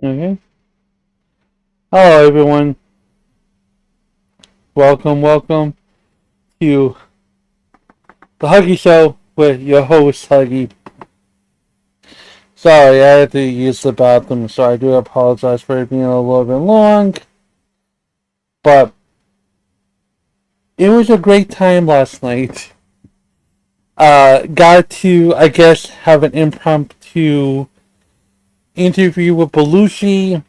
Okay. Hello, everyone. Welcome to the Huggy Show with your host, Huggy. Sorry, I had to use the bathroom, so I do apologize for it being a little bit long. But it was a great time last night. Got to, I guess, have an impromptu interview with Belushi.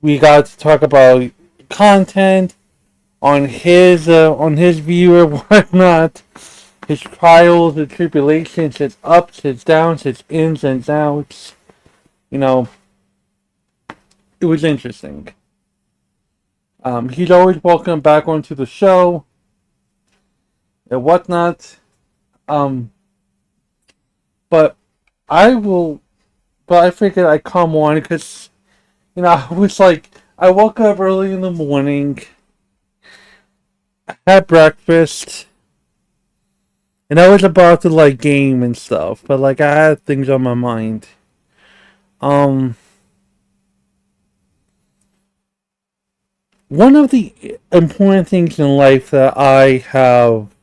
We got to talk about content on his view or whatnot. His trials and tribulations, his ups, his downs, his ins and outs. You know, it was interesting. He's always welcome back onto the show and whatnot. Um, but I will, but I figured I'd come on because, I was like, I woke up early in the morning, had breakfast, and I was about to like game and stuff, but like I had things on my mind. Um, One of the important things in life that I have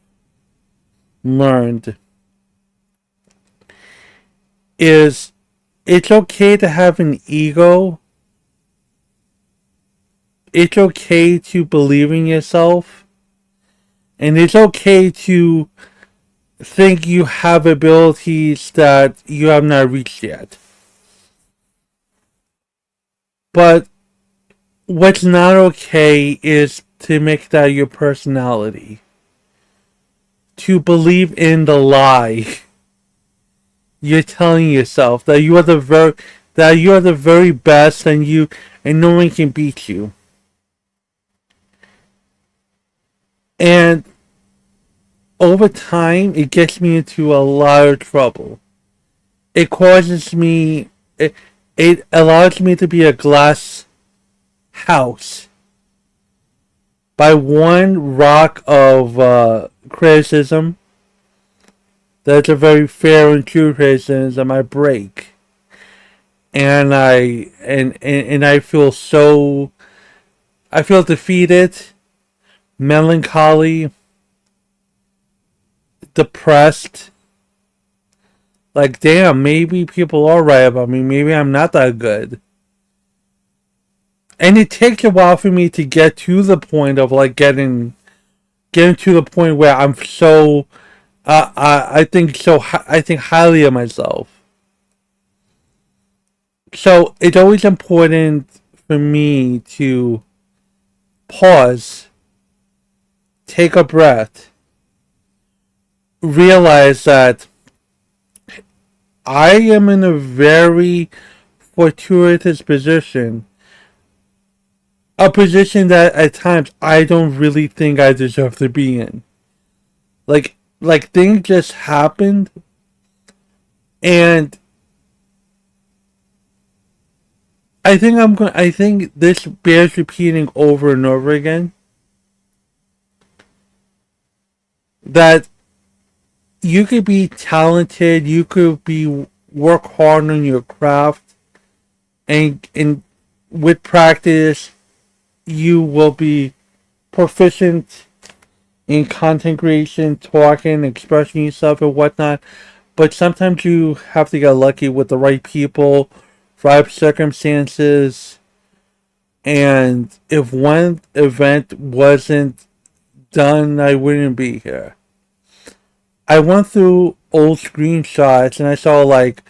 learned is it's okay to have an ego. It's okay to believe in yourself. And it's okay to think you have abilities that you have not reached yet. But what's not okay is to make that your personality. To believe in the lie you're telling yourself that you are the very best and no one can beat you. And over time it gets me into a lot of trouble. It causes me it allows me to be a glass house by one rock of criticism. That's a very fair and true criticism I break. And I feel I feel defeated, melancholy, depressed. Like, damn, maybe people are right about me. Maybe I'm not that good. And it takes a while for me to get to the point of like getting to the point where I'm so I think highly of myself. So it's always important for me to pause, take a breath, realize that I am in a very fortuitous position. A position that at times I don't really think I deserve to be in. Like things just happened and I think this bears repeating over and over again. That you could be talented, you could be work hard on your craft, and with practice, you will be proficient in content creation, talking, expressing yourself, and whatnot. But sometimes you have to get lucky with the right people, right circumstances, and if one event wasn't done, I wouldn't be here. I went through old screenshots and I saw like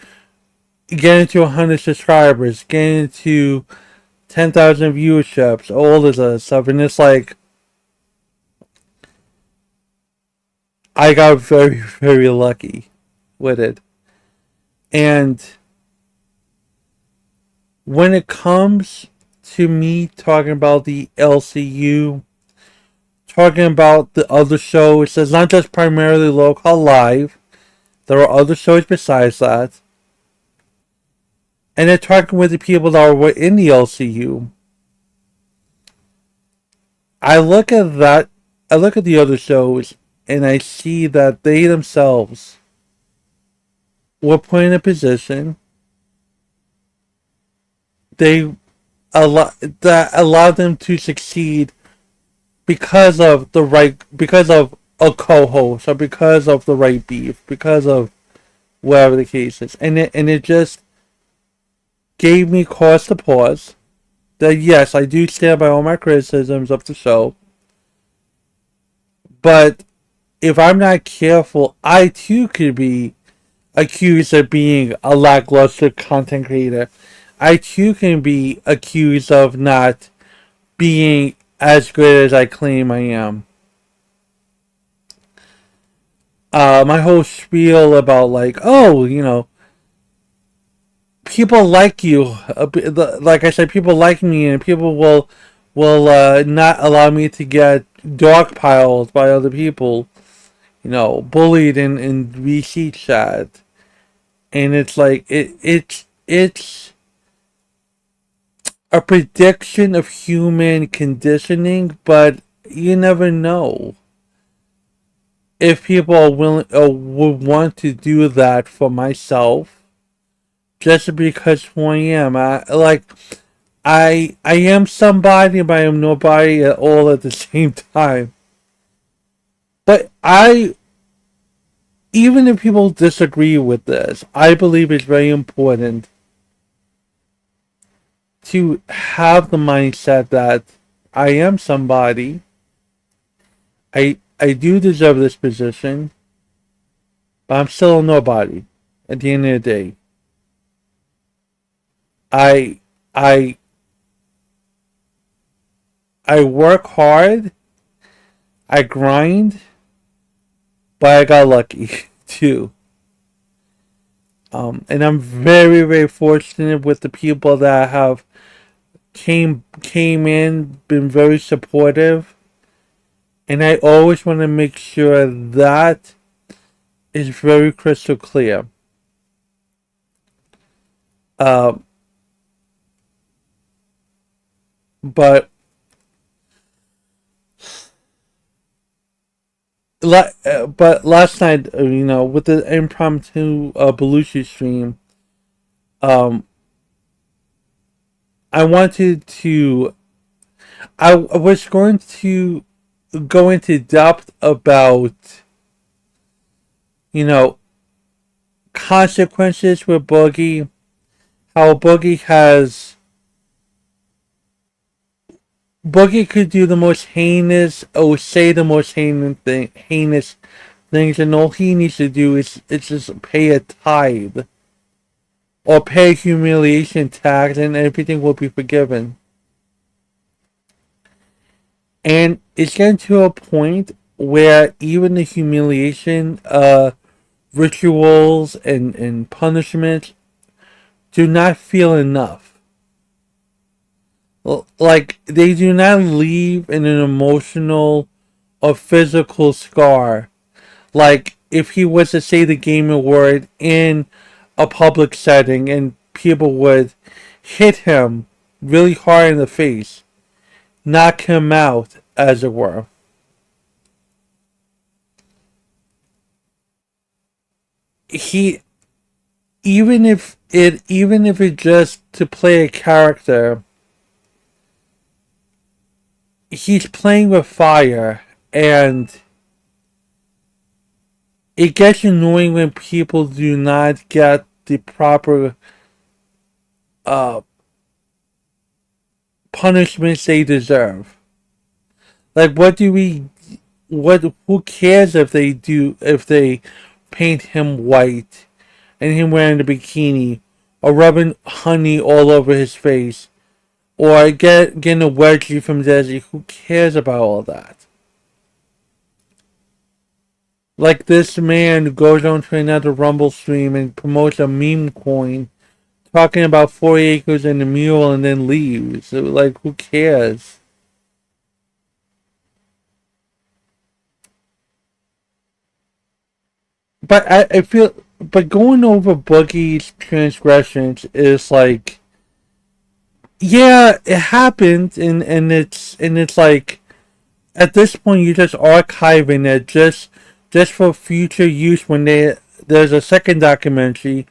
getting to 100 subscribers, getting to 10,000 viewerships, all this other stuff, and it's like I got very, very lucky with it. And when it comes to me talking about the LCU, talking about the other shows, it's not just primarily local live. There are other shows besides that. And they're talking with the people that were in the LCU. I look at the other shows, and I see that they themselves were put in a position. They allow them to succeed because of a co-host or because of the right beef, because of whatever the case is, and it just gave me cause to pause. That yes, I do stand by all my criticisms of the show, but if I'm not careful, I too could be accused of being a lackluster content creator. I too can be accused of not being as good as I claim I am. My whole spiel about like, oh, people like you. Like I said, people like me, and people will not allow me to get dogpiled by other people. Bullied in VC chat, and it's like it's a prediction of human conditioning, but you never know if people are willing or would want to do that for myself just because who I am. I am somebody, but I am nobody at all at the same time. But even if people disagree with this, I believe it's very important to have the mindset that I am somebody. I do deserve this position, but I'm still a nobody at the end of the day. I I I work hard, I grind, but I got lucky too. And I'm very, very fortunate with the people that have came in, been very supportive, and I always want to make sure that is very crystal clear. Uh, but but last night, with the impromptu Belushi stream, um, I wanted to. I was going to go into depth about, you know, consequences with Boogie, how Boogie could do the most heinous or say the most heinous things, and all he needs to do is just pay a tithe or pay humiliation tax, and everything will be forgiven. And it's getting to a point where even the humiliation rituals and punishments do not feel enough. Like, they do not leave an emotional or physical scar. Like, if he was to say the gaming word in a public setting and people would hit him really hard in the face, knock him out, as it were. He even if it just to play a character, he's playing with fire, and it gets annoying when people do not get the proper uh, punishments they deserve. Like, who cares if they paint him white and him wearing a bikini or rubbing honey all over his face or getting a wedgie from Desi? Who cares about all that? Like, this man goes on to another Rumble stream and promotes a meme coin talking about 4 acres and a mule and then leaves. So, like, who cares? But I feel, but going over Boogie's transgressions is like, yeah, it happened, and it's like, at this point you're just archiving it just for future use when there's a second documentary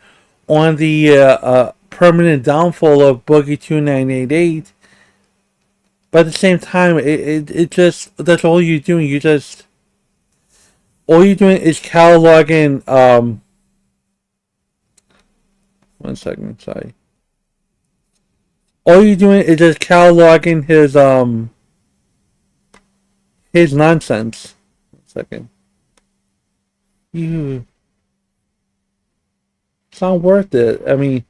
on the permanent downfall of Boogie 2988. But at the same time, it just, that's all you're doing. All you're doing is cataloging, 1 second, sorry. All you're doing is just cataloging his nonsense. 1 second. You, it's not worth it. I mean,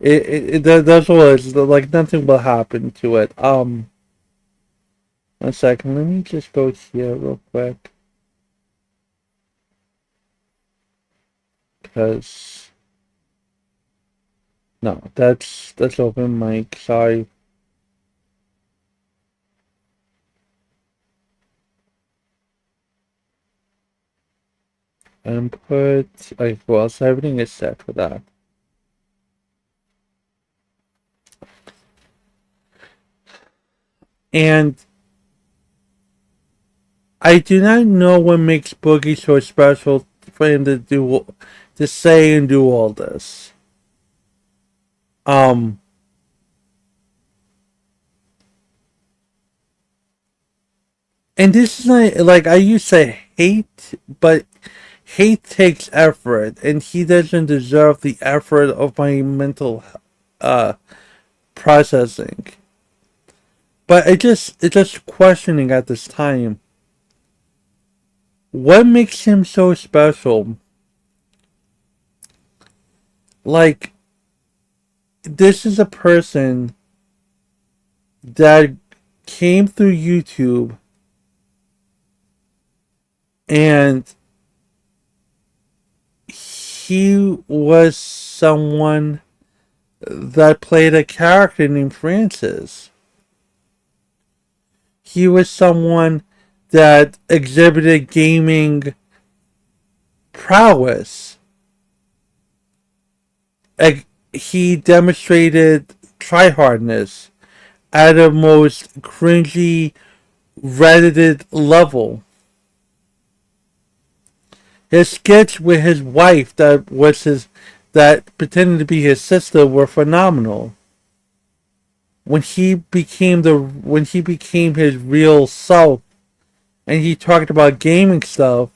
that's all it is. Like, nothing will happen to it. 1 second, let me just go here real quick. Because, no, that's open mic, sorry. Input, like, well, so everything is set for that. And I do not know what makes Boogie so special for him to say and do all this. And this is not, like, I used to hate, but hate takes effort, and he doesn't deserve the effort of my mental uh processing. But it's just questioning at this time. What makes him so special? Like, this is a person that came through YouTube and he was someone that played a character named Francis. He was someone that exhibited gaming prowess. He demonstrated tryhardness at a most cringy, reddited level. His skits with his wife that pretended to be his sister were phenomenal. When he became his real self and he talked about gaming stuff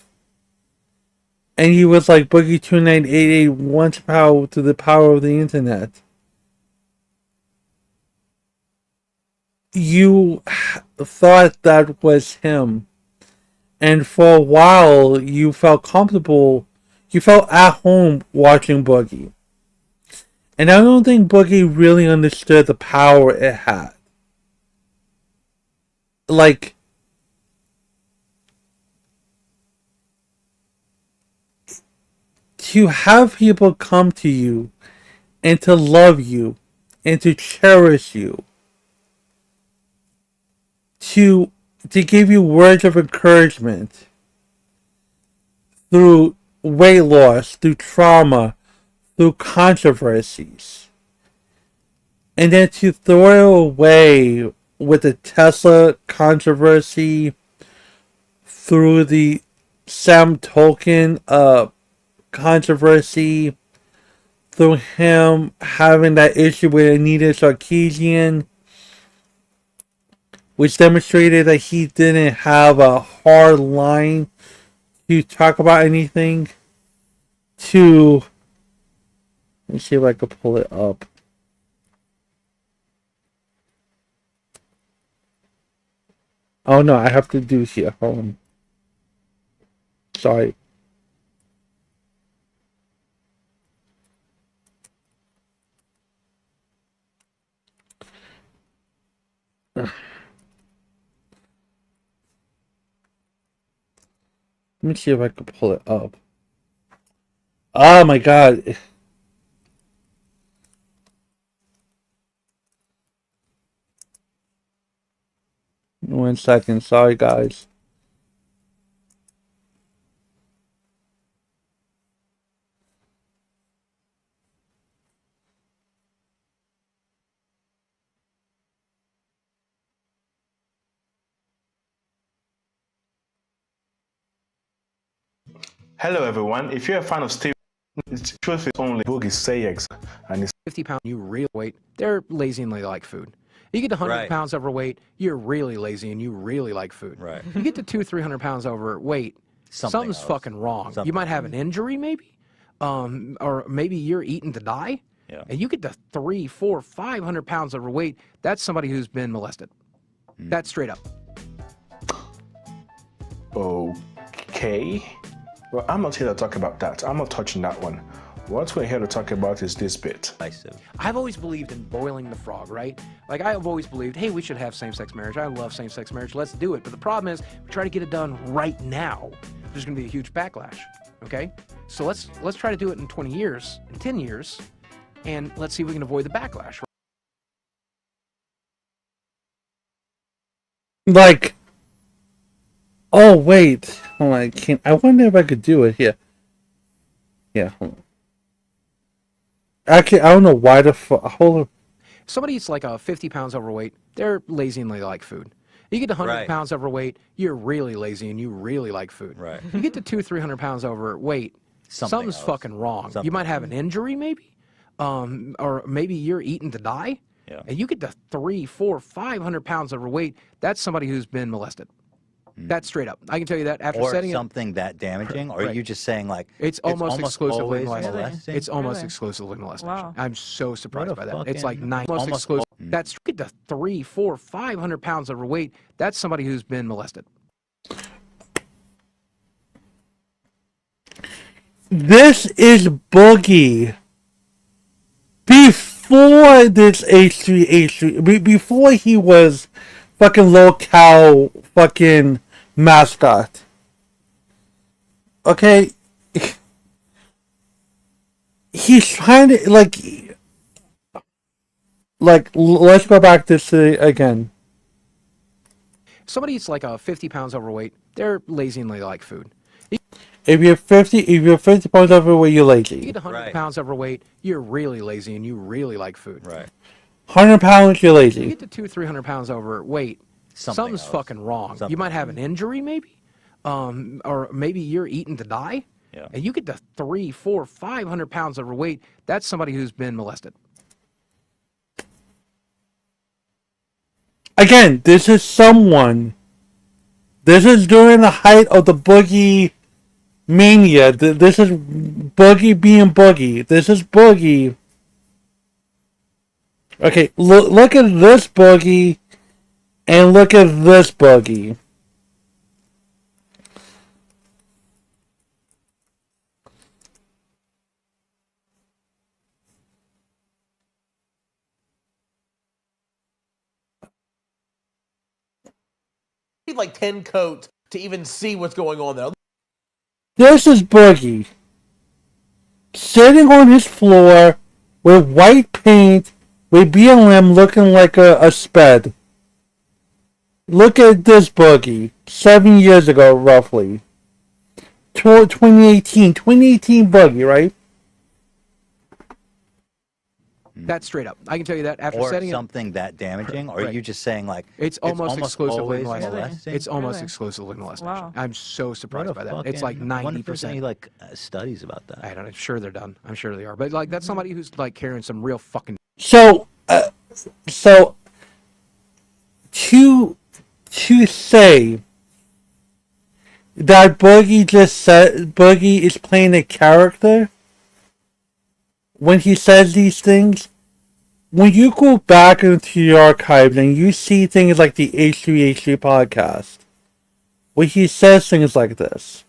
and he was like Boogie 2988 wants power to the power of the internet. You thought that was him. And for a while you felt comfortable, you felt at home watching Boogie. And I don't think Boogie really understood the power it had. Like, to have people come to you and to love you and to cherish you, to give you words of encouragement through weight loss, through trauma, through controversies, and then to throw it away with the Tesla controversy, through the Sam Tolkien controversy, through him having that issue with Anita Sarkeesian, which demonstrated that he didn't have a hard line to talk about anything, to, let me see if I can pull it up. Oh no, I have to do here. Hold on. Sorry. Let me see if I can pull it up. Oh my god. 1 second. Sorry, guys. Hello, everyone. If you're a fan of Steve, Truth is Own only Boogie say and it's 50 pounds, you really weight, they're lazy and they like food. You get to 100 pounds overweight, you're really lazy and you really like food. Right. You get to 200-300 pounds overweight, something's fucking wrong. You might have an injury maybe, or maybe you're eating to die. Yeah. And you get to 300, 400, 500 pounds overweight, that's somebody who's been molested. That's straight up. okay. Well, I'm not here to talk about that. I'm not touching that one. What we're here to talk about is this bit. I've always believed in boiling the frog, right? Like, I've always believed, hey, we should have same-sex marriage. I love same-sex marriage. Let's do it. But the problem is, we try to get it done right now. There's going to be a huge backlash, okay? So let's try to do it in 20 years, in 10 years, and let's see if we can avoid the backlash. Like, oh wait, hold on, I wonder if I could do it here. Yeah, hold on. Actually, I don't know why the hold on. Somebody eats like 50 pounds overweight, they're lazy and they like food. You get to 100 pounds overweight, you're really lazy and you really like food. Right. You get to 200-300 pounds overweight, something's fucking wrong. You might have an injury maybe, or maybe you're eating to die. Yeah. And you get to 300, 400, 500 pounds overweight, that's somebody who's been molested. That's straight up. I can tell you that after setting something that damaging, or are you just saying like it's almost exclusively always molesting? It's almost exclusively molestation. Wow. I'm so surprised by that. It's like fucking- almost exclusive. That's get to 300, 400, 500 pounds overweight. That's somebody who's been molested. This is Boogie. Before this H3, before he was fucking low-cow fucking mascot. Okay? He's trying to, let's go back to this again. Somebody eats like 50 pounds overweight, they're lazy and they like food. If you're 50 pounds overweight, you're lazy. You get 100 pounds overweight, you're really lazy and you really like food. Right. 100 pounds, you're lazy. You get to 200-300 pounds overweight, something's fucking wrong. You might have an injury maybe, or maybe you're eating to die. Yeah. And you get to 300, 400, 500 pounds overweight, that's somebody who's been molested. Again, this is during the height of the Boogie mania. This is Boogie being Boogie. This is Boogie. Okay, look at this Boogie, and look at this Boogie. Like 10 coats to even see what's going on there. This is Boogie sitting on his floor with white paint, with BLM looking like a sped. Look at this Boogie 7 years ago, roughly. 2018 Boogie, right? That's straight up. I can tell you that after Or setting something that damaging, or are you just saying like it's almost exclusively always molesting. molesting? It's almost Really? exclusively molestation. Wow. I'm so surprised by that. It's like I wonder if there's 90%. any like studies about that. I don't know. I'm sure they're done. I'm sure they are. But like that's somebody who's like carrying some real fucking. So to say that Boogie is playing a character when he says these things, when you go back into the archives and you see things like the H3H3 podcast, where he says things like this,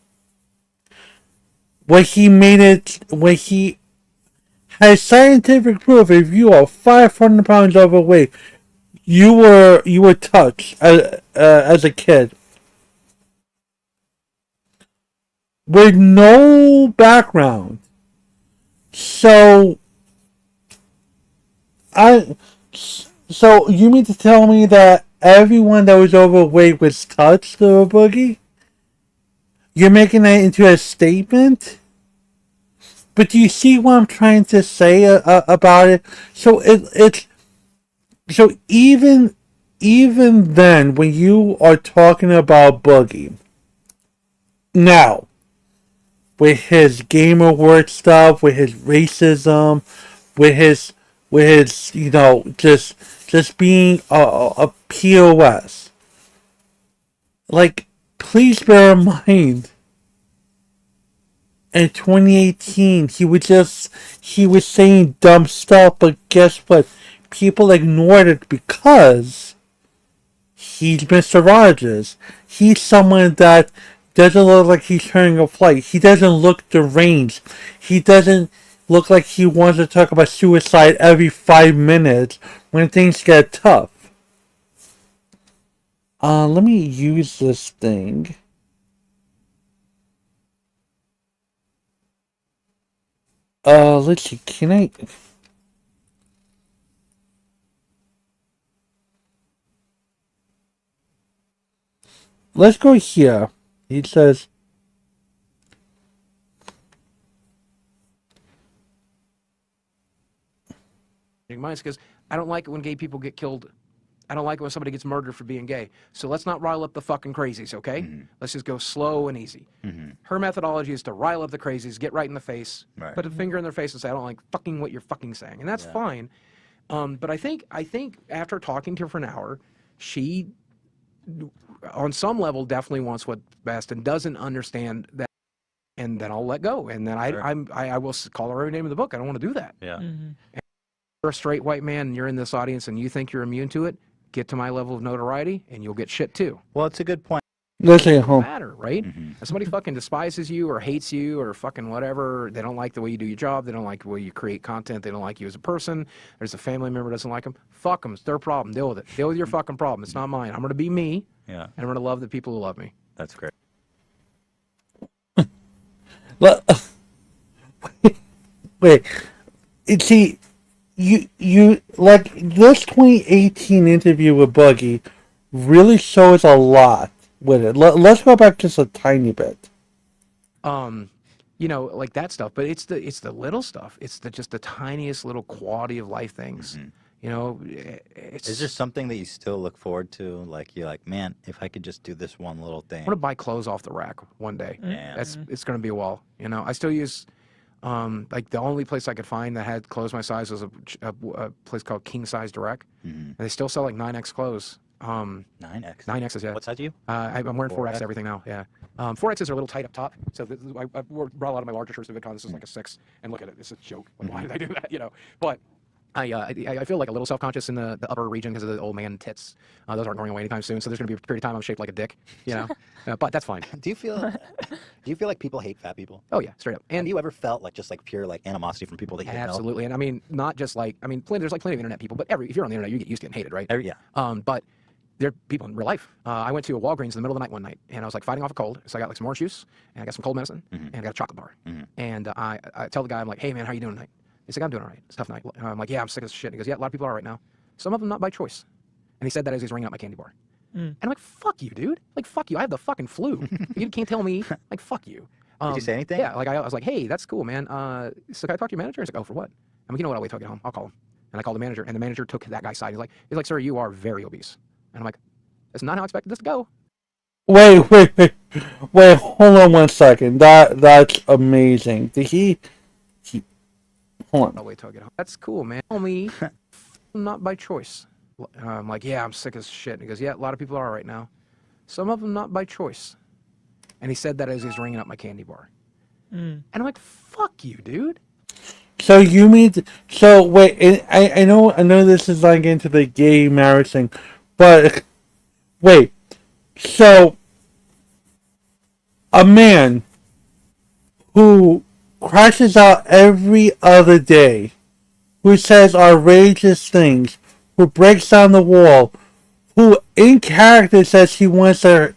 when he has scientific proof, if you are 500 pounds overweight, you were touched as a kid, with no background. So you mean to tell me that everyone that was overweight was touched to a Boogie? You're making that into a statement? But do you see what I'm trying to say about it? So so even then, when you are talking about Boogie, now Game Award stuff, with his racism, with his just being a POS. Like, please bear in mind, in 2018, he was saying dumb stuff, but guess what? People ignored it because he's Mr. Rogers. He's someone that doesn't look like he's turning a flight. He doesn't look deranged. He doesn't look like he wants to talk about suicide every 5 minutes when things get tough. Let me use this thing. Let's see, can I... Let's go here. He says... Minds because I don't like it when gay people get killed. I don't like it when somebody gets murdered for being gay. So let's not rile up the fucking crazies, okay? Let's just go slow and easy. Her methodology is to rile up the crazies, get right in the face, put a finger in their face and say, I don't like fucking what you're fucking saying. And that's fine. But I think after talking to her for an hour, she, on some level, definitely wants what's best and doesn't understand that. And then I'll let go. And then I will call her every name of the book. I don't want to do that. Yeah. You're a straight white man and you're in this audience and you think you're immune to it, get to my level of notoriety and you'll get shit too. Well, it's a good point. Let's say home. Matter, right? If somebody fucking despises you or hates you or fucking whatever, they don't like the way you do your job, they don't like the way you create content, they don't like you as a person, there's a family member doesn't like them, fuck them, it's their problem, deal with it. Deal with your fucking problem, it's not mine. I'm going to be me, and I'm going to love the people who love me. That's great. Wait, see, you like this 2018 interview with Boogie really shows a lot with it. Let's go back just a tiny bit. You know, like that stuff, but it's the little stuff. It's just the tiniest little quality of life things. You know, Is there something that you still look forward to? Like you're like, man, if I could just do this one little thing. I want to buy clothes off the rack one day. It's going to be a while. You know, I still use like the only place I could find that had clothes my size was a place called King Size Direct, and they still sell like 9X clothes. 9X. 9Xs, yeah. What size are you? I'm wearing 4X 4X? everything now. Yeah. 4Xs are a little tight up top, so I brought a lot of my larger shirts to VidCon. This is like a 6, and look at it. It's a joke. Like, why did I do that? You know, but. I feel like a little self-conscious in the upper region because of the old man tits. Those aren't going away anytime soon, so there's going to be a period of time I'm shaped like a dick, you know. But that's fine. Do you feel like people hate fat people? Oh yeah, straight up. And Have you ever felt like just like pure like animosity from people that you didn't know? absolutely, and I mean not just like there's like plenty of internet people, but if you're on the internet, you get used to getting hated, right? Yeah. But there are people in real life. I went to a Walgreens in the middle of the night one night, and I was like fighting off a cold, so I got like some orange juice, and I got some cold medicine, and I got a chocolate bar. And I tell the guy, I'm like, hey man, how you doing tonight? He's like, I'm doing all right. It's a tough night. I'm like, yeah, I'm sick as shit. He goes, yeah, a lot of people are right now. Some of them not by choice. And he said that as he's ringing out my candy bar. And I'm like, fuck you, dude. Like, fuck you. I have the fucking flu. You can't tell me. Like, fuck you. Did you say anything? Yeah. Like, I was like, hey, that's cool, man. So can I talk to your manager? He's like, oh, for what? I'm like, you know what? I'll wait till I get home. I'll call him. And I called the manager, and the manager took that guy's side. He's like, sir, you are very obese. And I'm like, that's not how I expected this to go. Wait, hold on 1 second. That's amazing. Did he hold on. I'll wait till I get home. That's cool, man. Tell me, not by choice. I'm like, yeah, I'm sick as shit. And he goes, yeah, a lot of people are right now. Some of them not by choice. And he said that as he's ringing up my candy bar. And I'm like, fuck you, dude. So you mean so wait? I know this is like into the gay marriage thing, but wait. So a man who crashes out every other day, who says outrageous things, who breaks down the wall, who in character says he wants to,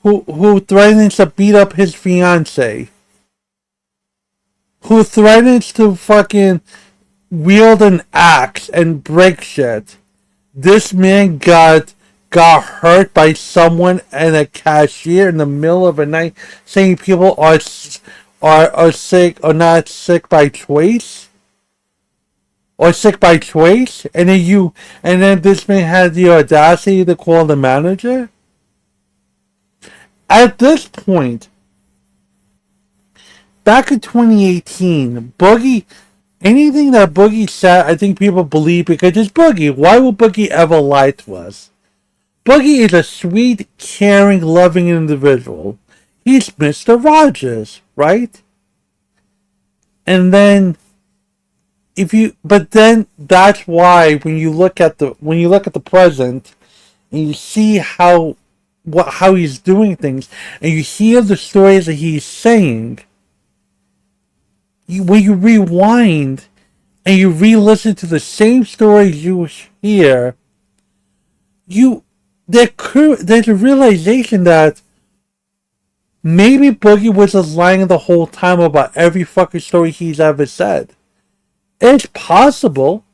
who threatens to beat up his fiance, who threatens to fucking wield an axe and break shit. This man got hurt by someone and a cashier in the middle of the night saying people are sick or not sick by choice, or sick by choice, and then this man had the audacity to call the manager. At this point, back in 2018, Boogie, anything that Boogie said, I think people believe because it's Boogie. Why would Boogie ever lie to us? Boogie is a sweet, caring, loving individual. He's Mr. Rogers, right? And then but then that's why when you look at the present and you see how he's doing things and you hear the stories that he's saying, when you rewind and you re-listen to the same stories you hear, there's a realization that maybe Boogie was just lying the whole time about every fucking story he's ever said. It's possible.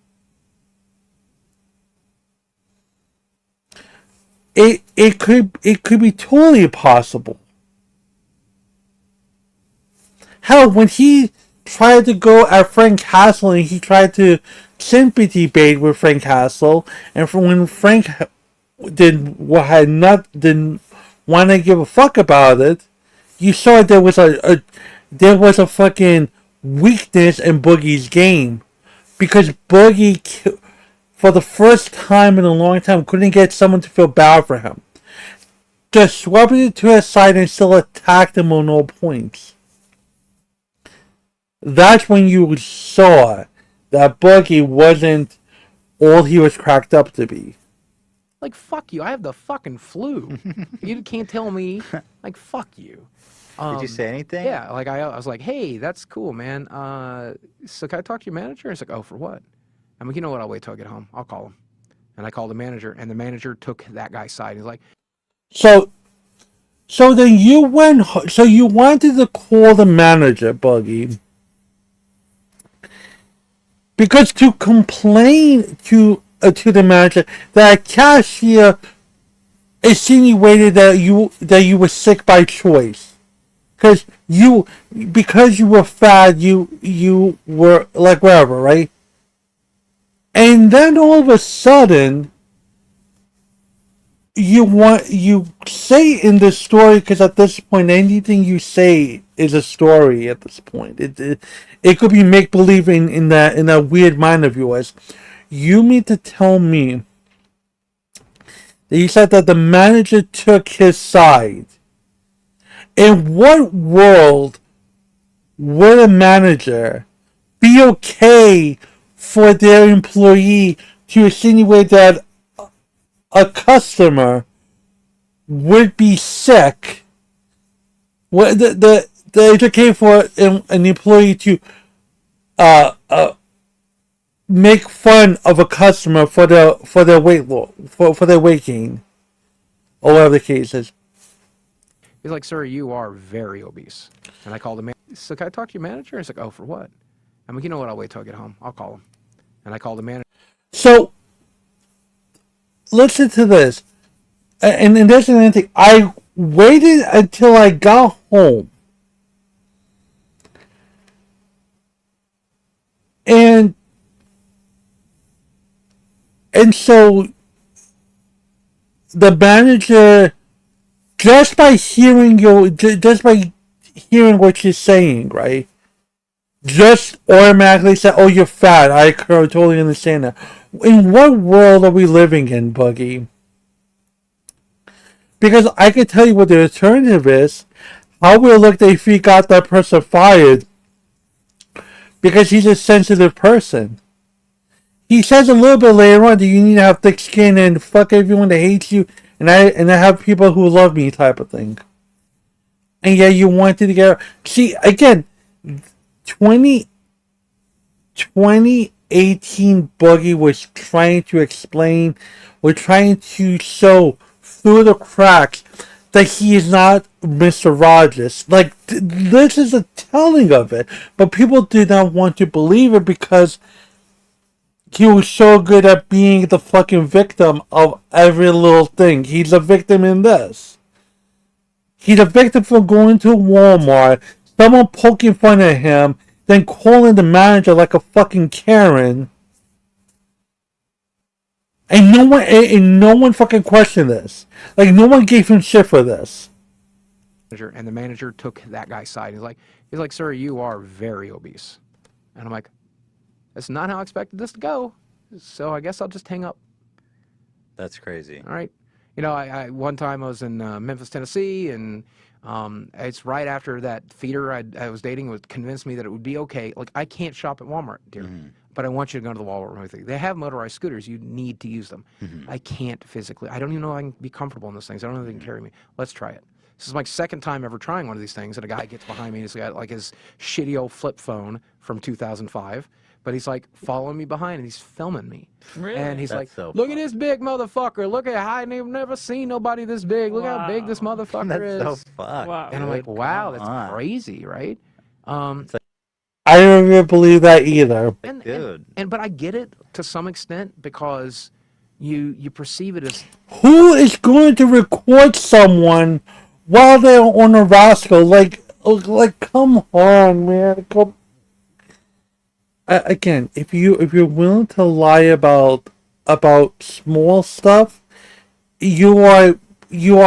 It could be totally possible. Hell, when he tried to go at Frank Castle and he tried to sympathy bait with Frank Castle, and when Frank didn't want to give a fuck about it, you saw there was a fucking weakness in Boogie's game, because Boogie, for the first time in a long time, couldn't get someone to feel bad for him. Just swept it to his side and still attacked him on all points. That's when you saw that Boogie wasn't all he was cracked up to be. Like, fuck you. I have the fucking flu. You can't tell me. Like, fuck you. Did you say anything? Yeah, like I was like, hey, that's cool, man. So can I talk to your manager? He's like, oh, for what? I'm like, you know what? I'll wait till I get home. I'll call him. And I called the manager, and the manager took that guy's side. He's like, So then you wanted to call the manager, Boogie, because to complain to the manager that a cashier insinuated that you were sick by choice. Because you were fat, you were like whatever, right? And then all of a sudden, you say in this story, because at this point anything you say is a story at this point. It could be make believe in that weird mind of yours. You mean to tell me that you said that the manager took his side? In what world would a manager be okay for their employee to insinuate that a customer would be sick? It's okay for an employee to make fun of a customer for their weight loss, for their weight gain, or whatever the case is. he's like, sir, you are very obese. And I called him. So can I talk to your manager? He's like, oh, for what? I'm like, you know what? I'll wait till I get home. I'll call him. And I called the manager. So listen to this, and there's another thing. I waited until I got home, and so the manager, just by hearing what you're saying, right, just automatically said, "Oh, you're fat." I totally understand that. In what world are we living in, Boogie? Because I can tell you what the alternative is. How will it look if he got that person fired? Because he's a sensitive person. He says a little bit later on that you need to have thick skin and fuck everyone that hates you, and I have people who love me, type of thing. And yeah, you wanted to get... See, again, 2018 Boogie was trying to explain, trying to show through the cracks that he is not Mr. Rogers. Like, this is a telling of it, but people did not want to believe it because he was so good at being the fucking victim of every little thing. He's a victim in this. He's a victim for going to Walmart, someone poking fun at him, then calling the manager like a fucking Karen. And no one fucking questioned this. Like, no one gave him shit for this. and the manager took that guy's side. He's like, sir, you are very obese. And I'm like, that's not how I expected this to go. So I guess I'll just hang up. That's crazy. All right. You know, I one time I was in Memphis, Tennessee, and it's right after that feeder I was dating was convinced me that it would be okay. Like, I can't shop at Walmart, dear, but I want you to go to the Walmart with me. They have motorized scooters. You need to use them. I can't physically. I don't even know if I can be comfortable in those things. I don't know if they can carry me. Let's try it. This is my second time ever trying one of these things, and a guy gets behind me, and he's got like his shitty old flip phone from 2005. But he's like following me behind, and he's filming me. Really? And he's That's like, so look at fun. this big motherfucker. Look at how I've never seen nobody this big. Look how big this motherfucker That's is. so fucked. Wow. And I'm like, dude. wow, Come that's on. crazy, right? I don't even believe that either. And but I get it to some extent because you perceive it as Who is going to record someone while they're on a rascal? Like, come on, man. Come. Again, if you're willing to lie about small stuff, you are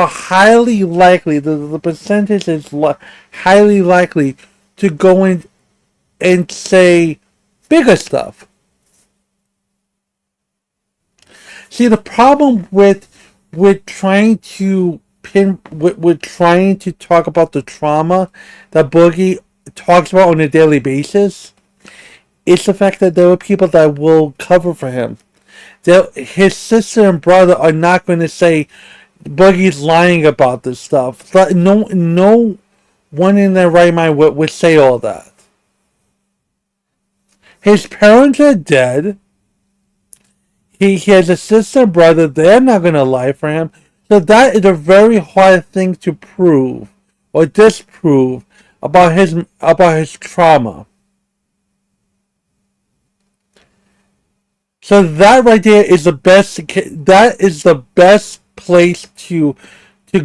highly likely. The percentage is highly likely to go in and say bigger stuff. See, the problem with trying to with trying to talk about the trauma that Boogie talks about on a daily basis is the fact that there are people that will cover for him. His sister and brother are not going to say Boogie's lying about this stuff. No one in their right mind would say all that. His parents are dead. He has a sister and brother. They're not going to lie for him. So that is a very hard thing to prove or disprove about his trauma. So that right there is the best. That is the best place to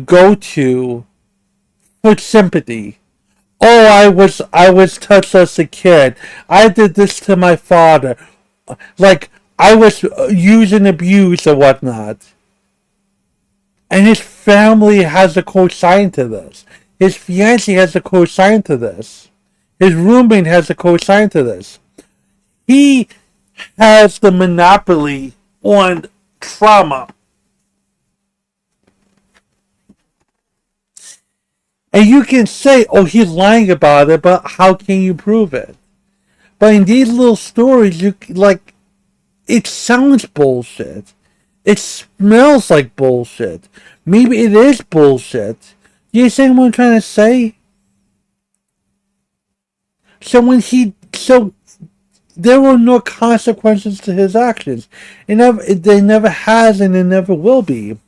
go to for sympathy. Oh, I was touched as a kid. I did this to my father. Like, I was used and abused or whatnot. And his family has a co-sign to this. His fiancé has a co-sign to this. His roommate has a co-sign to this. He has the monopoly on trauma. And you can say, oh, he's lying about it, but how can you prove it? But in these little stories, it sounds bullshit. It smells like bullshit. Maybe it is bullshit. You understand what I'm trying to say? So there were no consequences to his actions. They never has, and there never will be.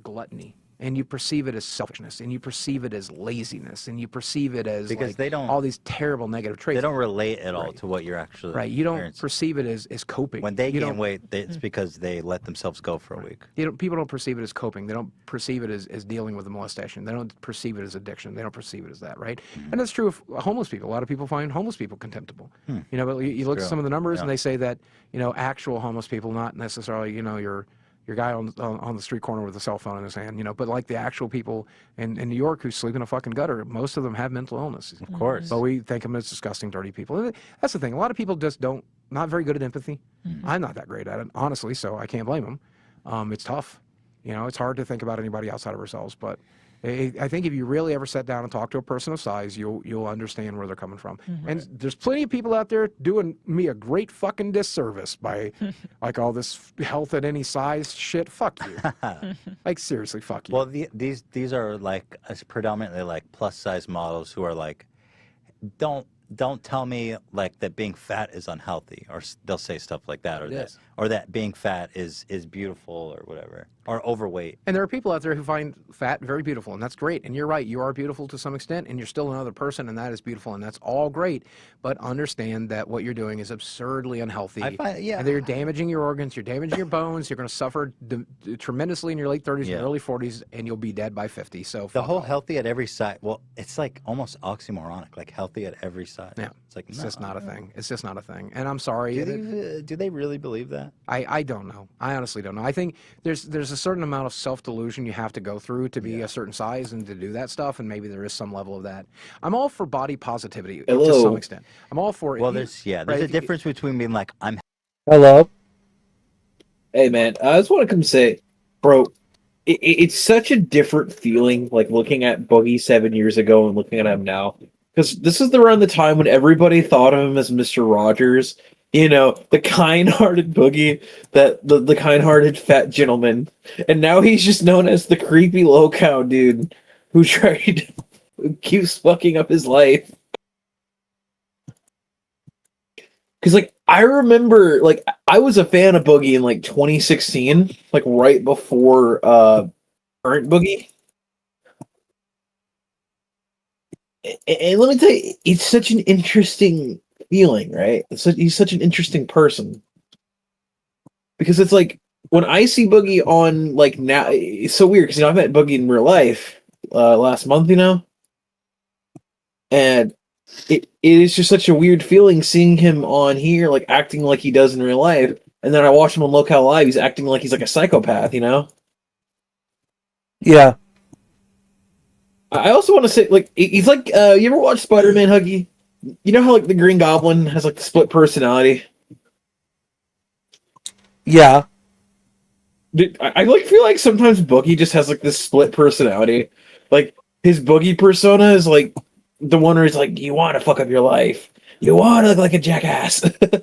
gluttony. And you perceive it as selfishness, and you perceive it as laziness, and you perceive it as Because they don't- all these terrible negative traits. They don't relate at all to what you're actually. Right. You don't experiencing. perceive it as coping. When they You gain don't- weight, it's because they let themselves go for a week. People don't perceive it as coping. They don't perceive it as dealing with a molestation. They don't perceive it as addiction. They don't perceive it as that, right? And that's true of homeless people. A lot of people find homeless people contemptible. You know, but you look at true. some of the numbers, and Yeah. they say that actual homeless people, not necessarily your guy on the street corner with a cell phone in his hand, but like the actual people in New York who sleep in a fucking gutter, most of them have mental illness. Of course. But we think of them as disgusting, dirty people. And that's the thing. A lot of people just not very good at empathy. I'm not that great at it, honestly, so I can't blame them. It's tough. It's hard to think about anybody outside of ourselves. But I think if you really ever sit down and talk to a person of size, you'll understand where they're coming from. And there's plenty of people out there doing me a great fucking disservice by like all this health at any size shit. Fuck you. Like seriously, fuck you. Well, these are like predominantly like plus size models who are like, don't tell me like that being fat is unhealthy, or they'll say stuff like that, or that being fat is beautiful or whatever, or overweight. And there are people out there who find fat very beautiful, and that's great. And you're right, you are beautiful to some extent, and you're still another person, and that is beautiful, and that's all great. But understand that what you're doing is absurdly unhealthy. I find- yeah. And that you're damaging your organs, you're damaging your bones, you're going to suffer tremendously in your late 30s and early 40s, and you'll be dead by 50. So The fuck whole off. healthy at every size. Well, it's like almost oxymoronic, like healthy at every size. Yeah, It's like it's no. just not a thing. It's just not a thing. And I'm sorry. Do they really believe that? I don't know. I honestly don't know. I think there's a certain amount of self-delusion you have to go through to be a certain size and to do that stuff, and maybe there is some level of that. I'm all for body positivity to some extent. I'm all for it. Well, there's a difference between being like, I'm Hello? Hey man, I just want to come say, bro, it's such a different feeling, like looking at Boogie 7 years ago and looking at him now. Because this is around the time when everybody thought of him as Mr. Rogers, you know, the kind-hearted Boogie, the kind-hearted fat gentleman, and now he's just known as the creepy low-cow dude who keeps fucking up his life. Because, like, I remember, like, I was a fan of Boogie in, like, 2016, like, right before current Boogie. And let me tell you, it's such an interesting feeling, right? He's such an interesting person. Because it's like, when I see Boogie on, like, now, it's so weird, because, you know, I met Boogie in real life last month, you know? And it is just such a weird feeling seeing him on here, like, acting like he does in real life, and then I watch him on Locale Live, he's acting like he's like a psychopath, you know? Yeah. I also want to say, like, he's like, you ever watch Spider-Man, Huggy? You know how, like, the Green Goblin has, like, the split personality? Yeah. Dude, I like, feel like sometimes Boogie just has, like, this split personality. Like, his Boogie persona is, like, the one where he's like, you want to fuck up your life. You want to look like a jackass. And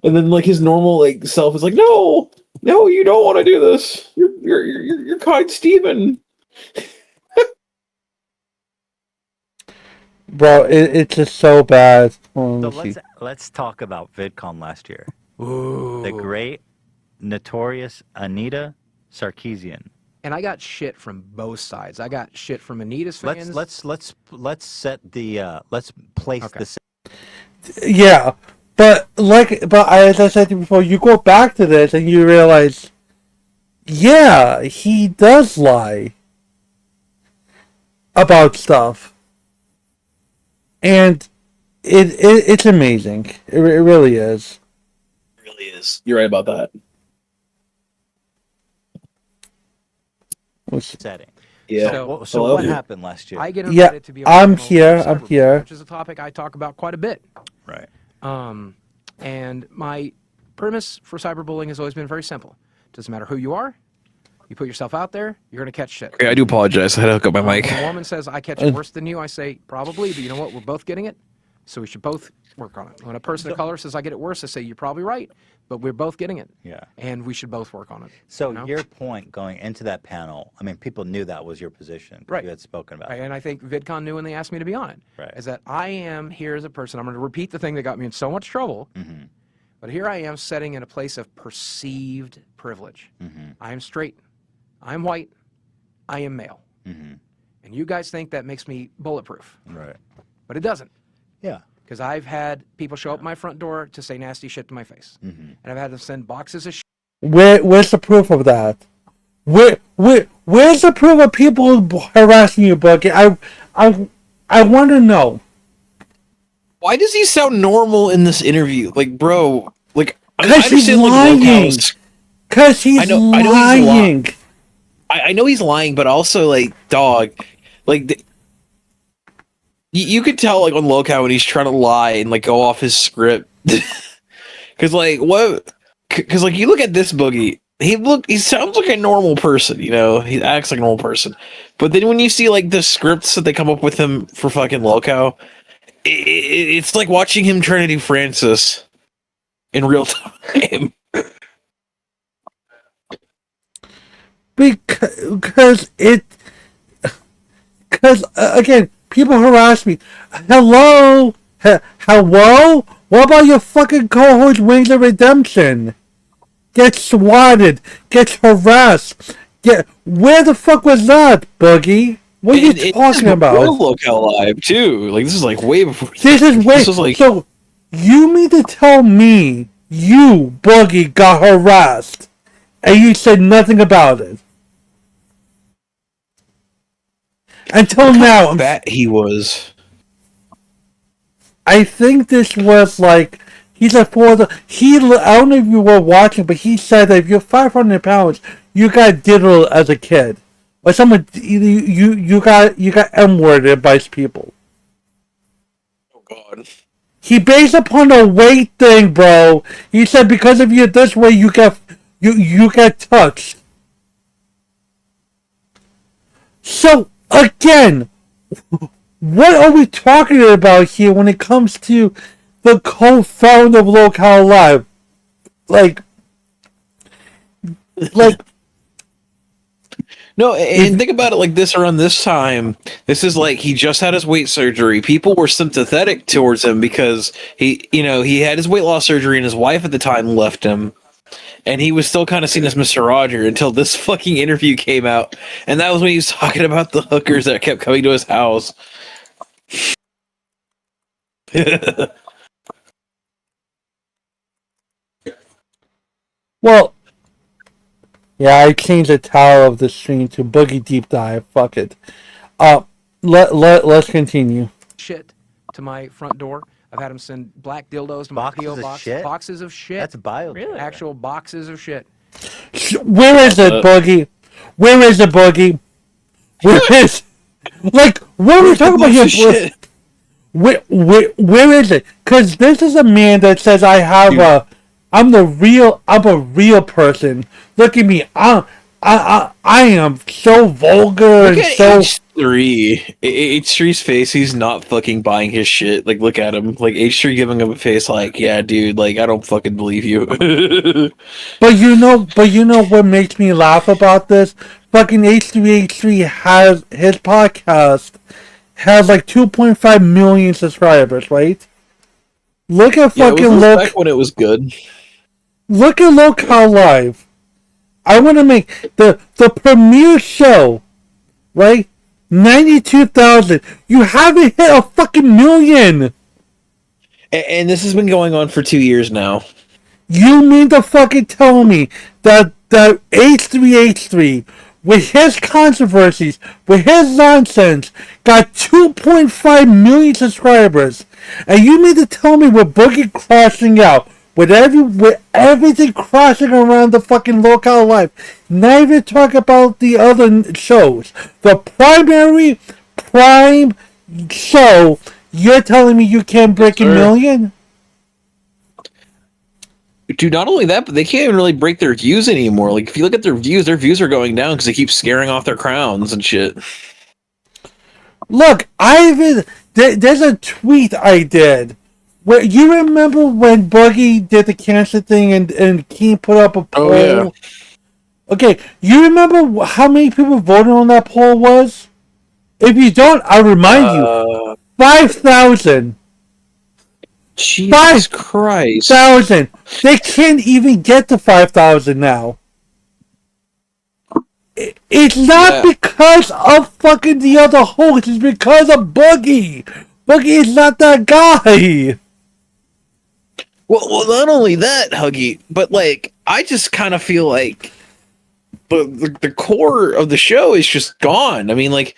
then, like, his normal, like, self is like, no, you don't want to do this. You're kind Steven. Bro, it's just so bad. So let's talk about VidCon last year. Ooh. The great, notorious Anita Sarkeesian. And I got shit from both sides. I got shit from Anita's fans. Let's set the let's place the. Yeah, but as I said before, you go back to this and you realize, yeah, he does lie about stuff. And it's amazing. It really is. It really is. You're right about that. Setting. Yeah. So what happened last year? I get invited to be on I'm the panel here. for I'm cyberbullying, here. which is a topic I talk about quite a bit. Right. And my premise for cyberbullying has always been very simple. Doesn't matter who you are. You put yourself out there, you're going to catch shit. Okay, I do apologize. I had to hook up my mic. When a woman says, I catch it worse than you, I say, probably, but you know what? We're both getting it, so we should both work on it. When a person of color says, I get it worse, I say, you're probably right, but we're both getting it. Yeah. And we should both work on it. So you know? your point going into that panel, I mean, people knew that was your position. Right. You had spoken about it. And I think VidCon knew when they asked me to be on it. Right. Is that I am here as a person. I'm going to repeat the thing that got me in so much trouble. Mm-hmm. But here I am sitting in a place of perceived privilege. Mm-hmm. I am straight. I'm white. I am male. Mm-hmm. And you guys think that makes me bulletproof. Right. But it doesn't. Yeah. Because I've had people show up at my front door to say nasty shit to my face. Mm-hmm. And I've had them send boxes of shit. Where's the proof of that? Where's the proof of people harassing you, Boogie? I want to know. Why does he sound normal in this interview? Like, bro, like, Because he's lying. Because he's lying. I know he's lying, but also, like, dog, like, you could tell, like, on Locale when he's trying to lie and, like, go off his script. Because, like, what? Because, like, you look at this Boogie, he sounds like a normal person, you know? He acts like a normal person. But then when you see, like, the scripts that they come up with him for fucking Locale, it's like watching him trying to do Francis in real time. Because again, people harass me. Hello? Hello? What about your fucking co-host Wings of Redemption? Gets swatted, gets harassed. Where the fuck was that, Boogie? What are you talking about? Locale Live too. Like, this is like way before. This is way. So you mean to tell me you, Boogie, got harassed and you said nothing about it? Until now, I bet he was. I think this was like he said I don't know if you were watching, but he said that if you're 500 pounds, you got diddled as a kid, or someone you got M-worded by people. Oh God. He based upon a weight thing, bro. He said because of you this way, you get touched. So again, what are we talking about here when it comes to the co-founder of Locale Live? Like, No, and think about it like this around this time. This is like he just had his weight surgery. People were sympathetic towards him because he had his weight loss surgery and his wife at the time left him. And he was still kind of seen as Mr. Roger until this fucking interview came out. And that was when he was talking about the hookers that kept coming to his house. well, yeah, I changed the title of the stream to Boogie Deep Dive. Fuck it. Let's continue. Shit to my front door. I've had them send black dildos to my Boxes PO of box. shit? Boxes of shit. That's bio. Really? Actual boxes of shit. Where is it, Boogie? Where is it, Boogie? Where is? Like, what are we talking about here? Shit. Where is it? Because this is a man that says I'm a real person. Look at me. I am so vulgar Look and at so. H3. H3's face, he's not fucking buying his shit. Like, look at him. Like, H3 giving him a face like, yeah, dude, like, I don't fucking believe you. But you know what makes me laugh about this? Fucking H3H3 has his podcast has like 2.5 million subscribers, right? Look at Yeah, fucking it was back when it was good. Look at Locale Live. I want to make the premiere show, right? 92,000. You haven't hit a fucking million. And this has been going on for 2 years now. You mean to fucking tell me that H3H3, with his controversies, with his nonsense, got 2.5 million subscribers, and you mean to tell me with Boogie crashing out, with everything crashing around the fucking Locale Live, not even talk about the other shows, the prime show, you're telling me you can't break a million? Dude, not only that, but they can't even really break their views anymore. Like, if you look at their views are going down because they keep scaring off their crowns and shit. Look, there's a tweet I did. Where you remember when Boogie did the cancer thing and Keen put up a poll? Oh, yeah. Okay, you remember how many people voted on that poll was? If you don't, I'll remind you. 5,000. Jesus Christ. 5,000. They can't even get to 5,000 now. It's not because of fucking the other host. It's because of Boogie. Boogie is not that guy. Well, not only that, Huggy, but like I just kind of feel like the core of the show is just gone. I mean, like,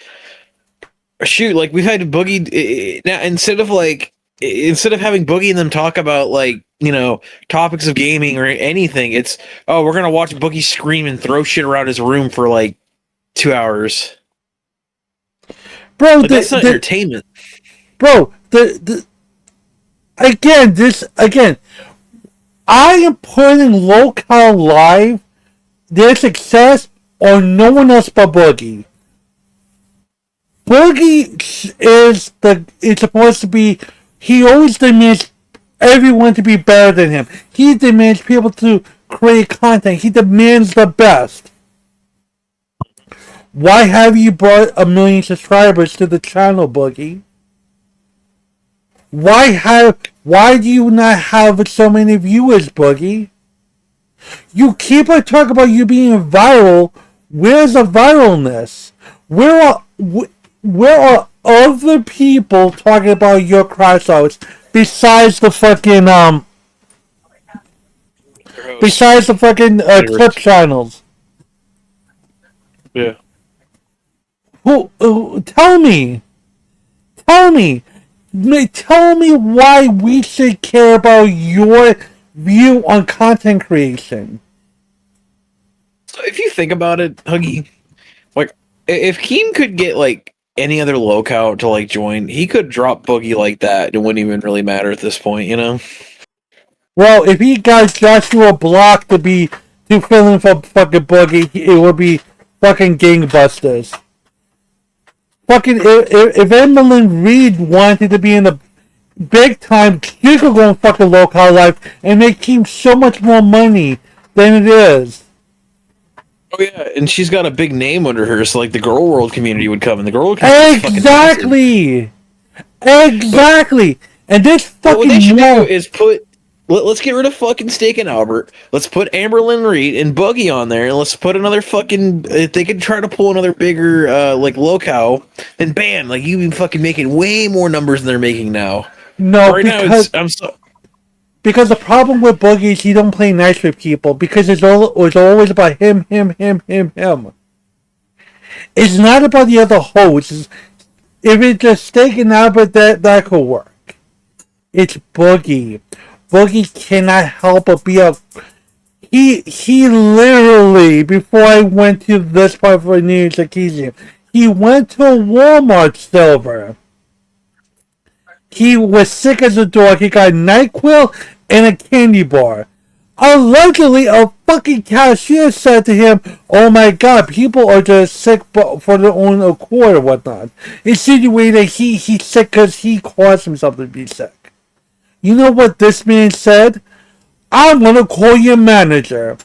shoot, like we've had Boogie now instead of having Boogie and them talk about like topics of gaming or anything, it's we're gonna watch Boogie scream and throw shit around his room for like 2 hours. Bro, that's not entertainment. Bro, Again, I am putting Locale Live, their success, on no one else but Boogie. Boogie is supposed to be, he always demands everyone to be better than him. He demands people to create content. He demands the best. Why have you brought 1 million subscribers to the channel, Boogie? Why do you not have so many viewers, Boogie? You keep on talking about you being viral. Where's the viralness? Where are other people talking about your crash outs besides the fucking clip channels? Yeah. Who tell me why we should care about your view on content creation. Also, if you think about it, Huggy, like if Keem could get like any other locale to like join, he could drop Boogie like that. It wouldn't even really matter at this point, you know. Well, if he got Joshua Block to fill in for fucking Boogie, it would be fucking gangbusters. Fucking if Emmeline Reed wanted to be in the big time, she could go in fucking local life and make Team so much more money than it is. Oh yeah, and she's got a big name under her, so like the girl world community would come, and the girl world community Exactly. And this fucking what they should do is let's get rid of fucking Steak and Albert. Let's put Amberlynn Reed and Boogie on there, and let's put another fucking. If they could try to pull another bigger like locale, then bam, like you be fucking making way more numbers than they're making now. No, right because now because the problem with Boogie is he don't play nice with people because it's always about him. It's not about the other hosts. If it's just Steak and Albert, that could work. It's Boogie. Boogie cannot help but be a. He literally, before I went to this part for New Year's occasion, he went to a Walmart Silver. He was sick as a dog. He got a NyQuil and a candy bar. Allegedly, a fucking cashier said to him, "Oh my God, people are just sick for their own accord or whatnot." Insinuating he's sick because he caused himself to be sick. You know what this man said? "I'm gonna call your manager."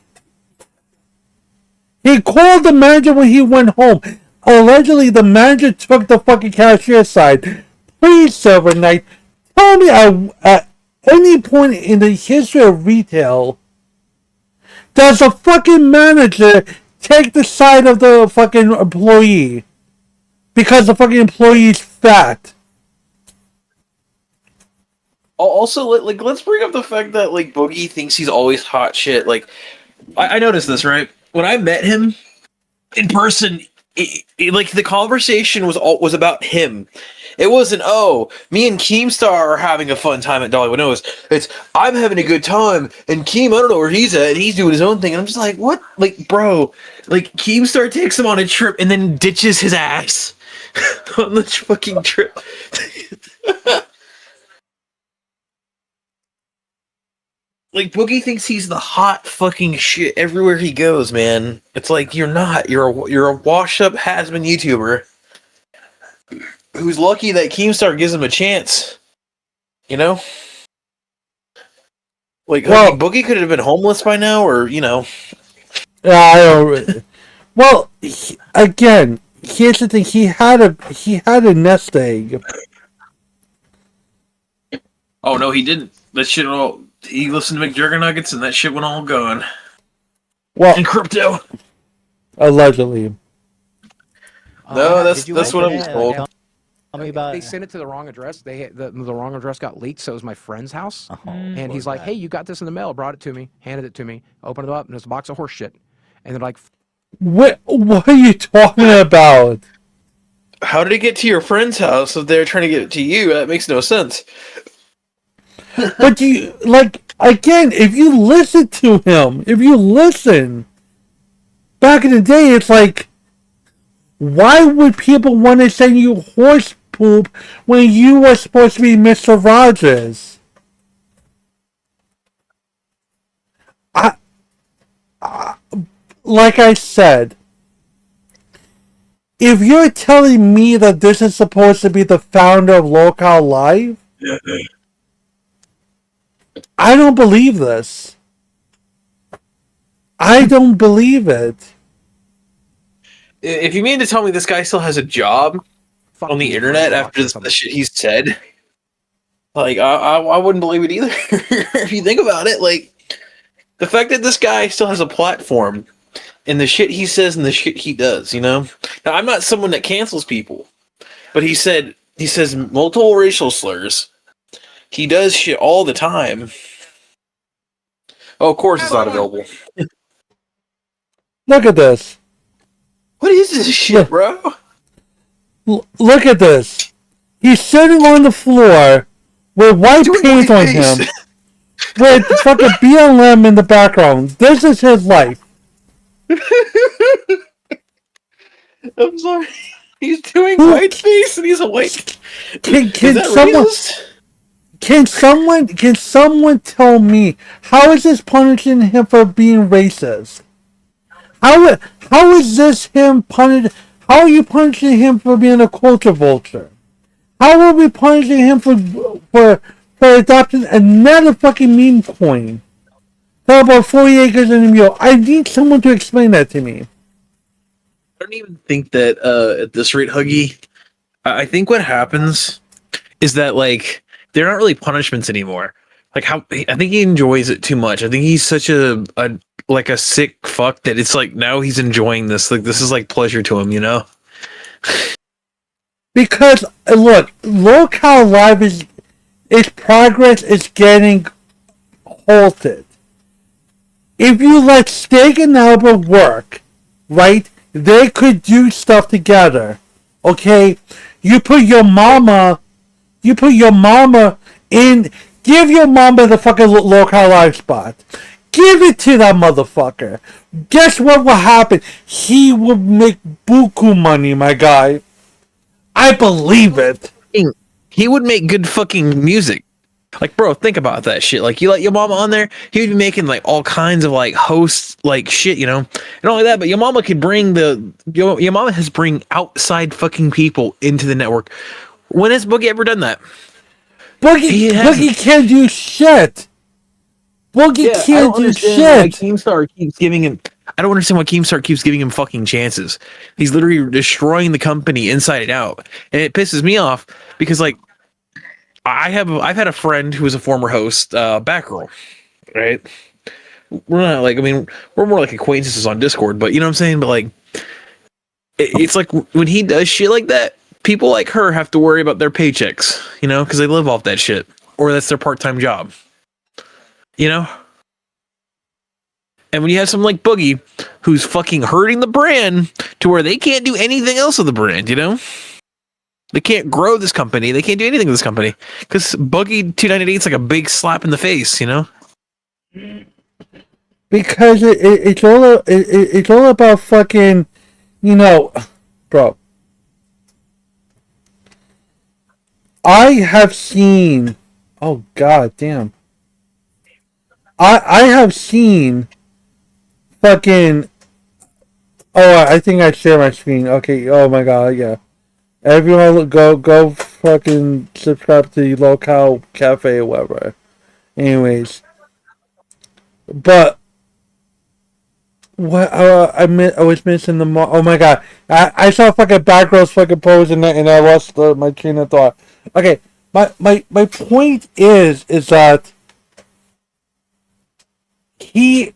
He called the manager when he went home. Allegedly, the manager took the fucking cashier side. Please, Silver Knight, tell me at any point in the history of retail does a fucking manager take the side of the fucking employee because the fucking employee is fat? Also, like, let's bring up the fact that like Boogie thinks he's always hot shit. Like, I noticed this, right? When I met him in person, like the conversation was about him. It wasn't, oh, me and Keemstar are having a fun time at Dollywood. No, it's I'm having a good time, and Keem, I don't know where he's at, and he's doing his own thing. And I'm just like, what? Like, bro, like Keemstar takes him on a trip and then ditches his ass on the fucking trip. Like, Boogie thinks he's the hot fucking shit everywhere he goes, man. It's like, you're not. You're a washed-up has-been YouTuber who's lucky that Keemstar gives him a chance. You know? Like, well, Boogie could have been homeless by now, or, you know. I don't... Well, again, here's the thing. He had a nest egg. Oh, no, he didn't. That shit all... He listened to McJuggernuggets and that shit went all gone. Well, in crypto. Allegedly. No, that's what I'm told. Tell me about they sent it to the wrong address. The wrong address got leaked, so it was my friend's house. And he's like, "Hey, you got this in the mail?" Brought it to me, handed it to me, opened it up, and there's a box of horse shit. And they're like, What are you talking about? How did it get to your friend's house if they're trying to get it to you? That makes no sense. But you, like, again, if you listen to him, back in the day, it's like, why would people want to send you horse poop when you were supposed to be Mr. Rogers? Like I said, if you're telling me that this is supposed to be the founder of Local Live, I don't believe this. I don't believe it. If you mean to tell me this guy still has a job on the internet after the shit he's said, like, I wouldn't believe it either. If you think about it, like, the fact that this guy still has a platform and the shit he says and the shit he does, you know? Now, I'm not someone that cancels people, but he says multiple racial slurs. He does shit all the time. Oh, of course it's not available. Look at this. What is this shit, bro? Look at this. He's sitting on the floor with white paint on him with fucking BLM in the background. This is his life. I'm sorry. He's doing Who- whiteface and he's awake. Can Is that someone racist? can someone tell me how is this punishing him for being racist? How is this him punished? How are you punishing him for being a culture vulture? How are we punishing him for adopting another fucking meme coin? How about 40 acres and a mule? I need someone to explain that to me. I don't even think that at this rate, Huggy. I think what happens is that like they're not really punishments anymore. Like how I think he enjoys it too much. I think he's such a like a sick fuck that it's like now he's enjoying this. Like this is like pleasure to him, you know? Because look how live its progress is getting halted. If you let Steak and Albert work, right, they could do stuff together. Okay? You put your mama in, give your mama the fucking local live spot. Give it to that motherfucker. Guess what will happen? He will make buku money, my guy. I believe it. He would make good fucking music. Like, bro, think about that shit. Like, you let your mama on there, he would be making like all kinds of like hosts, like shit, you know. And not only that, but your mama could bring your mama has bring outside fucking people into the network. When has Boogie ever done that? Boogie can't do shit. Boogie can't do shit. Keemstar keeps giving him. I don't understand why Keemstar keeps giving him fucking chances. He's literally destroying the company inside and out, and it pisses me off because like. I've had a friend who was a former host, Batgirl, right? We're not like, I mean, we're more like acquaintances on Discord, but you know what I'm saying? But like, it's like when he does shit like that, people like her have to worry about their paychecks, you know, because they live off that shit, or that's their part-time job, you know? And when you have someone like Boogie, who's fucking hurting the brand to where they can't do anything else with the brand, you know? They can't grow this company. They can't do anything with this company because Boogie 298 is like a big slap in the face, you know. Because it's all about fucking, you know, bro. I have seen. Oh god damn. I have seen. Fucking. Oh, I think I share my screen. Okay. Oh my god. Yeah. Everyone go fucking subscribe to the local cafe or whatever. Anyways. But what I was missing oh my god. I saw fucking Batgirl's fucking pose and I lost my train of thought. Okay, my point is that he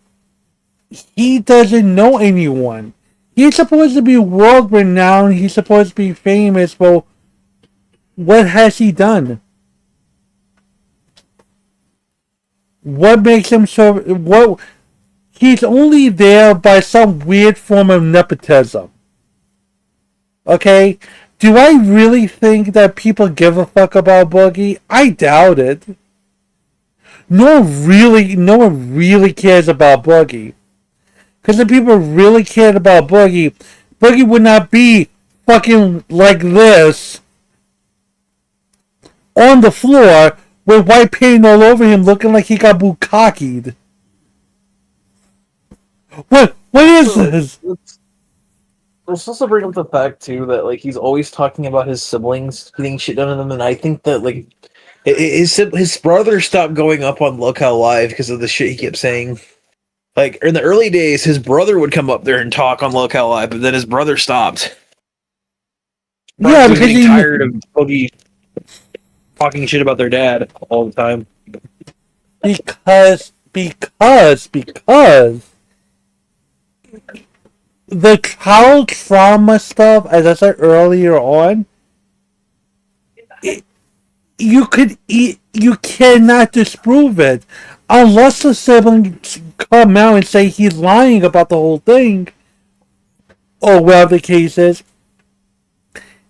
doesn't know anyone. He's supposed to be world renowned. He's supposed to be famous. But what has he done? What makes him so? What? He's only there by some weird form of nepotism. Okay? Do I really think that people give a fuck about Boogie? I doubt it. No one really cares about Boogie. Because if people really cared about Boogie, Boogie would not be fucking like this on the floor with white paint all over him looking like he got bukkakied. What is this? We're supposed to bring up the fact too that like he's always talking about his siblings getting shit done to them, and I think that like his brother stopped going up on Lookout Live because of the shit he kept saying. Like in the early days, his brother would come up there and talk on Lookout Live, but then his brother stopped. Yeah, because he's tired of Boogie talking shit about their dad all the time. Because the child trauma stuff, as I said earlier on, you cannot disprove it unless the siblings come out and say he's lying about the whole thing, or whatever the case is.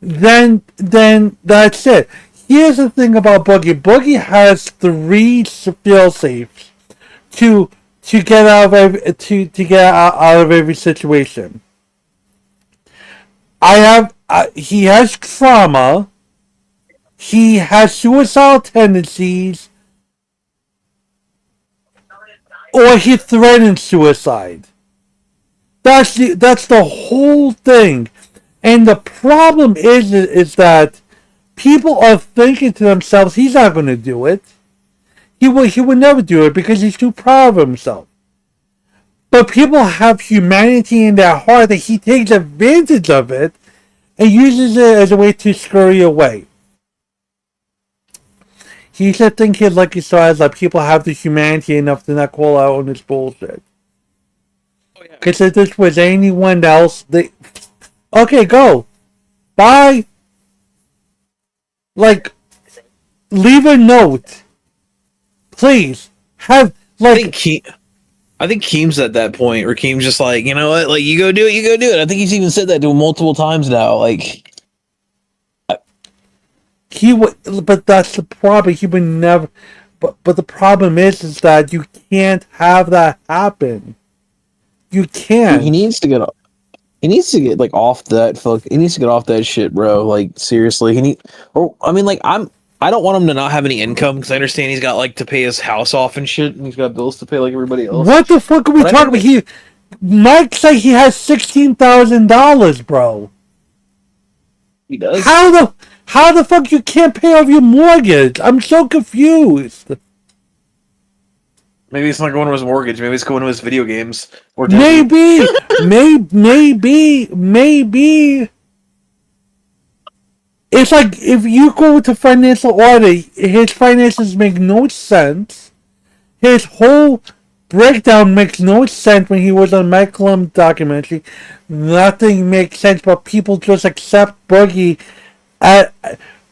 Then that's it. Here's the thing about Boogie. Boogie has 3 fail safes to to get out of out of every situation. He has trauma. He has suicidal tendencies, or he threatens suicide. That's the whole thing. And the problem is that people are thinking to themselves, he's not going to do it. He would never do it because he's too proud of himself. But people have humanity in their heart that he takes advantage of it and uses it as a way to scurry away. He should think his lucky stars that people have the humanity enough to not call out on this bullshit. Because if this was anyone else, okay, go. Bye. Like, leave a note. Please. I think Keem's at that point where Keem's just like, you know what, like, you go do it. I think he's even said that to him multiple times now. Like, he would, but that's the problem. He would never. But the problem is that you can't have that happen. You can't. He needs to get off. He needs to get off that He needs to get off that shit, bro. Like, seriously, I don't want him to not have any income because I understand he's got to pay his house off and shit, and he's got bills to pay like everybody else. What the fuck are we talking about? Mike said he has $16,000, bro. He does. How the fuck you can't pay off your mortgage? I'm so confused. Maybe it's not going to his mortgage. Maybe it's going to his video games. Or maybe. It's like if you go to financial audit, his finances make no sense. His whole breakdown makes no sense when he was on Mike Lum documentary. Nothing makes sense, but people just accept Boogie.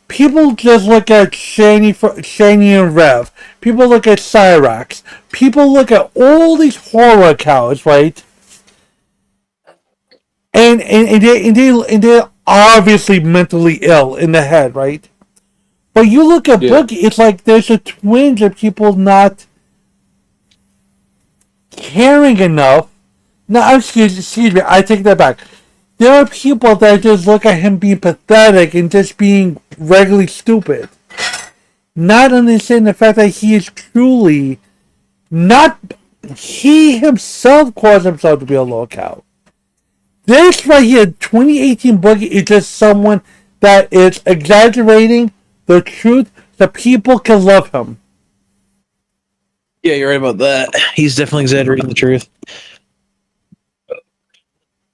People just look at Shani and Rev. People look at Cyrax. People look at all these horror accounts, right? And they're obviously mentally ill in the head, right? But you look at Boogie, it's like there's a twinge of people not caring enough. No, excuse me, I take that back. There are people that just look at him being pathetic and just being regularly stupid. Not understanding the fact that he is truly not... He himself calls himself to be a lockout. This right here, 2018 Boogie, is just someone that is exaggerating the truth so people can love him. Yeah, you're right about that. He's definitely exaggerating the truth.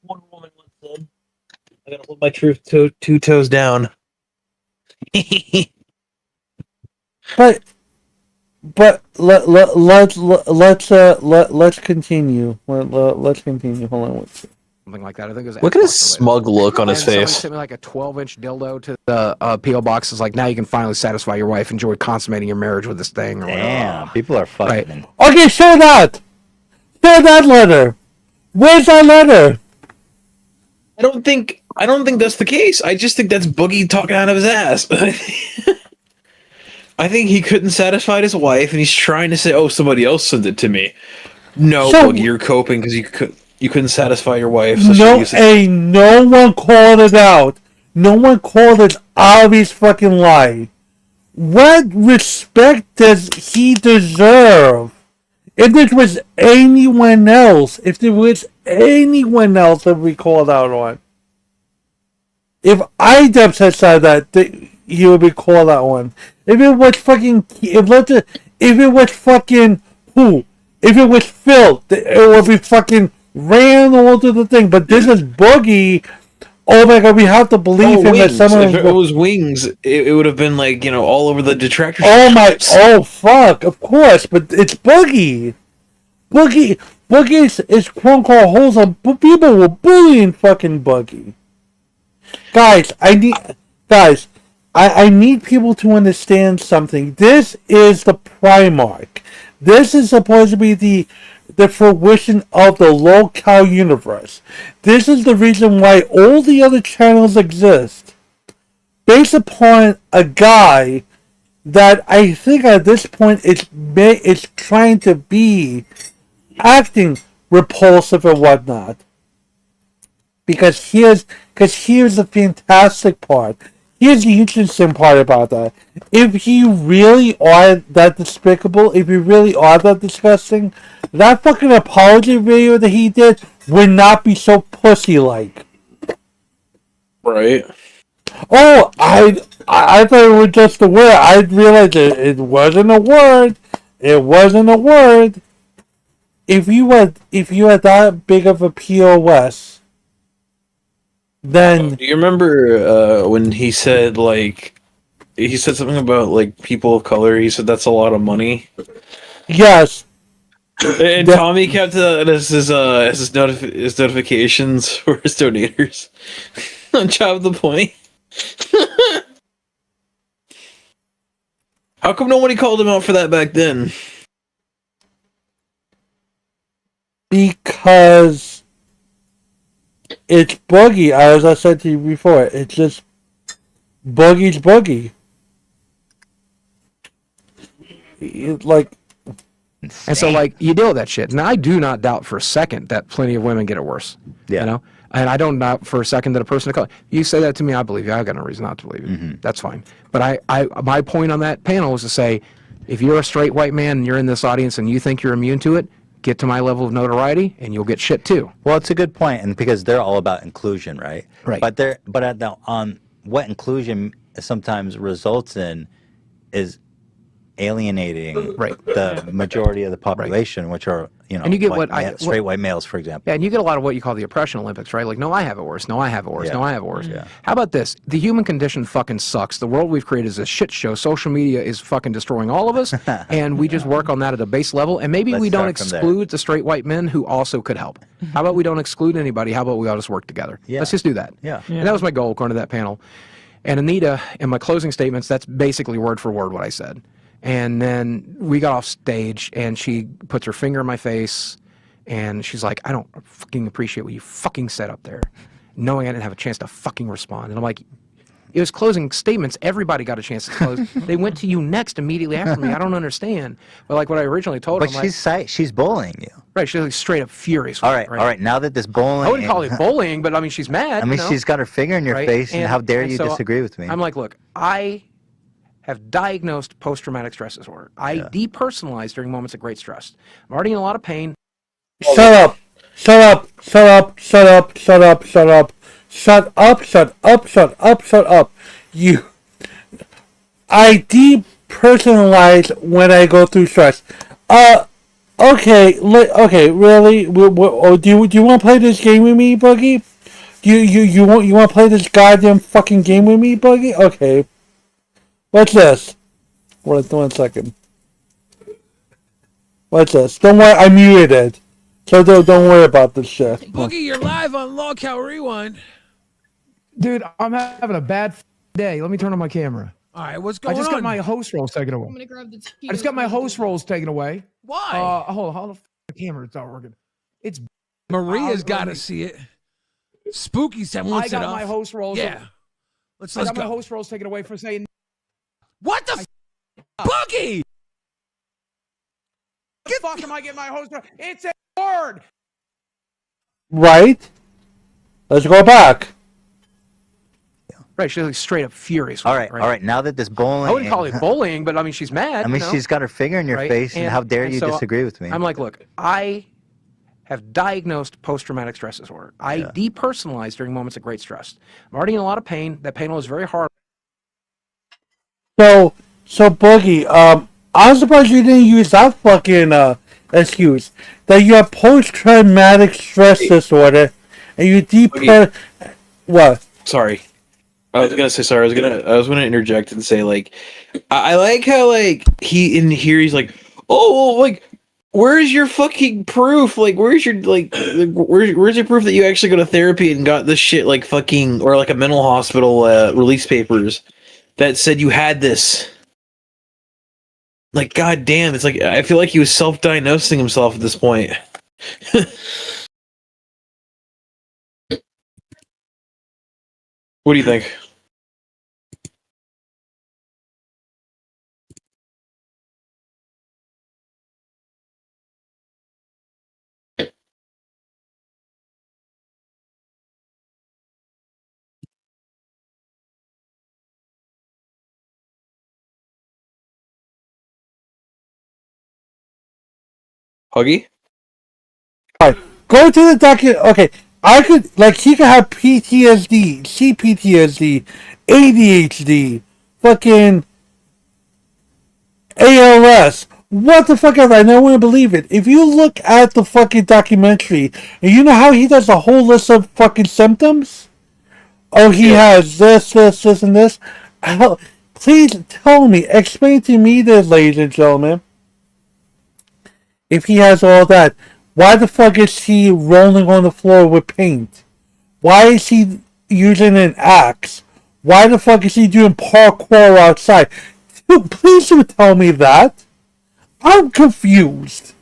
One woman once said, I gotta hold my truth two toes down. But let's continue. Let's continue. Hold on. Something like that. I think it was. Look at his smug look on his Somebody face. sent me like a 12-inch dildo to the PO box. It's like, now you can finally satisfy your wife. Enjoy consummating your marriage with this thing. Or Damn, people are fucking. Right. Okay, show that. Show that letter. Where's that letter? I don't think that's the case. I just think that's Boogie talking out of his ass. I think he couldn't satisfy his wife, and he's trying to say, "Oh, somebody else sent it to me." No, Boogie, you're coping because you couldn't satisfy your wife. So no one called it out. No one called it obvious fucking lie. What respect does he deserve? If there was anyone else that we called out on, if IDEPS had said that, he would be called out on. If it was fucking Phil, it would be fucking ran all to the thing. But this is Boogie. Oh my god, we have to believe him that someone. If it was Wings, it would have been all over the detractors. Oh fuck, of course, but it's Boogie. Boogie is quote unquote wholesome, but people were bullying fucking Boogie. Guys, I need people to understand something. This is the Primarch. This is supposed to be the fruition of the local universe. This is the reason why all the other channels exist. Based upon a guy that I think at this point is trying to be acting repulsive or whatnot. Because here's the fantastic part. Here's the interesting part about that. If you really are that despicable, if you really are that disgusting, that fucking apology video that he did would not be so pussy-like. Right. Oh, I thought it was just a word. I realized it wasn't a word. It wasn't a word. If you had that big of a POS, then Do you remember when he said something about like people of color? He said that's a lot of money. yes, And Tommy kept that as his notifications for his donators on Chop the Point. How come nobody called him out for that back then? because it's Boogie. As I said to you before, it's just Boogie's Boogie. Like, And so, like, you deal with that shit. And I do not doubt for a second that plenty of women get it worse. Yeah. You know? And I don't doubt for a second that a person of color. You say that to me, I believe you. I got no reason not to believe you. Mm-hmm. That's fine. But my point on that panel was to say, if you're a straight white man and you're in this audience and you think you're immune to it, get to my level of notoriety and you'll get shit too. Well, it's a good point, and because they're all about inclusion, right? Right. But at the what inclusion sometimes results in is alienating the majority of the population, which are And you get straight white males, for example. Yeah, and you get a lot of what you call the oppression Olympics, right? Like, no, I have it worse. No, I have it worse. Yeah. No, I have it worse. Yeah. How about this? The human condition fucking sucks. The world we've created is a shit show. Social media is fucking destroying all of us, and we just work on that at a base level. And maybe Let's we don't start from exclude the straight white men who also could help. How about we don't exclude anybody? How about we all just work together? Yeah. Let's just do that. Yeah. And that was my goal according to that panel. And Anita, in my closing statements, that's basically word for word what I said. And then we got off stage, and she puts her finger in my face, and she's like, I don't fucking appreciate what you fucking said up there, knowing I didn't have a chance to fucking respond. And I'm like, it was closing statements. Everybody got a chance to close. They went to you next immediately after me. I don't understand. But like what I originally told her, But I'm she's bullying you. right, she's like straight up furious. All right. Now that this bullying, I wouldn't call it bullying, but I mean, she's mad. I mean, you know? she's got her finger in your Right? face, and how dare and you so disagree with me? I'm like, look, I have diagnosed post-traumatic stress disorder. I depersonalize during moments of great stress. I'm already in a lot of pain. shut up, shut up, shut up, shut up, shut up, shut up, shut up, shut up, shut up, shut up. I depersonalize when I go through stress. Okay, really? Do you want to play this game with me, Boogie? You want to play this goddamn fucking game with me, Boogie? Okay. What's this? One second. What's this? Don't worry, I muted it. So don't worry about this shit. Boogie, you're live on Law Cow Rewind. Dude, I'm having a bad day. Let me turn on my camera. All right, what's going on? I just got my host roles taken away. I'm gonna grab the I just got my host roles taken away. Why? Hold on. The camera's not working. It's Maria's got to see it. Spooky said I wants it got off. my host roles. Yeah. Let's I got go. my host roles taken away for saying What the Boogie? the fuck am I getting my host role? It's a word. Right? Let's go back. Right, she's like straight up furious. All right. Now that this bullying, I wouldn't call it bullying, but I mean, she's mad. I mean, you know? she's got her finger in your Right? face, and how dare you so disagree with me? I'm like, look, I have diagnosed post-traumatic stress disorder. I depersonalize during moments of great stress. I'm already in a lot of pain. That pain was very hard. So Boogie, I'm surprised you didn't use that fucking excuse that you have post-traumatic stress disorder and you what? Sorry. I was gonna say sorry. I was gonna interject and say like, I like how like he in here he's like, oh well, like, where's your fucking proof? Like, where's your where's your proof that you actually go to therapy and got this shit like fucking or like a mental hospital release papers that said you had this. Like, god damn, it's like I feel like he was self-diagnosing himself at this point. What do you think? Huggy? Go to the document. Okay, I could he could have PTSD, CPTSD, ADHD, fucking ALS. What the fuck ever? And I wouldn't believe it. If you look at the fucking documentary, and you know how he does a whole list of fucking symptoms. Oh, he has this, and this. Hell, please tell me, explain to me this, ladies and gentlemen. If he has all that, why the fuck is he rolling on the floor with paint? Why is he using an axe? Why the fuck is he doing parkour outside? Dude, please don't tell me that. I'm confused.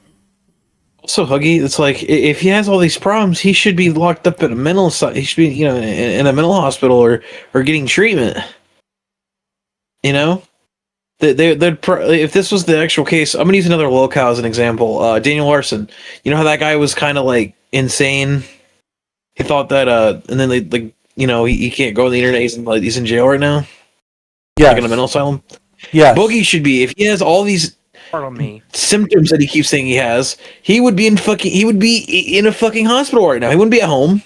Also, Huggy, it's like if he has all these problems, he should be locked up in a mental. He should be, in a mental hospital or getting treatment. You know, if this was the actual case, I'm gonna use another locale as an example. Daniel Larson. You know how that guy was kind of like insane. He thought that, and then he can't go on the internet. He's in jail right now. Yeah, like in a mental asylum. Yeah, Boogie should be, if he has all these symptoms that he keeps saying he has, he would be in a fucking hospital right now. He wouldn't be at home.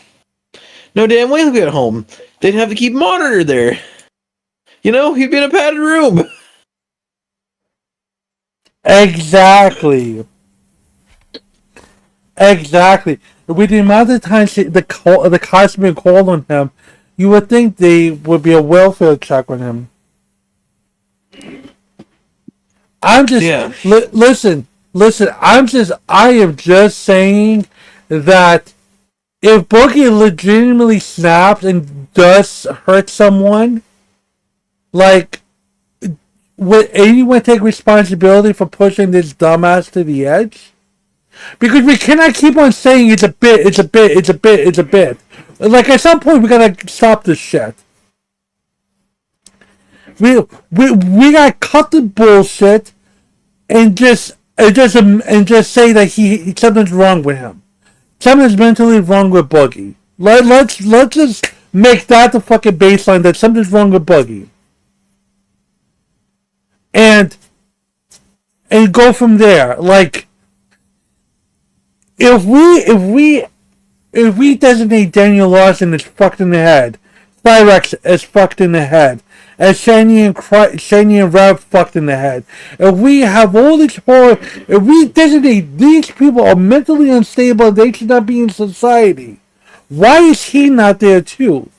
No damn way he'd be at home. They'd have to keep monitored there. He'd be in a padded room. Exactly. With the amount of times the cops been called on him, you would think they would be a welfare check on him. I'm just listen. I am just saying that if Boogie legitimately snaps and does hurt someone, would anyone take responsibility for pushing this dumbass to the edge? Because we cannot keep on saying it's a bit. At some point we gotta stop this shit. We gotta cut the bullshit and just say that something's wrong with him. Something's mentally wrong with Boogie. Let's just make that the fucking baseline that something's wrong with Boogie. And go from there. If we designate Daniel Larson as fucked in the head, Cyrex as fucked in the head, as Shani and Rev fucked in the head, if we have all these if we designate these people are mentally unstable, they should not be in society. Why is he not there too?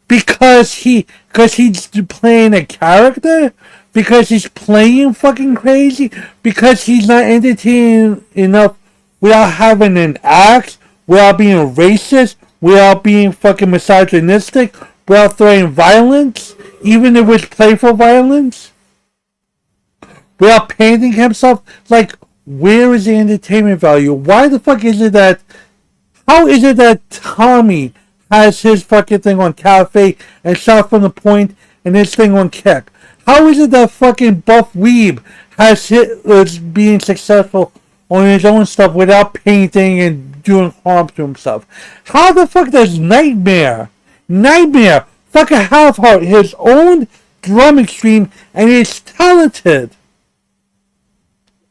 Because he's playing a character? Because he's playing fucking crazy? Because he's not entertaining enough without having an axe, without being racist, without being fucking misogynistic, without throwing violence, even if it's playful violence? Without painting himself? Where is the entertainment value? Why the fuck is it that... How is it that Tommy has his fucking thing on Cafe and Shot from the Point and his thing on Kick? How is it that fucking Buff Weeb is being successful on his own stuff without painting and doing harm to himself? How the fuck does Nightmare fucking have his own drumming stream and he's talented?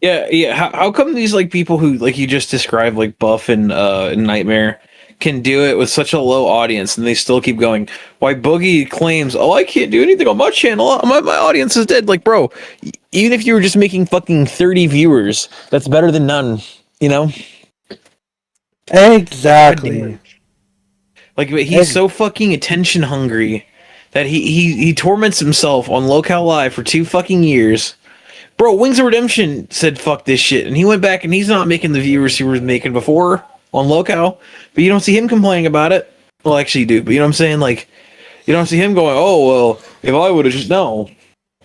Yeah. How come these people who you just described, Buff and Nightmare, can do it with such a low audience and they still keep going? Why Boogie claims, I can't do anything on my channel, my audience is dead. Bro, even if you were just making fucking 30 viewers, that's better than none, Exactly. He's so fucking attention hungry that he torments himself on Locale Live for 2 fucking years. Bro, Wings of Redemption said fuck this shit, and he went back and he's not making the viewers he was making before on Locale, but you don't see him complaining about it. Well, actually you do, but you know what I'm saying? You don't see him going, oh, well, if I would have just... No.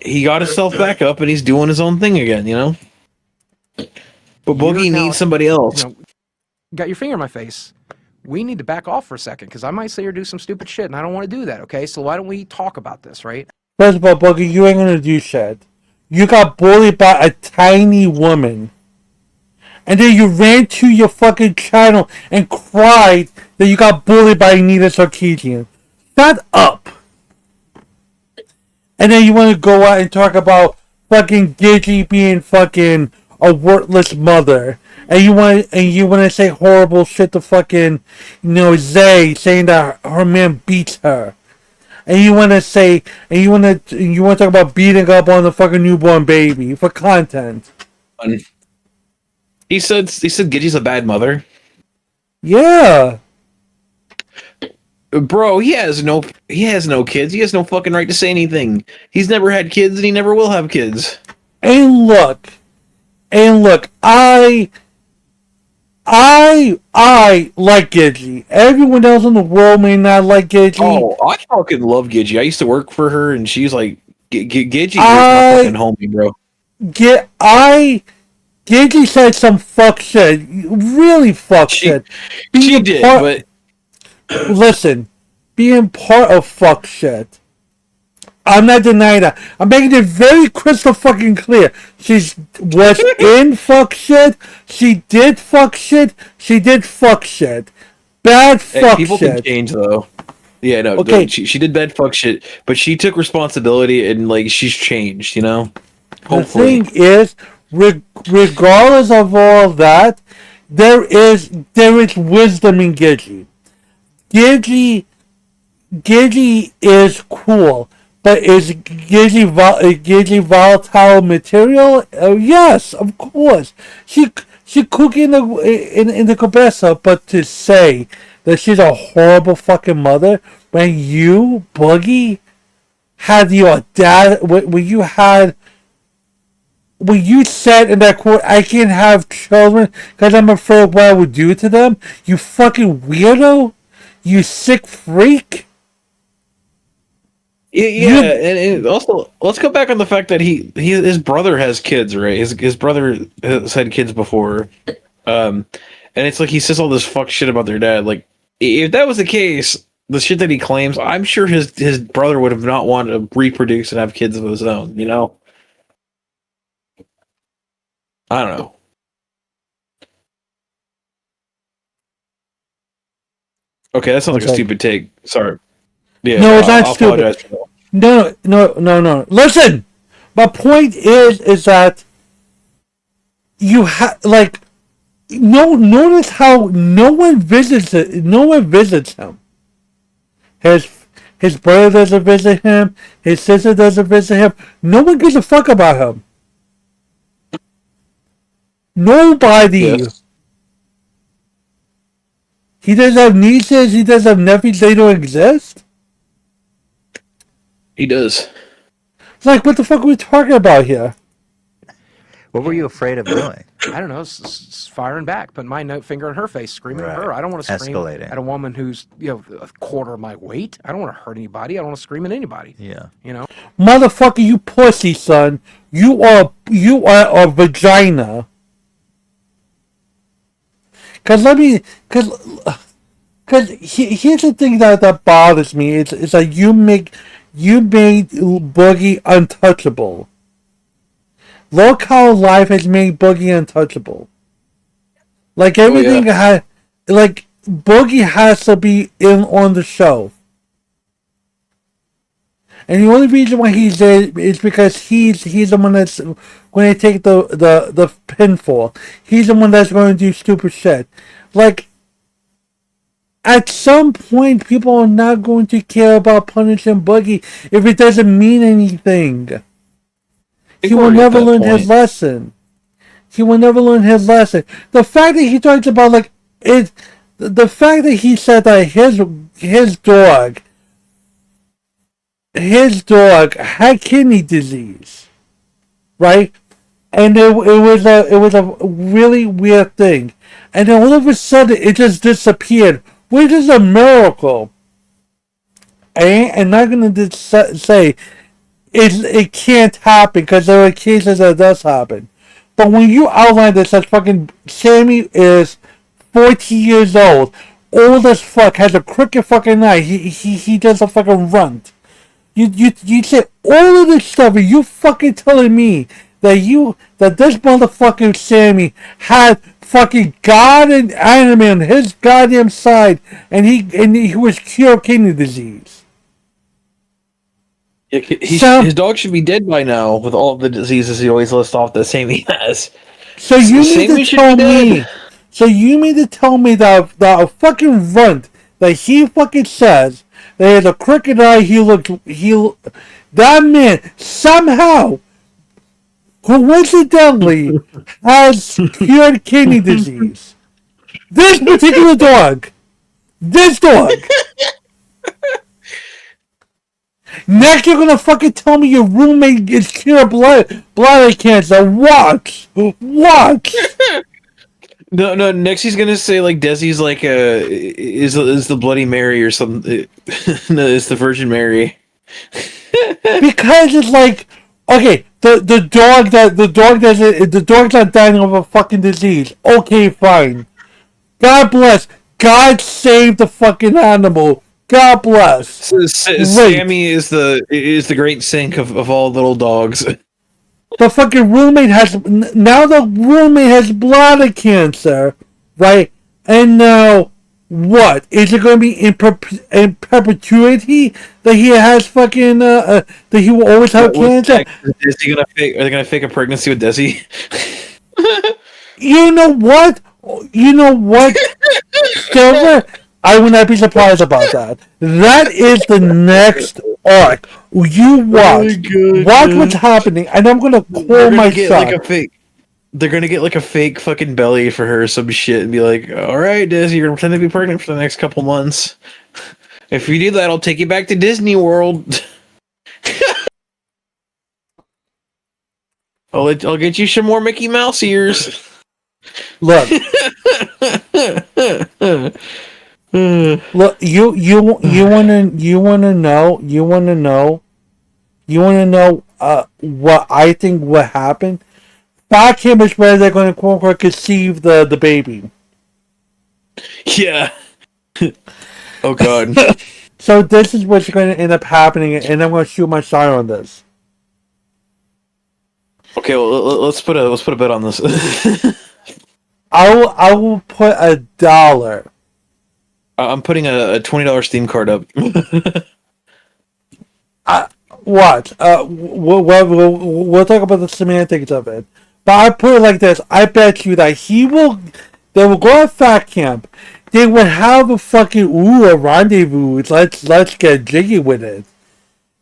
He got himself back up and he's doing his own thing again, But Boogie needs somebody else. Got your finger in my face. We need to back off for a second, because I might say or do some stupid shit, and I don't want to do that, okay? So why don't we talk about this, right? First of all, Boogie, you ain't gonna do shit. You got bullied by a tiny woman. And then you ran to your fucking channel and cried that you got bullied by Anita Sarkeesian. Shut up. And then you want to go out and talk about fucking Gigi being fucking a worthless mother, and you want to say horrible shit to fucking, Zay, saying that her man beats her, and you want to say, and you want to talk about beating up on the fucking newborn baby for content. He said Gidgey's a bad mother. Yeah. Bro, he has no kids. He has no fucking right to say anything. He's never had kids and he never will have kids. And look, I like Gidgey. Everyone else in the world may not like Gidgey. Oh, I fucking love Gidgey. I used to work for her and she's like, Gidgey is my fucking homie, bro. Gidgey said some fuck shit. Really fuck shit. She did, but listen, being part of fuck shit, I'm not denying that. I'm making it very crystal fucking clear. She was in fuck shit. She did fuck shit. She did fuck shit. Bad fuck people shit. Can change though. Yeah, no. Okay. She did bad fuck shit, but she took responsibility and like she's changed. Hopefully. The thing is, regardless of all that, there is wisdom in Gidgey. Gidgey is cool, but is Gidgey volatile material? Yes, of course. She cooking in the cabeza, but to say that she's a horrible fucking mother when you, Boogie, had the audacity, when you said in that quote, I can't have children because I'm afraid what I would do to them, you fucking weirdo, you sick freak. Yeah, and also let's go back on the fact that his brother has kids, right? His brother has had kids before, and it's like he says all this fuck shit about their dad. Like, if that was the case, the shit that he claims, I'm sure his brother would have not wanted to reproduce and have kids of his own. I don't know. Okay, that sounds like a stupid take. Sorry. Yeah, no, it's not I'll stupid. apologize for that. No. Listen, my point is that you have notice how no one visits it. No one visits him. His brother doesn't visit him. His sister doesn't visit him. No one gives a fuck about him. Nobody. Yes. He doesn't have nieces. He doesn't have nephews. They don't exist. He does. Like, what the fuck are we talking about here? What were you afraid of doing? I don't know, firing back, putting my finger in her face, screaming at her. I don't want to scream Escalating. at a woman who's a quarter of my weight. I don't want to hurt anybody. I don't want to scream at anybody. Yeah. Motherfucker, you pussy, son. You are a vagina. Cause here's the thing that bothers me. It's that you made Boogie untouchable. Look how life has made Boogie untouchable. Like everything Boogie has to be in on the show. And the only reason why he's there is because he's the one that's going to take the pinfall. He's the one that's going to do stupid shit. Like, at some point, people are not going to care about punishing Boogie if it doesn't mean anything. He will never learn his lesson. He will never learn his lesson. The fact that he talks about the fact that he said that his dog had kidney disease, right? And it was a really weird thing, and then all of a sudden it just disappeared, which is a miracle. I'm not gonna say it can't happen because there are cases that does happen, but when you outline this as fucking Sammy is 40 years old as fuck, has a crooked fucking eye, he does a fucking runt. You say all of this stuff, and you fucking telling me that this motherfucking Sammy had fucking God and anime on his goddamn side, and he was cured of kidney disease. His dog should be dead by now with all of the diseases he always lists off that Sammy has. So you Same mean we to should tell be me? dead. So you mean to tell me that a fucking runt that he fucking says that he has a crooked eye? That man somehow, coincidentally, has cured kidney disease. This particular dog. This dog. Next, you're gonna fucking tell me your roommate is cured bladder cancer. What? What? No. Next, he's gonna say like Desi's like is the Bloody Mary or something. No, it's the Virgin Mary. Because it's like, okay, the dog's not dying of a fucking disease. Okay, fine. God bless. God save the fucking animal. God bless. Sammy is the great sink of all little dogs. The fucking roommate has now. The roommate has bladder cancer, right? And now, what is it going to be in perpetuity that he has fucking that he will always have cancer? Is he gonna fake? Are they gonna fake a pregnancy with Desi? You know what? You know what, Silver? I would not be surprised about that. That is the next arc. You watch. Watch what's happening, and I'm gonna call my shot. They're gonna get like a fake fucking belly for her, or some shit, and be like, "All right, Desi, you're gonna pretend to be pregnant for the next couple months. If you do that, I'll take you back to Disney World. I'll get you some more Mickey Mouse ears." Look. Look, you wanna know what I think what happened? Back him is where they're gonna quote unquote conceive the baby. Yeah. Oh god. So this is what's gonna end up happening, and I'm gonna shoot my shot on this. Okay, well let's put a bet on this. I will put $1. I'm putting a $20 Steam card up. What? We'll talk about the semantics of it. But I put it like this: I bet you that they will go to fat camp. They would have a fucking a rendezvous. Let's get jiggy with it.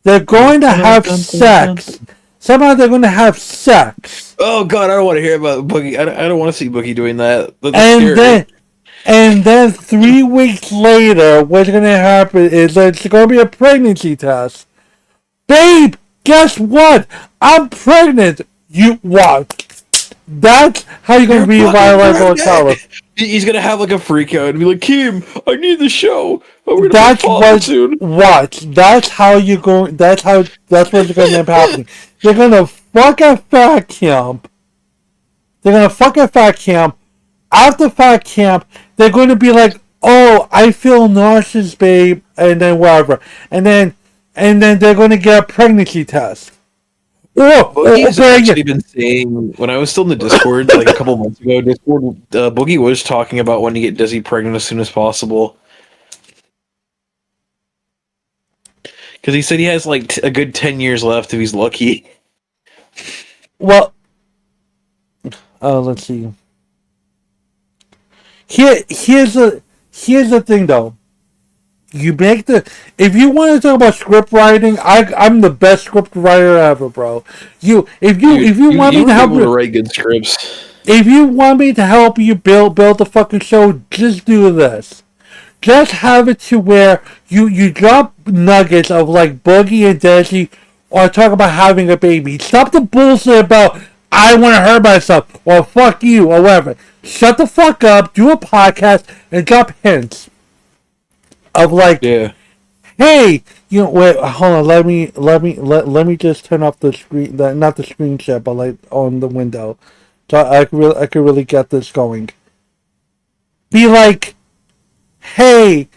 They're going to have sex. Somehow they're going to have sex. Oh god, I don't want to hear about Boogie. I don't want to see Boogie doing that. And then 3 weeks later, what's going to happen is it's going to be a pregnancy test. Babe, guess what? I'm pregnant. You what? That's how you're going to be a biological child. He's going to have like a freak out and be like, Kim, I need the show. That's what's how you're going. That's what's going to end up happening. They're going to fuck at fat camp. After fat camp, they're going to be like, "Oh, I feel nauseous, babe," and then whatever, and then they're going to get a pregnancy test. Boogie's actually been saying, when I was still in the Discord like a couple months ago, Boogie was talking about wanting to get Desi pregnant as soon as possible. Because he said he has like a good 10 years left if he's lucky. Well, let's see. Here's the thing though. If you want to talk about script writing, I'm the best script writer ever, bro. If you want me to help you write good scripts. If you want me to help you build the fucking show, just do this. Just have it to where you drop nuggets of like Boogie and Desi, or talk about having a baby. Stop the bullshit about I want to hurt myself or fuck you or whatever. Shut the fuck up. Do a podcast and drop hints of like, hey, wait, hold on. Let me just turn off the screen. Not the screen share, but like on the window, so I could really get this going. Be like, hey,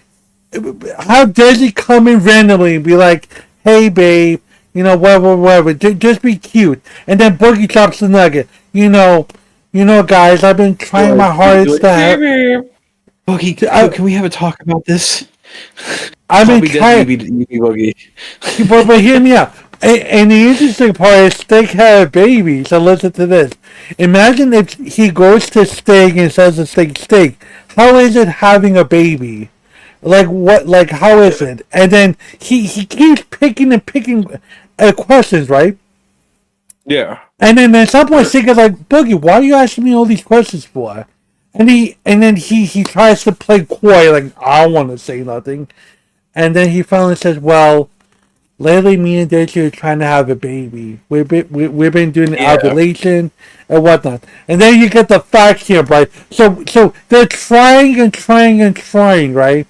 have Desi come in randomly and be like, hey, babe, whatever. Just be cute, and then Boogie drops the nugget. Guys, I've been trying my hardest to have. Boogie, can we have a talk about this? I've been trying. Boogie. But hear me out. And the interesting part is Steak had a baby. So listen to this. Imagine if he goes to Steak and says to Steak, how is it having a baby? Like what? Like how is it? And then he keeps picking and picking questions, right? Yeah. And then at some point, Steak is like, Boogie, why are you asking me all these questions for? And then he tries to play coy, like I don't want to say nothing. And then he finally says, well, lately, me and Daisy are trying to have a baby. We've been doing the ovulation and whatnot. And then you get the fact here, right? So they're trying and trying and trying, right?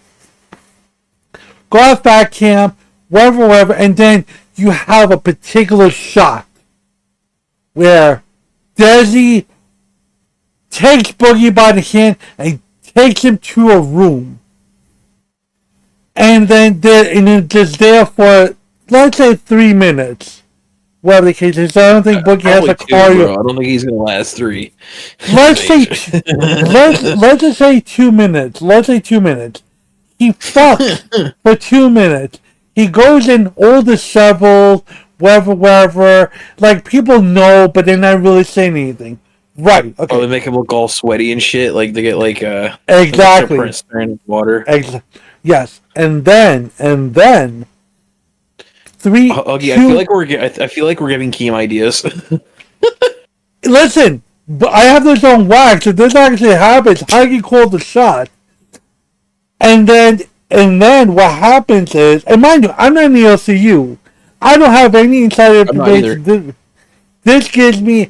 Go out fact camp, whatever, and then you have a particular shot where Desi takes Boogie by the hand and takes him to a room. And then they're just there for, let's say, 3 minutes. Whatever the case is. I don't think Boogie has a cardio. I don't think he's gonna last 3. Let's say, let's just say 2 minutes. Let's say 2 minutes. He fucks for 2 minutes. He goes in all the shovels, wherever. Like, people know, but they're not really saying anything. Right. Okay. Oh, they make him look all sweaty and shit. Like they get like exactly in water. Yes, and then 3. Augie, I feel like we're giving Keem ideas. Listen, but I have this on wax. If this actually happens, Heike called the shot. And then what happens is, and mind you, I'm not in the LCU. I don't have any insider information. This gives me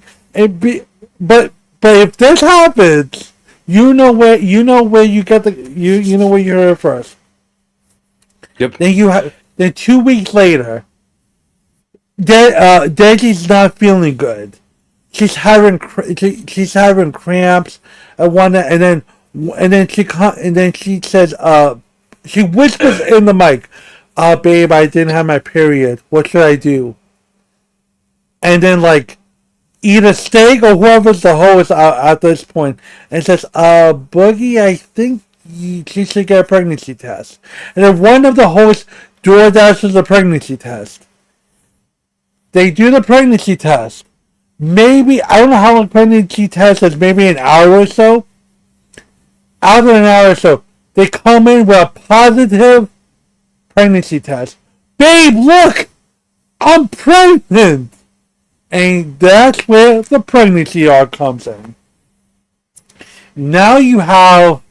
but if this happens, you know where you get the you know where you heard it first. Yep. Then 2 weeks later, Daisy's not feeling good. She's having cramps and whatnot, and then she says, she whispers in the mic, babe, I didn't have my period. What should I do? And then like either Steak or whoever's the host at this point, and says, Boogie, I think she should get a pregnancy test. And then one of the hosts DoorDashes a pregnancy test. They do the pregnancy test. Maybe, I don't know how long pregnancy test is, maybe an hour or so. After an hour or so, they come in with a positive pregnancy test. Babe, look! I'm pregnant! And that's where the pregnancy arc comes in. Now you have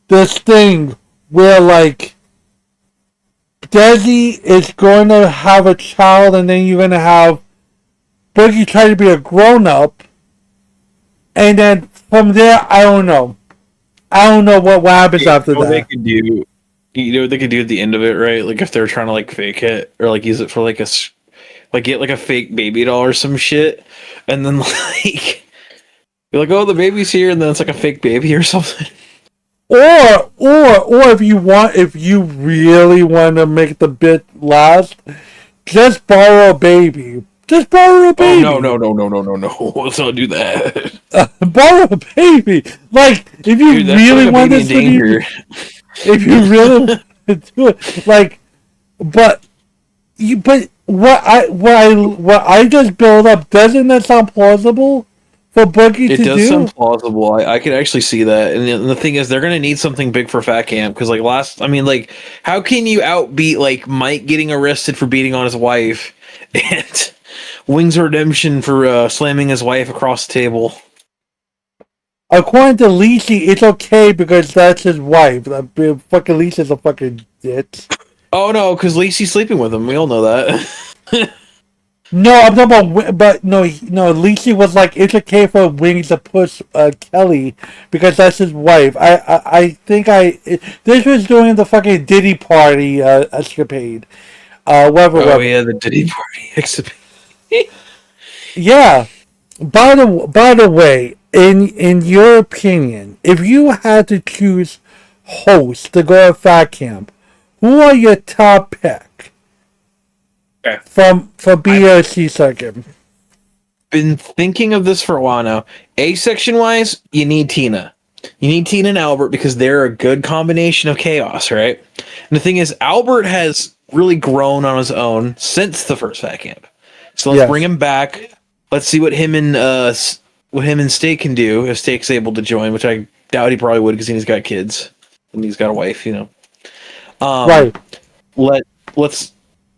this thing where, like, Desi is going to have a child, and then you're going to have Boogie try to be a grown-up. And then from there, I don't know. I don't know what happens after that. They could do, you know what they could do at the end of it, right? Like if they're trying to like fake it or like use it for like get like a fake baby doll or some shit, and then like you're like, oh, the baby's here, and then it's like a fake baby or something. Or if you really want to make the bit last, just borrow a baby. Just borrow a baby. Oh, no. Let's not do that. Borrow a baby. Like, if you really want this to be... If you really want to do it. Like, but what I just built up, doesn't that sound plausible for Boogie to do? It does sound plausible. I can actually see that. And the thing is, they're going to need something big for Fat Camp. Because, like, how can you outbeat, like, Mike getting arrested for beating on his wife and Wings of Redemption for slamming his wife across the table? According to Lisi, it's okay because that's his wife. Fucking Lisi's a fucking bitch. Oh, no, because Lisi's sleeping with him. We all know that. No, I'm talking about, but no, Lisi was like, it's okay for Wings to push Kelly because that's his wife. I think this was during the fucking Diddy party escapade. Whatever. Yeah, the Diddy party escapade. Yeah. By the way, in your opinion, if you had to choose hosts to go to Fat Camp, who are your top pick? Okay. From BRC circuit. Been thinking of this for a while now. A section wise, you need Tina. You need Tina and Albert because they're a good combination of chaos, right? And the thing is, Albert has really grown on his own since the first Fat Camp. So let's Yes. bring him back. Let's see what him and Steak can do if Steak's able to join, which I doubt he probably would because he's got kids and he's got a wife, you know. Right. Let's.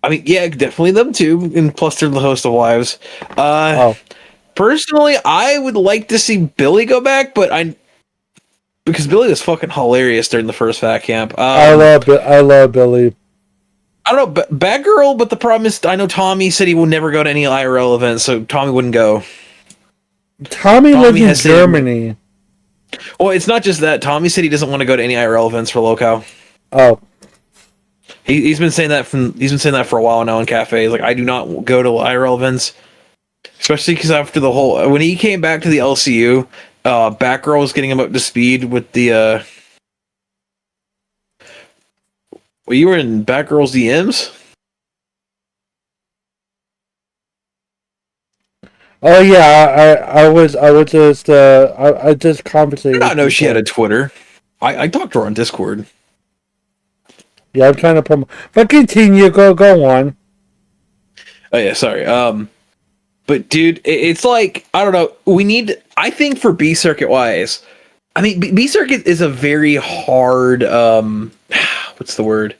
I mean, yeah, definitely them too, and plus they're the host of Wives. Oh, Personally, I would like to see Billy go back, but because Billy was fucking hilarious during the first Fat Camp. I love Billy. I don't know, Batgirl, but the problem is I know Tommy said he will never go to any IRL events, so Tommy wouldn't go. Tommy lives in has said- Germany. Well, it's not just that. Tommy said he doesn't want to go to any IRL events for Locale. Oh, He's been saying that for a while now in cafes. Like, I do not go to IRL events, especially because after the whole when he came back to the LCU, Batgirl was getting him up to speed with the. Well, you were in Batgirl's DMs. oh yeah. I just conversated. I did not with know she people. had a Twitter. I talked to her on Discord. Yeah, I'm trying to promote. But continue. Go on. Oh yeah, sorry. But dude, it's like I don't know. We need. I think for B Circuit wise, I mean B Circuit is a very hard. What's the word?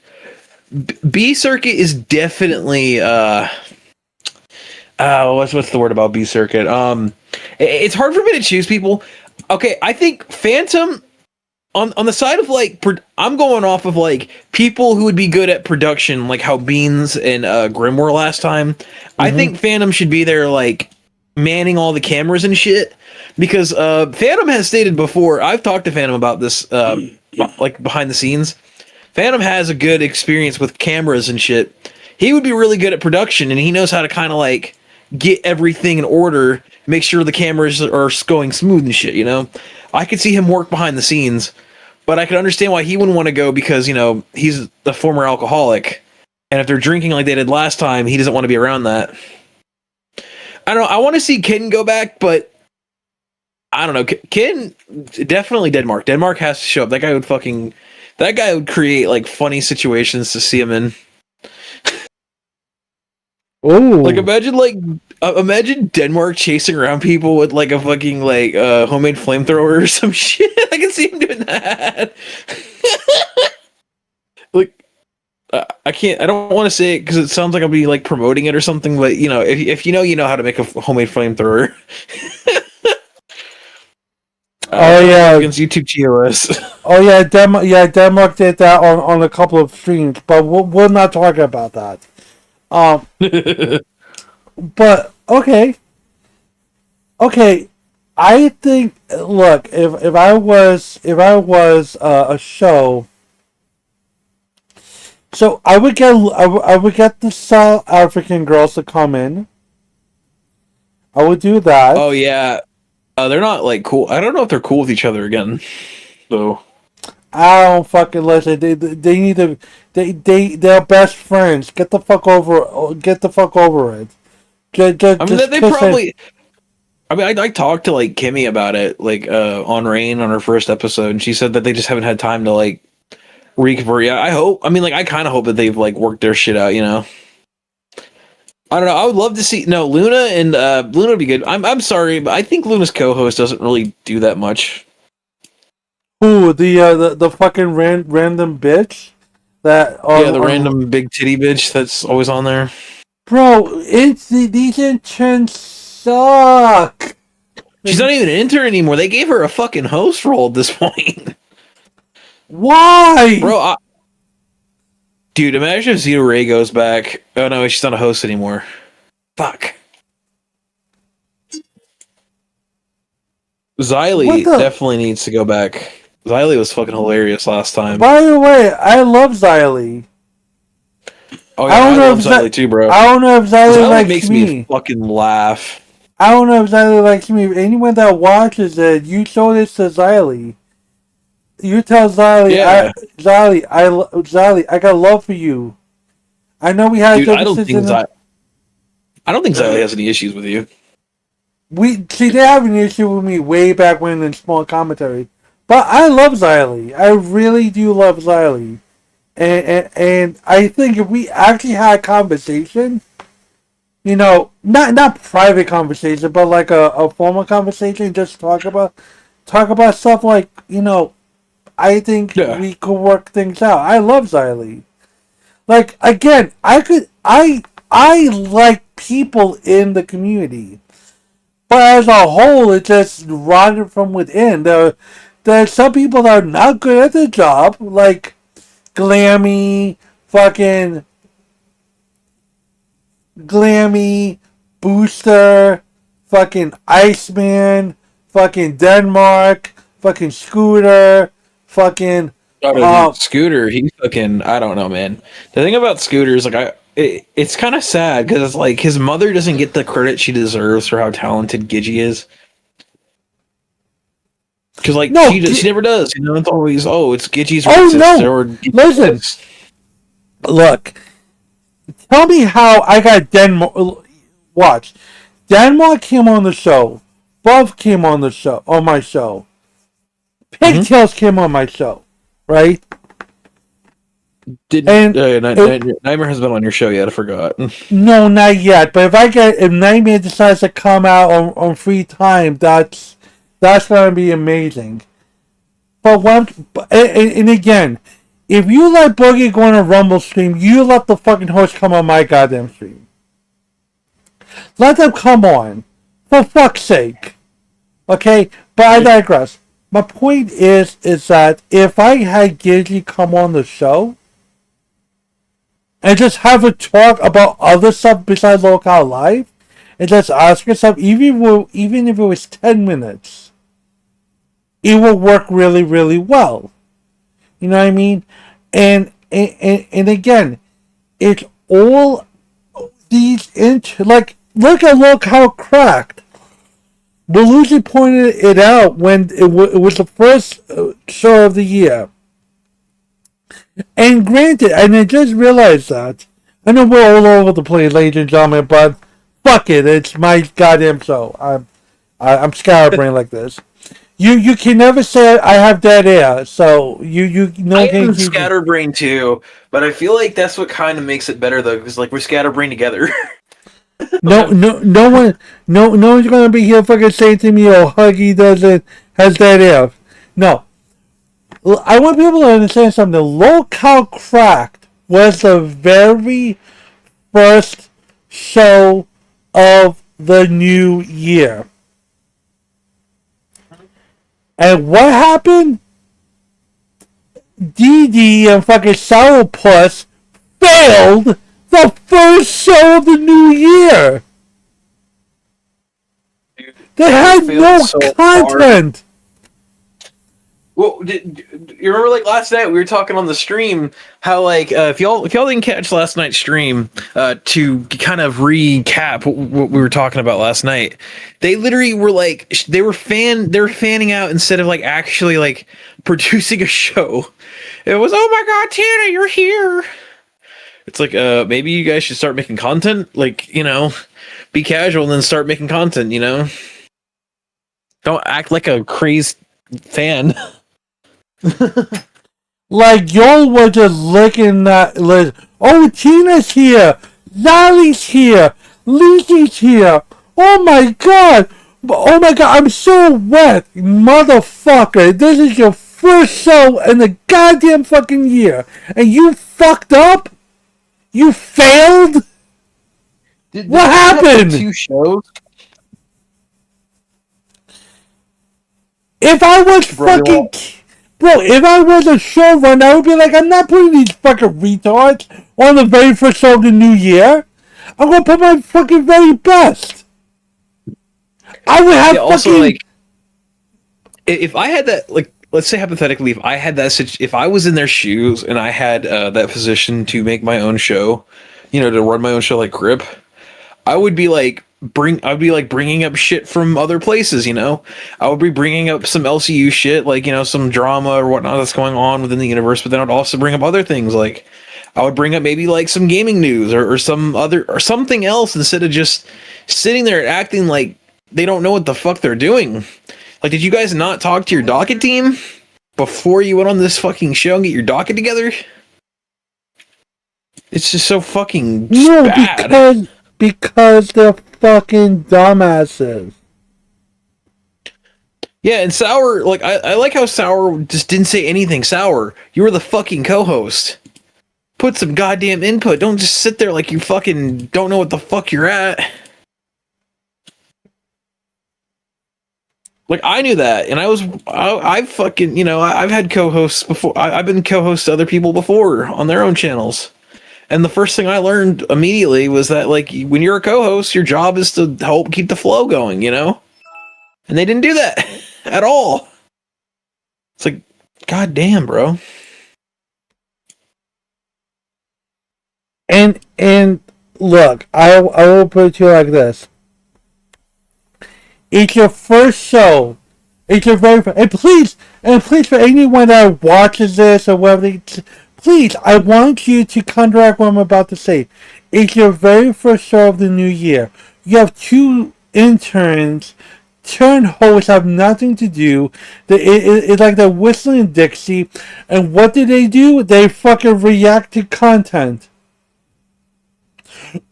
B Circuit is definitely. What's the word about B Circuit? It's hard for me to choose people. Okay, I think Phantom. On the side of like, I'm going off of like people who would be good at production, like how Beans and Grim were last time. I think Phantom should be there, like manning all the cameras and shit. Because Phantom has stated before, I've talked to Phantom about this, like behind the scenes. Phantom has a good experience with cameras and shit. He would be really good at production, and he knows how to kind of like get everything in order, make sure the cameras are going smooth and shit. You know, I could see him work behind the scenes. But I could understand why he wouldn't want to go because, you know, he's a former alcoholic. And if they're drinking like they did last time, he doesn't want to be around that. I don't know. I want to see Ken go back, but I don't know. Ken, definitely Denmark. Denmark has to show up. That guy would create like funny situations to see him in. Ooh. Like imagine Denmark chasing around people with like a fucking like homemade flamethrower or some shit. I can see him doing that. Like I don't want to say it because it sounds like I'll be like promoting it or something. But you know, if you know how to make a homemade flamethrower. Oh yeah, against YouTube TOS. Oh yeah, Denmark did that on a couple of streams, but we'll not talk about that. But okay. I think look, if I was a show, so I would get the South African girls to come in. I would do that. Oh yeah, they're not like cool. I don't know if they're cool with each other again. So I don't fucking listen. They need to. They're best friends. Get the fuck over it. I mean, they probably. I mean, I talked to like Kimmy about it, like on Rain on her first episode, and she said that they just haven't had time to like reconvert. Yeah, I hope. I mean, like I kind of hope that they've like worked their shit out. You know. I don't know. I would love to see. No, Luna and Luna would be good. I'm sorry, but I think Luna's co-host doesn't really do that much. Who the fucking random bitch that the random big titty bitch that's always on there. Bro, these interns suck. She's not even an intern anymore. They gave her a fucking host role at this point. Why, bro? Dude, imagine if Zeta Ray goes back. Oh no, she's not a host anymore. Fuck. Xylee definitely needs to go back. Xylee was fucking hilarious last time. By the way, I love Xylee. Oh yeah, I love Xylee too, bro. I don't know if Xylee likes makes me fucking laugh. I don't know if Xylee likes me. Anyone that watches it, you show this to Xylee. You tell Xylee, Xylee, I got love for you. I know we had. Dude, I don't think Xylee has any issues with you. They have an issue with me way back when in small commentary, but I love Xylee. I really do love Xylee, and I think if we actually had a conversation, not private conversation, but like a formal conversation. Just talk about stuff like I think Yeah. we could work things out. I love Xylee. Like again, I like people in the community, but as a whole, it's just rotted from within. There's some people that are not good at their job, like Glammy, fucking Glammy, Booster, fucking Iceman, fucking Denmark, fucking Scooter, fucking Scooter, he fucking, I don't know, man. The thing about Scooter is like it's kind of sad because it's like his mother doesn't get the credit she deserves for how talented Gigi is. Because like No, she never does, it's always it's Gigi's Oh, racist no. or Listen. Look, tell me how I got Denmark. Watch, Denmark came on the show. Buff came on my show. Pigtails came on my show, right? Nightmare has been on your show yet? I forgot. No, not yet. But if Nightmare decides to come out on free time, that's gonna be amazing. But and again, if you let Boogie go on a Rumble stream, you let the fucking host come on my goddamn stream. Let them come on, for fuck's sake. Okay, but I digress. My point is that if I had Gigi come on the show and just have a talk about other stuff besides Local Live, and just ask yourself, even if it was 10 minutes, it will work really, really well. You know what I mean? And again, it's all these look how cracked. Belushi pointed it out when it was the first show of the year. And granted, and I just realized that. I know we're all over the place, ladies and gentlemen, but fuck it, it's my goddamn show. I'm scatterbrained like this. You can never say I have dead air, so you know. I am scatterbrained too, but I feel like that's what kind of makes it better though, because like we're scatterbrained together. No one's gonna be here fucking saying to me, "Oh, Huggy has dead air." No, I want people to understand something. Local Cracked was the very first show of the new year. And what happened? DD and fucking Sourpuss failed the first show of the new year. They had no content. Well, you remember like last night we were talking on the stream how like if y'all didn't catch last night's stream to kind of recap what we were talking about last night, they literally were like they were fanning out instead of like actually like producing a show. It was, oh my god, Tana, you're here. It's like maybe you guys should start making content, like, be casual and then start making content, Don't act like a crazed fan. Like y'all were just looking at, like, oh, Tina's here, Lolly's here, Lizzie's here. Oh my god, I'm so wet, motherfucker. This is your first show in the goddamn fucking year, and you fucked up. You failed. What happened? 2 shows. If I was if I was a showrunner, I would be like, I'm not putting these fucking retards on the very first show of the new year. I'm gonna put my fucking very best. I would have also, like, if I had that, like, let's say hypothetically, if I had that, if I was in their shoes and I had that position to make my own show, to run my own show like Grip, I would be like bringing up shit from other places, I would be bringing up some LCU shit, like, some drama or whatnot that's going on within the universe, but then I'd also bring up other things, like I would bring up maybe like some gaming news or something else, instead of just sitting there acting like they don't know what the fuck they're doing. Like, did you guys not talk to your docket team before you went on this fucking show and get your docket together? It's just so fucking bad. because they're fucking dumbasses. Yeah, and Sour, like, I like how Sour just didn't say anything. Sour, you were the fucking co-host. Put some goddamn input. Don't just sit there like you fucking don't know what the fuck you're at. Like, I knew that, and I fucking, you know, I've had co-hosts before. I've been co-host to other people before on their own channels. And the first thing I learned immediately was that, like, when you're a co-host, your job is to help keep the flow going, you know? And they didn't do that at all. It's like, god damn, bro. And look, I will put it to you like this. It's your first show. It's your very first, and please for anyone that watches this or whatever, please, I want you to counteract what I'm about to say. It's your very first show of the new year. You have 2 interns, turn hosts, have nothing to do. It's like they're whistling Dixie, and what do? They fucking react to content.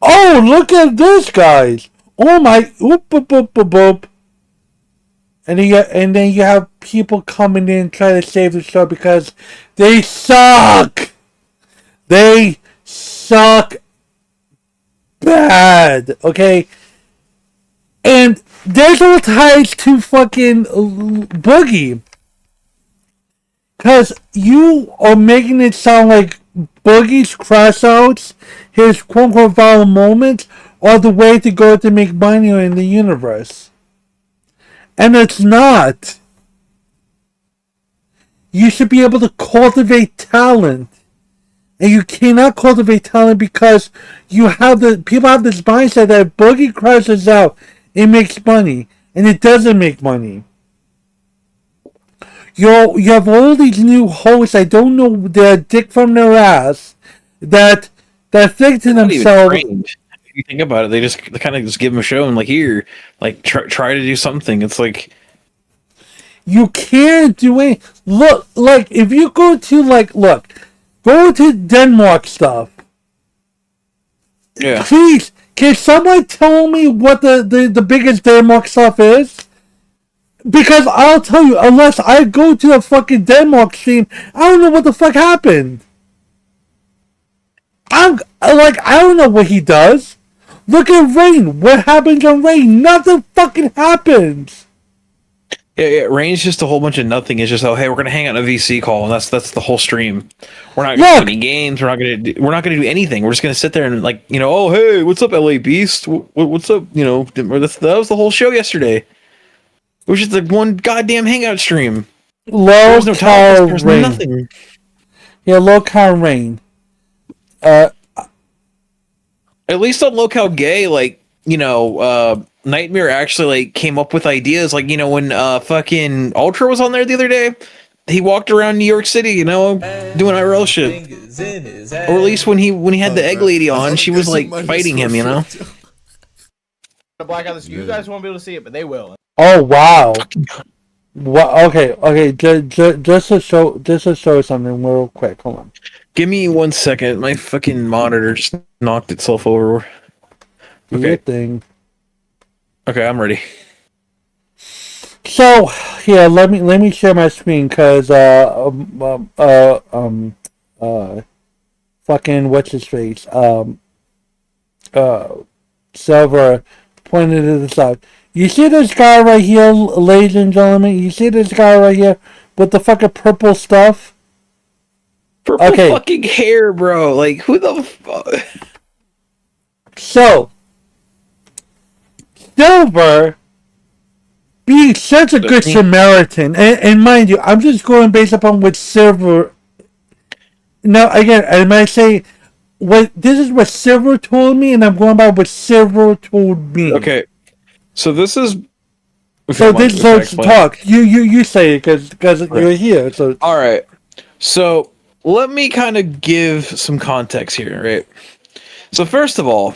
Oh, look at this, guys! Oh my, oop, boop, boop, boop, boop. And then you have people coming in trying to save the show because they suck. They suck bad. Okay, and there's all ties to fucking Boogie, because you are making it sound like Boogie's crash outs, his quote unquote viral moments, are the way to go to make money in the universe. And it's not. You should be able to cultivate talent. And you cannot cultivate talent because people have this mindset that if Boogie crashes out, it makes money. And it doesn't make money. You have all these new hosts, I don't know, they're dick from their ass, that think to themselves. If you think about it, they kind of just give them a show and like, here, like try to do something. It's like you can't do it. Look, like if you go to go to Denmark stuff. Yeah. Please, can someone tell me what the biggest Denmark stuff is? Because I'll tell you, unless I go to the fucking Denmark stream, I don't know what the fuck happened. I don't know what he does. Look at Rain. What happens on Rain? Nothing fucking happens. Yeah, Rain's just a whole bunch of nothing. It's just, oh, hey, we're gonna hang out in a VC call, and that's the whole stream. We're not gonna do any games. We're not gonna do anything. We're just gonna sit there and, like, you know, oh, hey, what's up, LA Beast? What's up? You know, that was the whole show yesterday. It was just the one goddamn hangout stream. Low was no cal There's Rain. nothing. Yeah, low cal Rain. At least on Locale Gay, like, you know, Nightmare actually, like, came up with ideas. Like, you know, when fucking Ultra was on there the other day, he walked around New York City, you know, doing IRL shit. Or at least when he had the egg lady on, she was like fighting him, you know. You guys won't be able to see it, but they will. Oh wow. Okay. Just to show something real quick. Hold on. Give me 1 second. My fucking monitor just knocked itself over. Do your thing. Okay, I'm ready. So yeah, let me share my screen because fucking what's his face Silver pointed this out. You see this guy right here, ladies and gentlemen? You see this guy right here with the fucking purple stuff? Purple fucking hair, bro. Like, who the fuck? So, Silver, being such a good Samaritan, and mind you, I'm just going based upon what Silver. Now, again, I might say, this is what Silver told me, and I'm going by what Silver told me. Okay, so this is. So talk. You say it because you're here. So all right. So let me kind of give some context here, right? So first of all,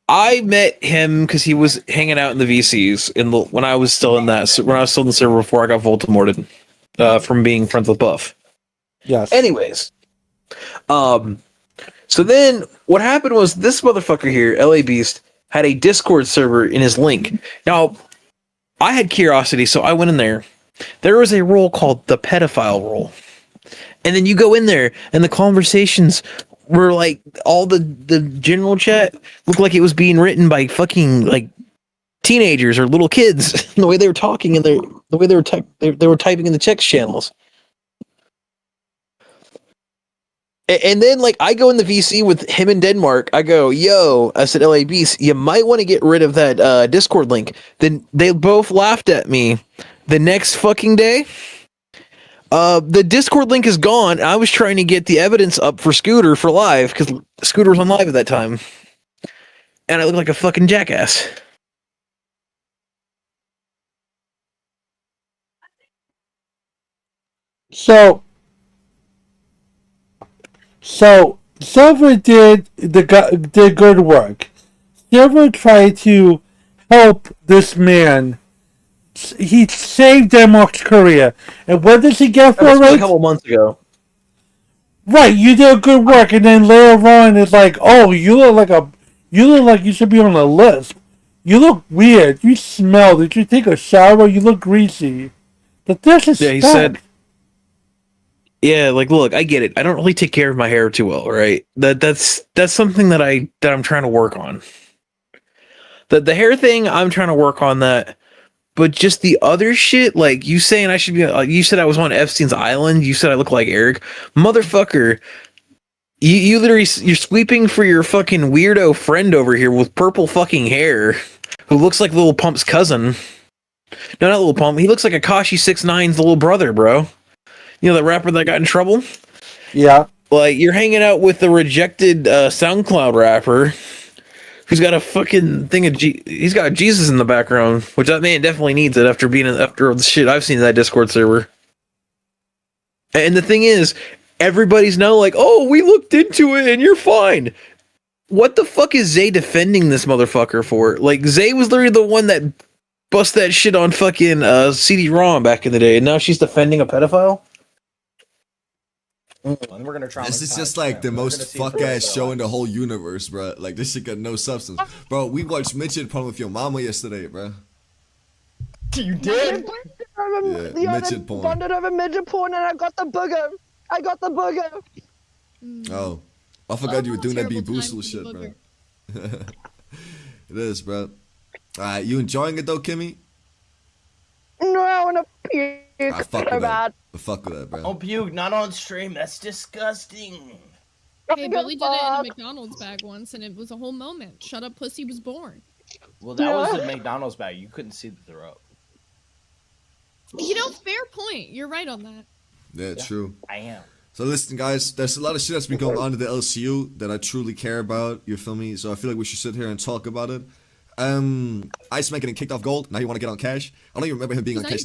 I met him because he was hanging out in the VCs when I was still in the server before I got Voldemorted from being friends with Buff. Yes. Anyways, So then what happened was this motherfucker here, LA Beast, had a Discord server in his link. Now, I had curiosity, so I went in there. There was a role called the pedophile role. And then you go in there and the conversations were like all the general chat looked like it was being written by fucking like teenagers or little kids. The way they were talking and the way they were typing in the text channels. And then, like, I go in the VC with him in Denmark. I go, yo, I said, LA Beast, you might want to get rid of that Discord link. Then they both laughed at me. The next fucking day, the Discord link is gone. I was trying to get the evidence up for Scooter for live, because Scooter was on live at that time. And I look like a fucking jackass. So Silver did good work. Silver tried to help this man. He saved Denmark's career, and what does he get for That was it? a couple months ago. Right, you did good work, and then later on, it's like, oh, you look like you should be on a list. You look weird. You smell. Did you take a shower? You look greasy. The disrespect. Yeah, he said. Yeah, like, look, I get it. I don't really take care of my hair too well, right? That's something that I'm trying to work on. The hair thing, I'm trying to work on that. But just the other shit, like you saying I should be, you said I was on Epstein's Island. You said I look like Eric, motherfucker. You literally, you're sweeping for your fucking weirdo friend over here with purple fucking hair, who looks like Lil Pump's cousin. No, not Lil Pump. He looks like Akashi 6ix9ine's little brother, bro. You know the rapper that got in trouble? Yeah. Like, you're hanging out with the rejected SoundCloud rapper who's got a fucking thing of he's got Jesus in the background, which that man definitely needs it after the shit I've seen in that Discord server. And the thing is, everybody's now like, oh, we looked into it and you're fine. What the fuck is Zay defending this motherfucker for? Like, Zay was literally the one that bust that shit on fucking CD-ROM back in the day, and now she's defending a pedophile? And we're gonna try. This is just like the most fuck ass show in the whole universe, bro. Like, this shit got no substance, bro. We watched Midget Porn with your mama yesterday, bro. You did? Yeah, midget porn. Bonded over midget porn, and I got the booger. Oh, I forgot you were doing that B boostle shit, bro. It is, bro. Alright, you enjoying it though, Kimmy? No, I wanna puke. I fuck with that. I fuck with that, bro. Don't puke, not on stream. That's disgusting. Hey, Billy did it in a McDonald's bag once, and it was a whole moment. Shut up, pussy was born. Well, that was a McDonald's bag. You couldn't see the throw. You know, fair point. You're right on that. Yeah, true. I am. So listen, guys, there's a lot of shit that's been going on in the LCU that I truly care about. You feel me? So I feel like we should sit here and talk about it. Iceman getting kicked off gold. Now you want to get on cash? I don't even remember him being on cash.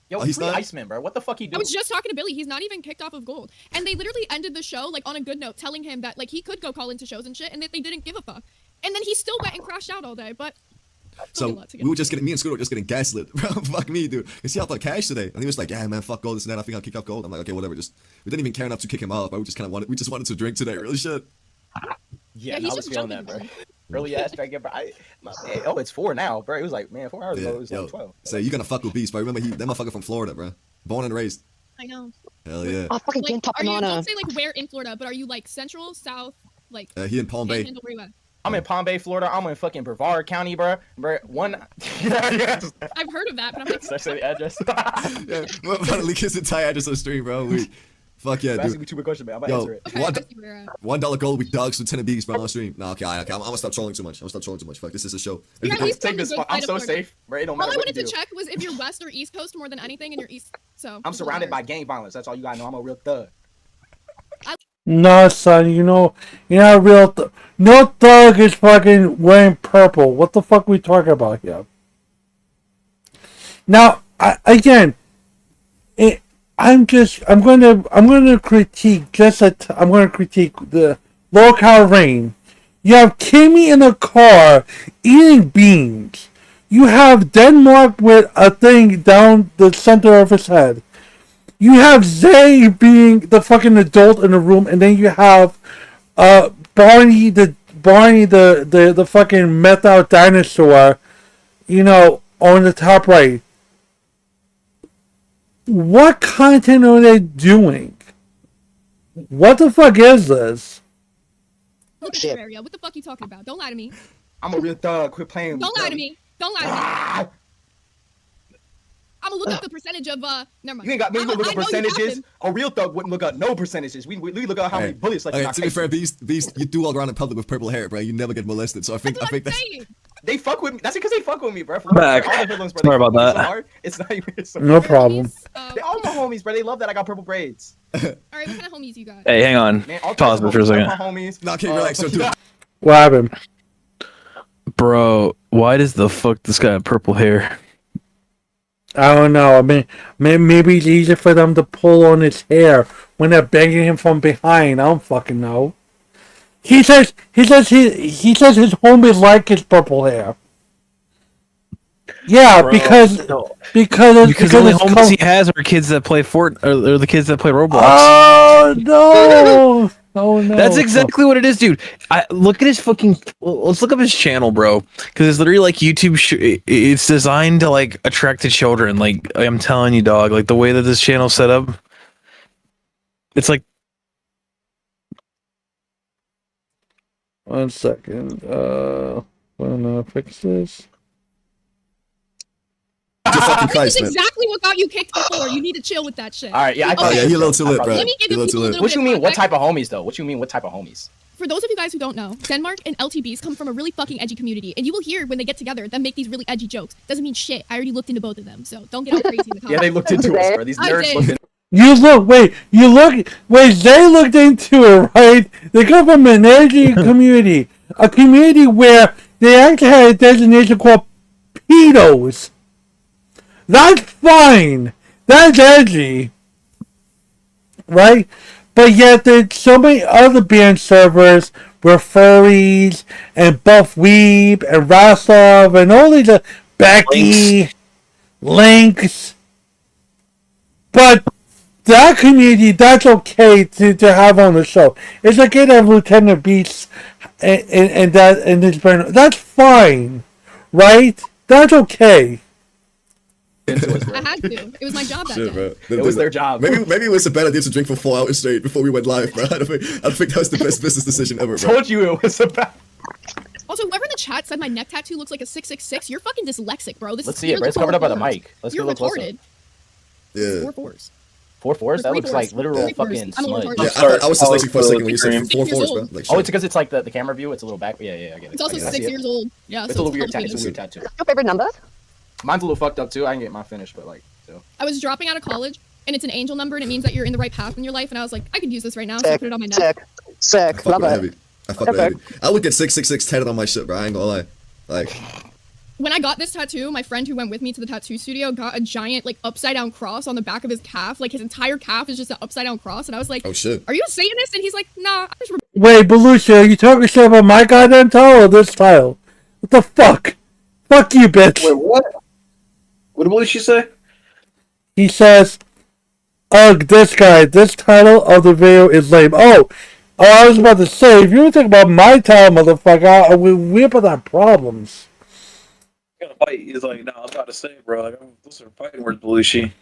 Yo, he's free not? Iceman, bro. What the fuck he doing? I was just talking to Billy. He's not even kicked off of gold. And they literally ended the show, like, on a good note, telling him that, like, he could go call into shows and shit, and that they didn't give a fuck. And then he still went and crashed out all day, but... So we were just getting, me and Scooter were just getting gaslit. Fuck me, dude. You see, I thought cash today, and he was like, "Yeah, man, fuck gold, this and that. I think I'll kick off gold." I'm like, "Okay, whatever." Just we didn't even care enough to kick him off. But we just kind of wanted to drink today. Really shit. Yeah, I was feeling that, bro. Early ass drinking, bro. Oh, it's 4 now, bro. It was like, man, 4 hours ago it was like 12. So you gonna fuck with Beast, bro? Remember that motherfucker from Florida, bro. Born and raised. I know. Hell yeah. I fucking can't top banana. Don't say, like, where in Florida, but are you, like, central, south, like... He in Palm Bay. Where you at? I'm in Palm Bay, Florida. I'm in fucking Brevard County, bro. One. Yes. I've heard of that, but I'm like. Should I say the address? Yeah, we're about to leak his entire address on stream, bro. Fuck yeah, dude. Asking me too big question, man. I'm gonna answer it. $1 gold, we dogs Lieutenant Beast, bro, on stream. Nah, okay, I'm gonna stop trolling too much. Fuck, this is a show. Take this. I'm so safe, bro. It don't matter all I what you wanted do. to check was if you're West or East Coast more than anything, and you're East. So. I'm surrounded by gang violence. That's all you gotta know. I'm a real thug. No, son, you're not a real no thug is fucking wearing purple. What the fuck we talking about here? Now, I'm gonna critique the locale rain. You have Kimmy in a car eating beans. You have Denmark with a thing down the center of his head. You have Zay being the fucking adult in the room, and then you have Barney the fucking methed out dinosaur, you know, on the top right. What content are they doing? What the fuck is this? Look at Terraria. What the fuck are you talking about? Don't lie to me. I'm a real thug. Quit playing. Don't lie to me. Don't lie to me. I'm gonna look up the percentage of never mind. You ain't got me look up percentages. A real thug wouldn't look up no percentages. We look at how many bullets like. Okay, to be fair, these you do all around in public with purple hair, bro. You never get molested, so I think that's. They fuck with me. That's because they fuck with me, bro. Back. Sorry about that. So hard. It's not even so No problem. They all my homies, bro. They love that I got purple braids. All right, what kind of homies you got? Hey, hang on. Man, Pause for a second. My homies. No, okay, relax. Don't do it. What happened? Bro, why does the fuck this guy have purple hair? I don't know. I mean, maybe it's easier for them to pull on his hair when they're banging him from behind. I don't fucking know. He says his homies like his purple hair. Yeah, Bro, because the only it's homies he has are kids that play or the kids that play Roblox. Oh no! Oh no! That's exactly what it is, dude. Look at his fucking. Let's look up his channel, bro, because it's literally like YouTube. It's designed to like attract to children. Like I'm telling you, dog. Like the way that this channel's set up, it's like. One second. Wanna fix this? This is exactly what got you kicked before. You need to chill with that shit. All right, yeah. Yeah, you're a little too lit, bro. Let me give you a little bit What you mean? of What context. type of homies, though? What you mean? What type of homies? For those of you guys who don't know, Denmark and LTBs come from a really fucking edgy community, and you will hear when they get together them make these really edgy jokes. Doesn't mean shit. I already looked into both of them, so don't get all crazy in the comments. Yeah, they looked into us, bro. These nerds looked into. They looked into it, right? They come from an edgy community. A community where they actually had a designation called pedos. That's fine. That's edgy. Right? But yet there's so many other band servers where furries and Buff Weeb and Rasov and all these Becky, Lynx. But that community, that's okay to have on the show. It's okay to have Lieutenant Beats and this brand. That's fine. Right? That's okay. I had to. It was my job that day. It was their job. Maybe it was a bad idea to drink for 4 hours straight before we went live, bro. I don't think that was the best business decision ever, bro. Told you it was a bad. Also, whoever in the chat said my neck tattoo looks like a 666, you're fucking dyslexic, bro. Let's see it, bro. It's covered up by the mic. Let's You're get a little retarded. Yeah. 4 4s. 4 4s? That Three looks fours. like literal Three fours. fucking I'm a smudge. retard. Yeah, I was dyslexic for a second when you said 4 years 4s, old. bro. Like, Oh, it's because it's like the camera view. It's a little back. Yeah, I get it. It's also I get it. 6 years old. Yeah, It's so a little weird. complicated. It's a weird tattoo. Your favorite number? Mine's a little fucked up too. I didn't get mine finished, but like, so. I was dropping out of college, and it's an angel number, and it means that you're in the right path in your life. And I was like, I could use this right now, so I put it on my neck. Sick. Love it. I fuck with heavy. I would get 666 tatted on my shit, bro. I ain't gonna lie. Like, When I got this tattoo, my friend who went with me to the tattoo studio got a giant, like, upside down cross on the back of his calf. Like, his entire calf is just an upside down cross. And I was like, oh shit. are you a Satanist? And he's like, nah, I just Wait, Belushi, are you talking shit about my goddamn tile or this tile? What the fuck? Fuck you, bitch. Wait, what? What did she say? He says, ugh, this title of the video is lame. Oh, I was about to say, if you were talking about my tile, motherfucker, we're about to have problems. Gonna fight. He's like, no, I'm about to say, bro. Like, those are fighting words, Belushi.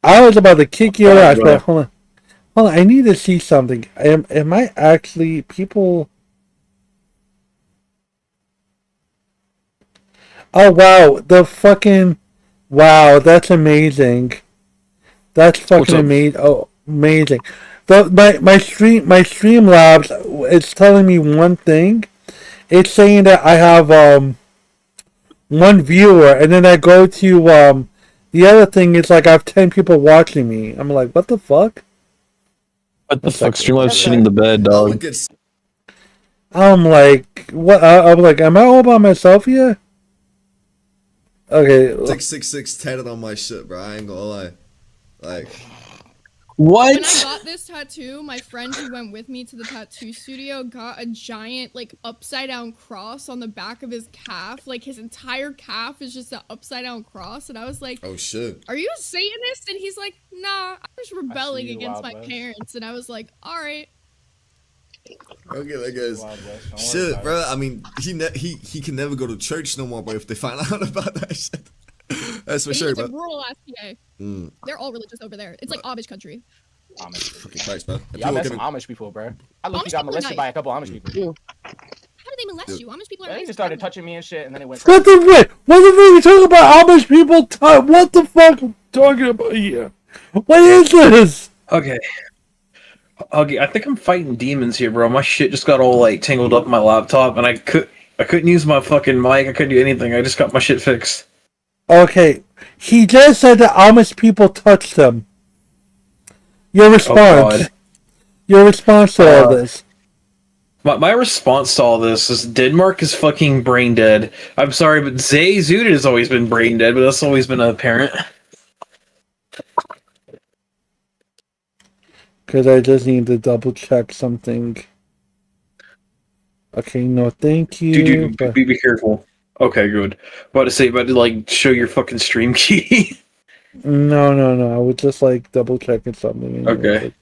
I was about to kick your ass, bro. but hold on, I need to see something. Am I actually, people... Oh, wow, wow, that's amazing. That's fucking amazing. Oh, amazing. My Streamlabs, it's telling me one thing. It's saying that I have, one viewer, and then I go to, the other thing is like I have 10 people watching me. I'm like, what the fuck? What the fuck? Streamlabs shitting the bed, dog. I'm like, what? I'm like, am I all by myself here? Okay. 666 tatted on my shit, bro. I ain't gonna lie. Like, What? When I got this tattoo, my friend who went with me to the tattoo studio got a giant, like, upside down cross on the back of his calf. Like, his entire calf is just an upside down cross. And I was like, oh shit. Are you a Satanist? And he's like, nah, I'm just rebelling you, against Wild my West. parents. And I was like, alright. Okay, I guess. Wild West, don't worry Shit, about bro. I mean, he can never go to church no more, bro. If they find out about that shit, that's for He sure, lives bro. in rural ass PA. Mm. They're all religious over there. It's like Amish country. Amish. Fucking Christ, man. Yeah, I met some Amish people, bro. I looked Amish got people are molested nice. by a couple Amish people. How did they molest you? Amish people are They nice. just started touching me and shit, and then it went. What the fuck? What the fuck are you talking about? Amish people? What the fuck am I talking about here? What is this? Okay. Okay, I think I'm fighting demons here, bro. My shit just got all like tangled up in my laptop, and I couldn't use my fucking mic. I couldn't do anything. I just got my shit fixed. Okay, he just said that Amish people touched him. Your response. God. Your response to all this. My response to all this is Denmark is fucking brain dead. I'm sorry, but Zay Zuda has always been brain dead, but that's always been apparent. Because I just need to double check something. Okay, no, thank you. Dude, but- be careful. Okay, good. About to say, about to like show your fucking stream key. No. I was just like double checking something. Okay.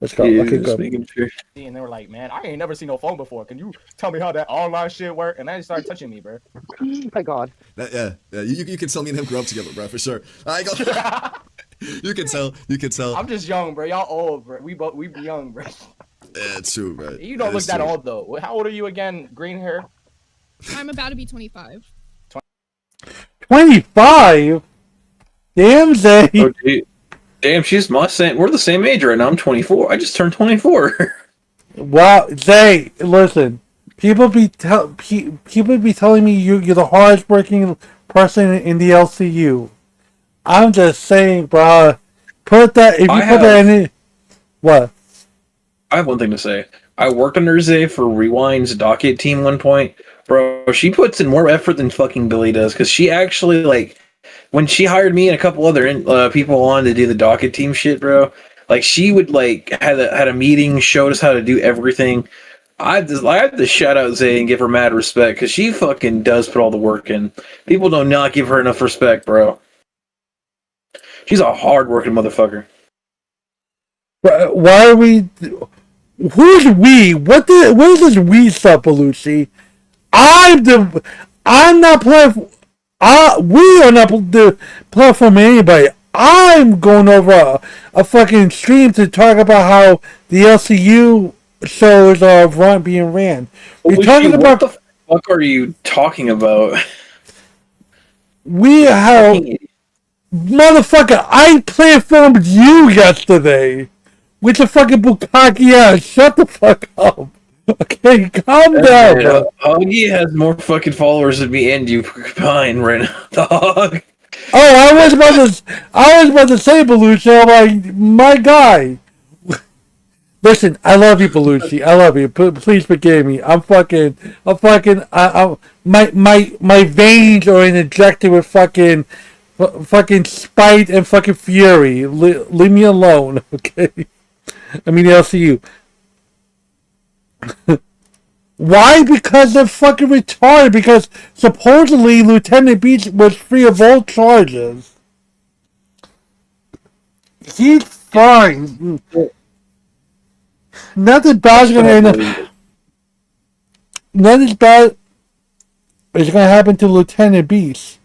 Let's go. Yeah, Okay, just go. making sure. And they were like, "Man, I ain't never seen no phone before. Can you tell me how that online shit work?" And then they started touching me, bro. My God. Yeah. You can tell me and him grew up together, bro, for sure. I go. You can tell. I'm just young, bro. Y'all old, bro. We be young, bro. Yeah, it's true, bro. You don't look It's that true. old though. How old are you again? Green hair. I'm about to be 25. 25? Damn, Zay. Oh, dude. Damn, she's my same. We're the same age right now. I'm 24. I just turned 24. Wow, Zay, listen. People be telling me you're the hardest working person in the LCU. I'm just saying, bro. Put that if you put that in it. What? I have one thing to say. I worked under Zay for Rewind's docket team one point. Bro, she puts in more effort than fucking Billy does, because she actually, like, when she hired me and a couple other people on to do the docket team shit, bro, like, she would, like, had a meeting, showed us how to do everything. I have to shout out Zay and give her mad respect, because she fucking does put all the work in. People do not give her enough respect, bro. She's a hard-working motherfucker. Why are we... Who's we? What is this we stuff, Belushi? I'm not playing... we are not the platform anybody. I'm going over a fucking stream to talk about how the LCU shows are being ran. We're talking about... What the fuck are you talking about? We have... Motherfucker, I platformed you yesterday with the fucking bukkake ass. Shut the fuck up. Okay, calm down, bro. Huggy has more fucking followers than me and you combined right now, dog. Oh, I was about to say, Belushi, I'm like, my guy. Listen, I love you, Belushi. I love you. Please forgive me. My veins are injected with fucking spite and fucking fury. Leave me alone, okay? I mean, LCU. Why? Because they're fucking retarded. Because supposedly Lieutenant Beach was free of all charges. He's fine. Nothing bad's gonna end up. Nothing bad is gonna happen to Lieutenant Beast.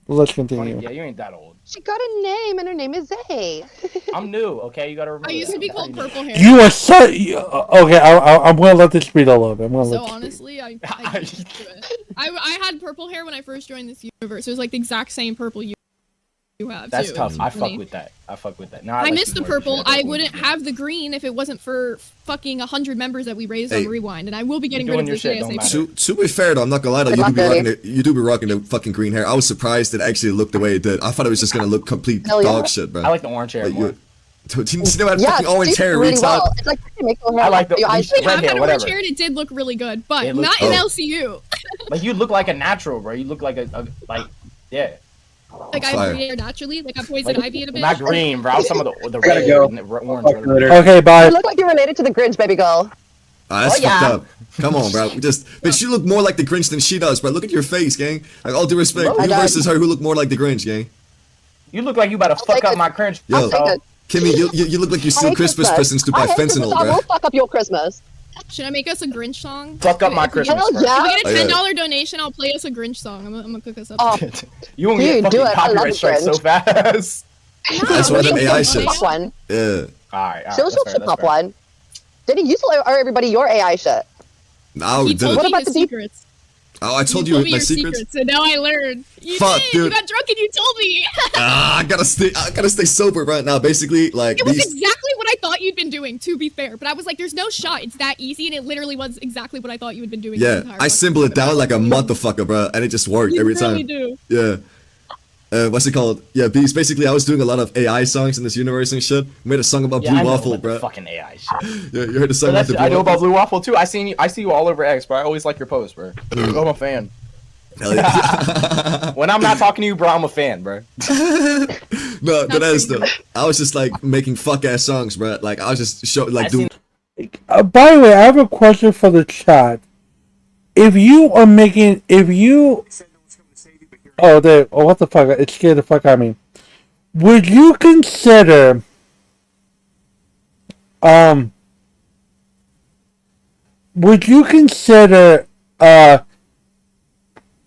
Let's continue. Yeah, you ain't that old. She got a name, and her name is Zay. I'm new, okay? You gotta remember. I used to be called Purple Hair. You are so... Okay, I'm gonna let this read all over. So honestly, I had purple hair when I first joined this universe. It was like the exact same purple you have. That's too. tough. I fuck Funny. with that. Now, I like miss you the more purple. than I that. wouldn't have the green if it wasn't for fucking 100 members that we raised Hey. on Rewind, and I will be getting You're rid of doing this your shit, don't ASAP. To be fair though, I'm not gonna lie though, you do be rocking the fucking green hair. I was surprised it actually looked the way it did. I thought it was just gonna look complete Hell yeah. dog shit, bro. I like the orange hair Like, more. you still had Yeah, fucking orange she's hair, really reach well. out. It's like Mako hair. I like the Your eyes- Actually, red I've hair, had orange whatever. hair and it did look really good, but It looks- not in Oh. LCU. Like you look like a natural, bro. You look like a like, yeah. Like I Fire. breathe air naturally. Like I poison ivy in a bit. Not green, bro. Some of the Gotta red go. and the orange. Okay, bye. You look like you're related to the Grinch, baby girl. Ah, that's Oh, yeah. fucked up. Come on, bro. Bitch, you look more like the Grinch than she does, bro. Look at your face, gang. Like, all due respect, I you don't. versus her, who look more like the Grinch, gang. You look like you about to fuck take up it. my crunch. Yo, take it. Kimmy, you look like you I steal hate Christmas presents to buy I hate Christmas. fentanyl, I bro. will fuck up your Christmas. Should I make us a Grinch song? Fuck up my If we get- Christmas. Hell yeah. If we Oh, get a yeah. $10 donation, I'll play us a Grinch song. I'm gonna cook us up. Oh, You won't Dude, get do fucking it. I love copyright the strikes so Grinch. fast. That's one of them AI She'll shits. pop one. Yeah. Alright, She'll pop one. Diddy, you tell everybody your AI shit. No, we He did told it. What me about his the deep- secrets. Oh, I told You you me my your secrets. so now I learned. You Fuck, did. You dude. got drunk and you told me. I gotta stay sober right now. Basically, like It was these. exactly what I thought you'd been doing, to be fair. But I was like, there's no shot. It's that easy. And it literally was exactly what I thought you had been doing. the Yeah, entire I fucking symbol it time. down like a motherfucker, bro, and it just worked You every really time. do. Yeah. What's it called? Yeah, bees. Basically, I was doing a lot of AI songs in this universe and shit. Made a song about Yeah, I Blue know Waffle, about the bro. fucking AI shit. Yeah, you heard the song So about that's, the I Blue know about Waffle? Blue Waffle too. I see you all over X, bro. I always like your posts, bro. I'm a fan. Hell yeah. When I'm not talking to you, bro, I'm a fan, bro. No, that is though. I was just like making fuck ass songs, bro. Like I was just doing. By the way, I have a question for the chat. If you, what the fuck? It scared the fuck out of me. Would you consider,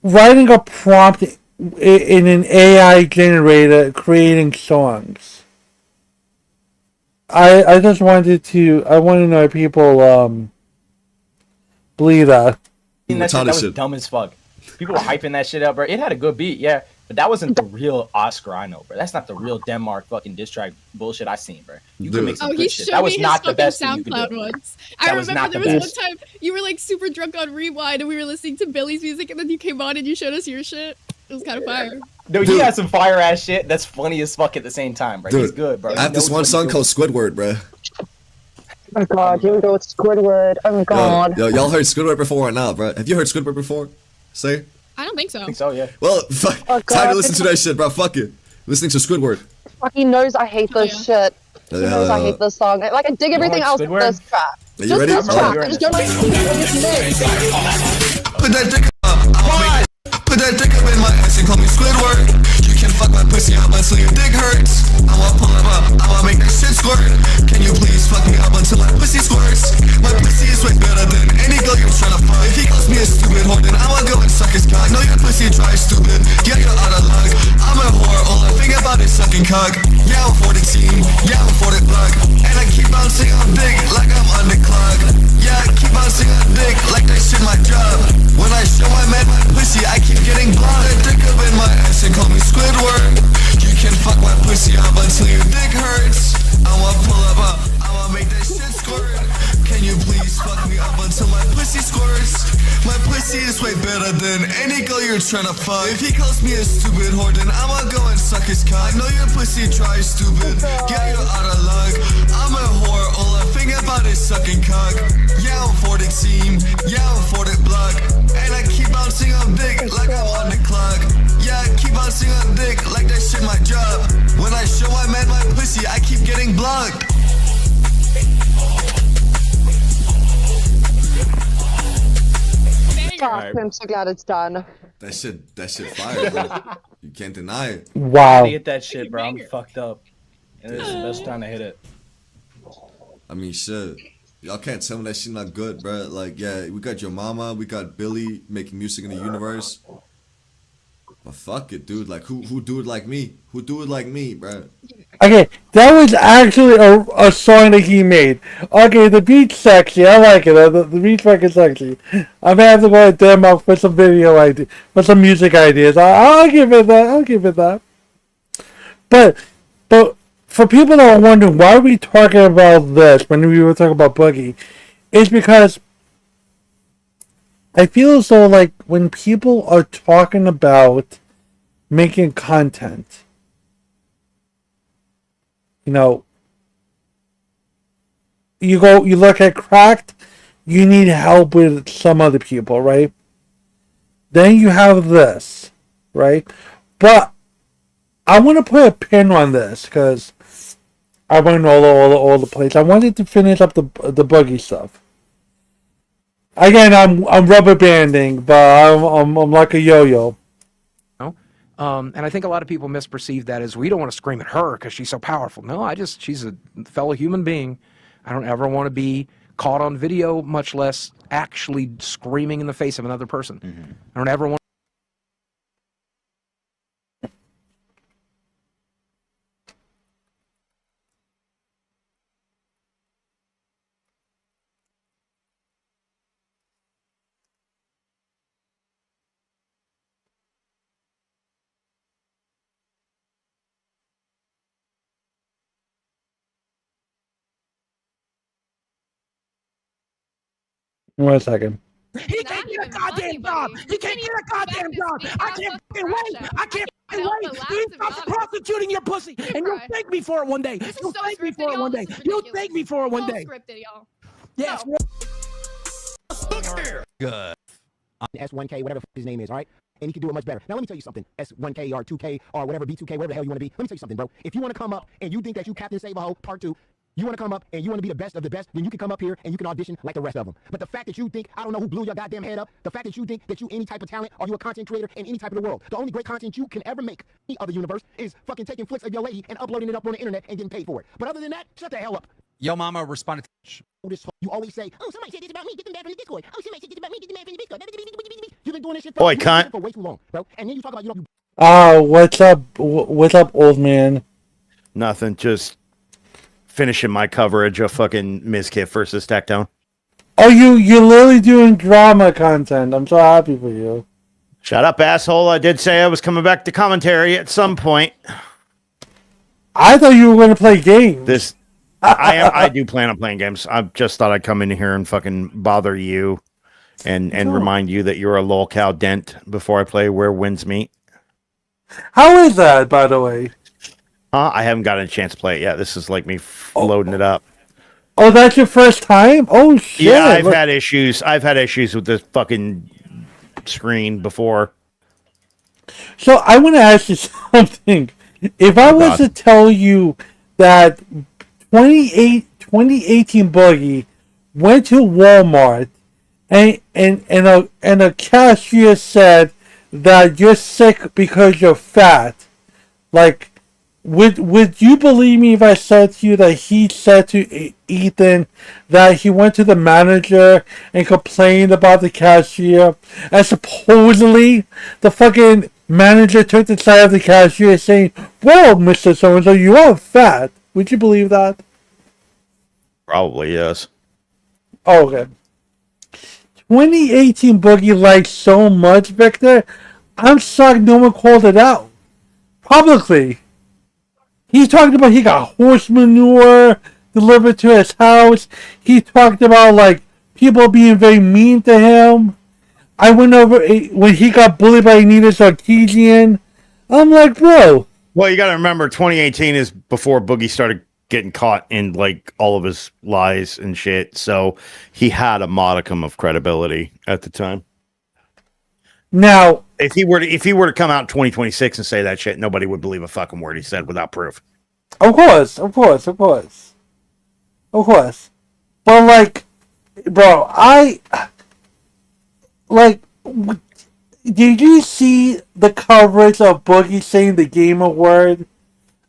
writing a prompt in an AI generator creating songs? I just wanted to know if people believe that. That was dumb as fuck. People were hyping that shit up, bro. It had a good beat, yeah. But that wasn't the real Oscar I know, bro. That's not the real Denmark fucking diss track bullshit I seen, bro. You can make some Oh, he good shit. showed That me was his not the fucking best thing you could SoundCloud do. once. That I was remember not there the was best. one time you were like super drunk on Rewind and we were listening to Billy's music and then you came on and you showed us your shit. It was kind of fire. Dude, he had some fire ass shit that's funny as fuck at the same time, bro. He's Dude, good, bro. I have this one song called Squidward, bro. Oh my god, here we go with Squidward. Oh my god. Yo, y'all heard Squidward before or not, bro? Have you heard Squidward before? Say. I don't think so. I think so, yeah. Well, fuck. Oh, Time to God. listen to that shit, bro. Fuck it. Listening to Squidward. Fuck, he knows I hate this shit. He knows I hate this song. Like, I dig everything like else Squidward? but this track. Are you Just ready? this track. I just don't like Put that dick up. Put that dick up in my ass and call me Squidward. You can fuck my pussy up until your dick hurts. I wanna pull him up. I wanna make that shit squirt. Can you please fuck me up until my pussy squirts? My pussy is way better than any girl you're tryna fuck. If he calls me a stupid whore, then I'ma go and suck his cock. No, your pussy dry, stupid. Yeah, you're out of luck. I'm a whore. All I think about is sucking cock. Yeah, I'm for the team. Yeah, I'm for the plug. And I keep bouncing on dick like I'm on the clock. Yeah, I keep bouncing on dick like that shit my job. When I show my man my pussy, I keep getting blocked. That dick up in my ass and call me Squidward. You can fuck my pussy up until your dick hurts. I wanna pull up, I wanna make that shit squirt. Can you please fuck me up until my pussy squirts? My pussy is way better than any girl you're tryna fuck. If he calls me a stupid whore, then I'ma go and suck his cock. I know your pussy dry, stupid. Yeah, you're out of luck. I'm a whore, all I think about is sucking cock. Yeah, I'm for the team. Yeah, I'm for the block. And I keep bouncing on dick like I'm on the clock. Yeah, I keep bouncing on dick like that shit my job. When I show my man my pussy, I keep getting blocked. Fuck, I'm so glad it's done. That shit fire, bro. You can't deny it. Wow. I hit that shit, bro. I'm fucked up. And this is the best time to hit it. I mean, shit. Y'all can't tell me that shit not good, bro. Like, yeah, we got your mama, we got Billy making music in the universe. But fuck it, dude. Like, who do it like me? Who do it like me, bro? Okay, that was actually a song that he made. Okay, the beat's sexy. I like it. The beat's fucking sexy. I'm gonna have to go to Denmark for some for some music ideas. I'll give it that. I'll give it that. But for people that are wondering why are we talking about this when we were talking about Boogie, it's because I feel as though like when people are talking about making content, you know, you look at Cracked, you need help with some other people, right? Then you have this, right? But I want to put a pin on this because I went all the place. I wanted to finish up the Boogie stuff. Again, I'm rubber banding, but I'm like a yo-yo. And I think a lot of people misperceive that as we don't want to scream at her because she's so powerful. No, she's a fellow human being. I don't ever want to be caught on video, much less actually screaming in the face of another person. I don't ever want. One second. He can't get a goddamn job. He can't get a goddamn job. I can't fucking wait. I can't fucking wait. You stop prostituting your pussy, and you'll thank me for it one day. You'll thank me for it one day. You'll thank me for it one day. Yes. Good. S1K, whatever his name is, all right? And he can do it much better. Now, let me tell you something. S1K or 2K or whatever, B2K, whatever the hell you want to be. Let me tell you something, bro. If you want to come up and you think that you Captain Save-A-Ho Part 2, you want to come up and you want to be the best of the best, then you can come up here and you can audition like the rest of them. But the fact that you think, I don't know who blew your goddamn head up, the fact that you think that you any type of talent or you a content creator in any type of the world, the only great content you can ever make in the other universe is fucking taking flicks of your lady and uploading it up on the internet and getting paid for it. But other than that, shut the hell up. Yo mama responded to you always say, oh, somebody said this about me, get them bad from the Discord. Oh, somebody said this about me, get them bad from the Discord. You've been doing this shit Boy, cunt. for way too long, bro. And then you talk about, you What's up? What's up, old man? Nothing. Just finishing my coverage of fucking Mizkif versus Tectone. Oh, you're literally doing drama content. I'm so happy for you. Shut up, asshole. I did say I was coming back to commentary at some point. I thought you were going to play games. I do plan on playing games. I just thought I'd come in here and fucking bother you and remind you that you're a lolcow dent before I play Where Winds Meet. How is that, by the way? I haven't gotten a chance to play it yet. This is like me loading it up. Oh, that's your first time? Oh, shit. Yeah, I've had issues. I've had issues with this fucking screen before. So I want to ask you something. If I was to tell you that 2018 Boogie went to Walmart and a cashier said that you're sick because you're fat, like, would you believe me if I said to you that he said to Ethan that he went to the manager and complained about the cashier, and supposedly the fucking manager took the side of the cashier saying, well, Mr. So-and-so, you are fat. Would you believe that? Probably, yes. Oh, okay. 2018 Boogie liked so much, Victor. I'm shocked no one called it out publicly. He talked about he got horse manure delivered to his house. He talked about, like, people being very mean to him. I went over when he got bullied by Anita Sarkeesian. I'm like, bro. Well, you got to remember, 2018 is before Boogie started getting caught in, like, all of his lies and shit. So he had a modicum of credibility at the time. Now, if he were to come out in 2026 and say that shit, nobody would believe a fucking word he said without proof. Of course. But, like, bro, did you see the coverage of Boogie saying the gamer word?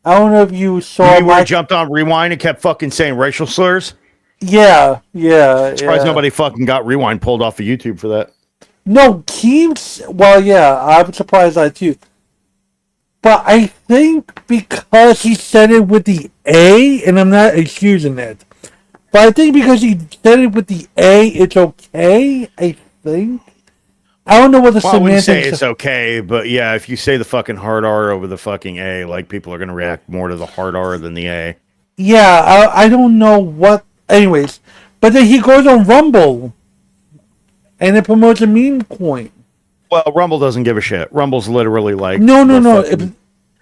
I don't know if you saw. Where he jumped on Rewind and kept fucking saying racial slurs? Yeah. Surprised nobody fucking got Rewind pulled off of YouTube for that. No, Keems. Well, yeah, I'm surprised at that too. But I think because he said it with the A, and I'm not excusing it, but I think because he said it with the A, it's okay. I think. I don't know what the semantics. I wouldn't say is. it's okay, but yeah, if you say the fucking hard R over the fucking A, like, people are gonna react more to the hard R than the A. Yeah, I don't know what. Anyways, but then he goes on Rumble, and it promotes a meme coin. Well, Rumble doesn't give a shit. Rumble's literally like no. Fucking...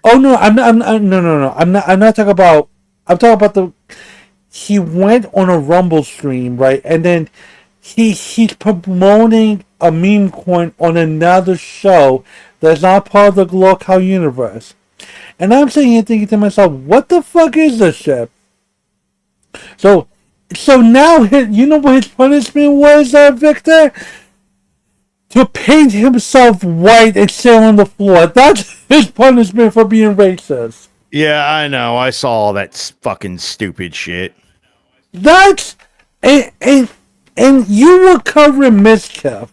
Oh no, I'm not talking about. I'm talking about the. He went on a Rumble stream, right, and then he's promoting a meme coin on another show that's not part of the Glowcow universe. And I'm sitting here thinking to myself, what the fuck is this shit? So now, you know what his punishment was, Victor? To paint himself white and sit on the floor. That's his punishment for being racist. Yeah, I know. I saw all that fucking stupid shit. That's and you were covering Mischief,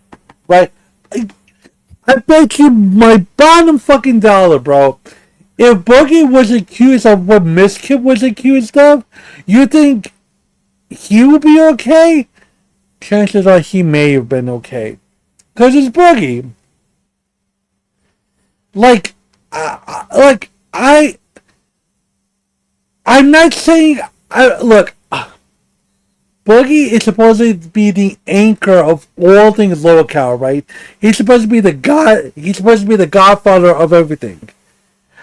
right? I bet you my bottom fucking dollar, bro. If Boogie was accused of what Mischief was accused of, you think he would be okay? Chances are he may have been okay. Because it's Boogie. I'm not saying, look, Boogie is supposed to be the anchor of all things local, right? He's supposed to be the god. He's supposed to be the godfather of everything.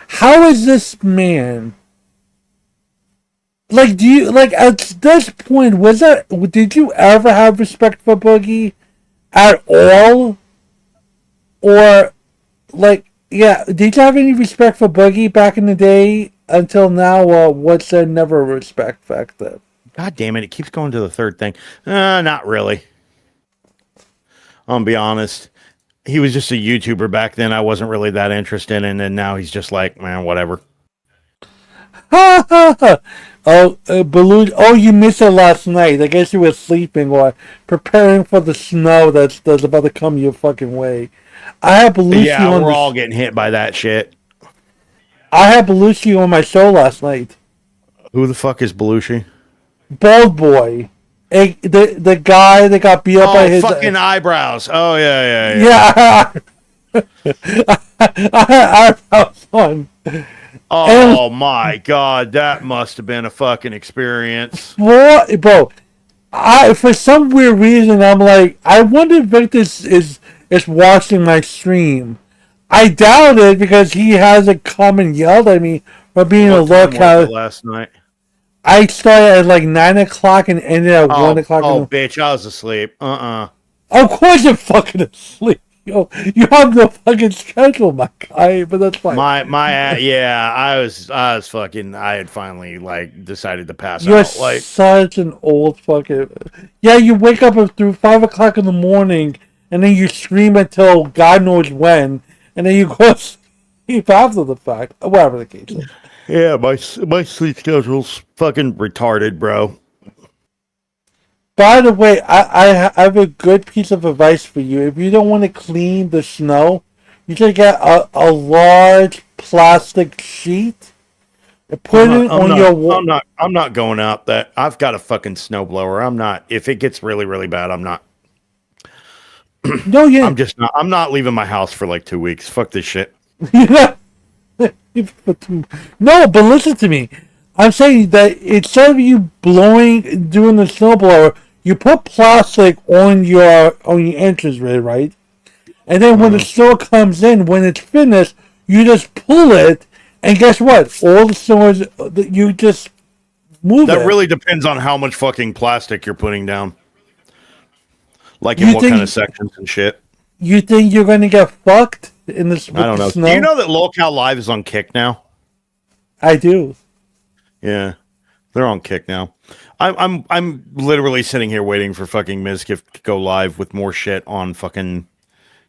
How is this man? Like, do you at this point? Did you ever have respect for Boogie at all, or yeah? Did you have any respect for Boogie back in the day until now, or was there never respect back then? God damn it, it keeps going to the third thing. Not really. I'll be honest. He was just a YouTuber back then. I wasn't really that interested in, and now he's just like, man, whatever. Ha ha ha! Balloon. Oh, you missed it last night. I guess you were sleeping or preparing for the snow that's about to come your fucking way. I had Belushi Yeah, on we're all getting hit by that shit. I had Belushi on my show last night. Who the fuck is Belushi? Bald boy. The guy that got beat up by his fucking eyebrows. Oh yeah. Eyebrows on. Oh my god, that must have been a fucking experience. What, bro? For some weird reason, I'm like, I wonder if Victor is watching my stream. I doubt it because he hasn't come and yelled at me for being a lookout. Last night, I started at like 9 o'clock and ended at 1 o'clock. Oh, bitch, I was asleep. Of course you're fucking asleep. Yo, you have the fucking schedule, my guy, but that's fine. Yeah, I had finally decided to pass You're out. Like, such an old fucking. Yeah, you wake up through 5 o'clock in the morning, and then you scream until God knows when, and then you go sleep after the fact. Whatever the case is. yeah, my sleep schedule's fucking retarded, bro. By the way, I have a good piece of advice for you. If you don't want to clean the snow, you should get a large plastic sheet and put it on your wall. I'm not going out that. I've got a fucking snowblower. I'm not. If it gets really, really bad, I'm not. No, yeah. I'm just not. I'm not leaving my house for like 2 weeks. Fuck this shit. No, but listen to me. I'm saying that instead of you doing the snowblower, you put plastic on your entrance grid, right? And then when the snow comes in, when it's finished, you just pull it, and guess what? All the snow is you just move it. That really depends on how much fucking plastic you're putting down. Like in what kind of sections and shit. You think you're gonna get fucked in this? I don't know. Snow? Do you know that Locale Live is on Kick now? I do. Yeah, they're on Kick now. I'm literally sitting here waiting for fucking Mizgift to go live with more shit on fucking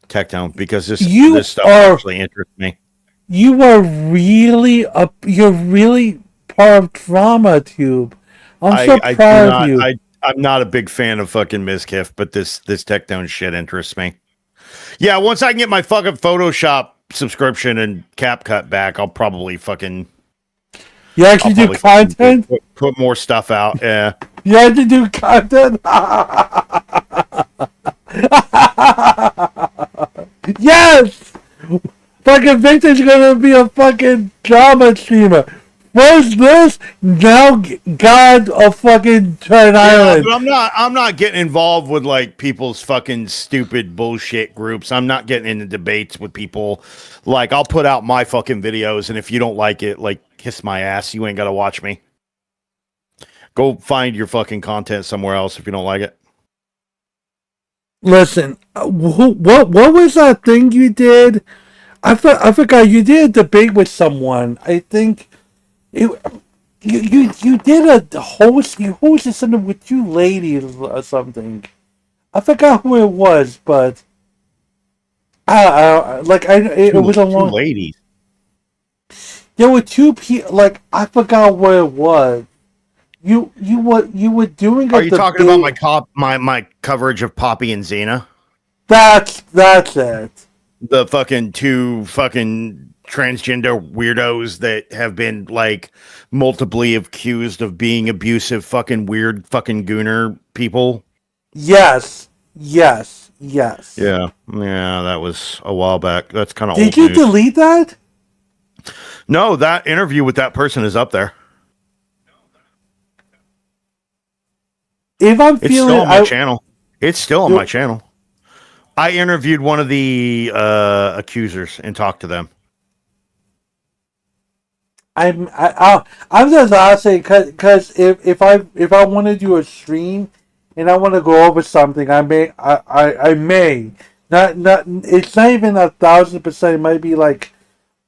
Techtown because this stuff actually interests me. You are really you're really part of Drama Tube. I'm so proud of you. I'm not a big fan of fucking Mizgift, but this Techtown shit interests me. Yeah, once I can get my fucking Photoshop subscription and CapCut back, I'll probably fucking. You actually do content? Put more stuff out, yeah. You actually do content? Yes! Fucking Victor's gonna be a fucking drama streamer. First this, now God of fucking Turn Island. But I'm not getting involved with like people's fucking stupid bullshit groups. I'm not getting into debates with people. Like, I'll put out my fucking videos, and if you don't like it, like, kiss my ass. You ain't gotta watch me. Go find your fucking content somewhere else if you don't like it. Listen, what was that thing you did I forgot you did a debate with someone. I think it. You did a host. You hosted something with two ladies or something. I forgot who it was, but it was a Two long. ladies. There were two people. Like I forgot what it was. You were doing. Are you talking about my coverage of Poppy and Xena? That's it. The fucking two fucking transgender weirdos that have been like multiply accused of being abusive fucking weird fucking gooner people. Yes. Yeah, that was a while back. That's kind of old Did you news. delete that? No, that interview with that person is up there. If I'm It's feeling, still on my channel. It's still on my channel. I interviewed one of the accusers and talked to them. I'm just asking because if I want to do a stream and I want to go over something, I may not it's not even 1,000%. It might be like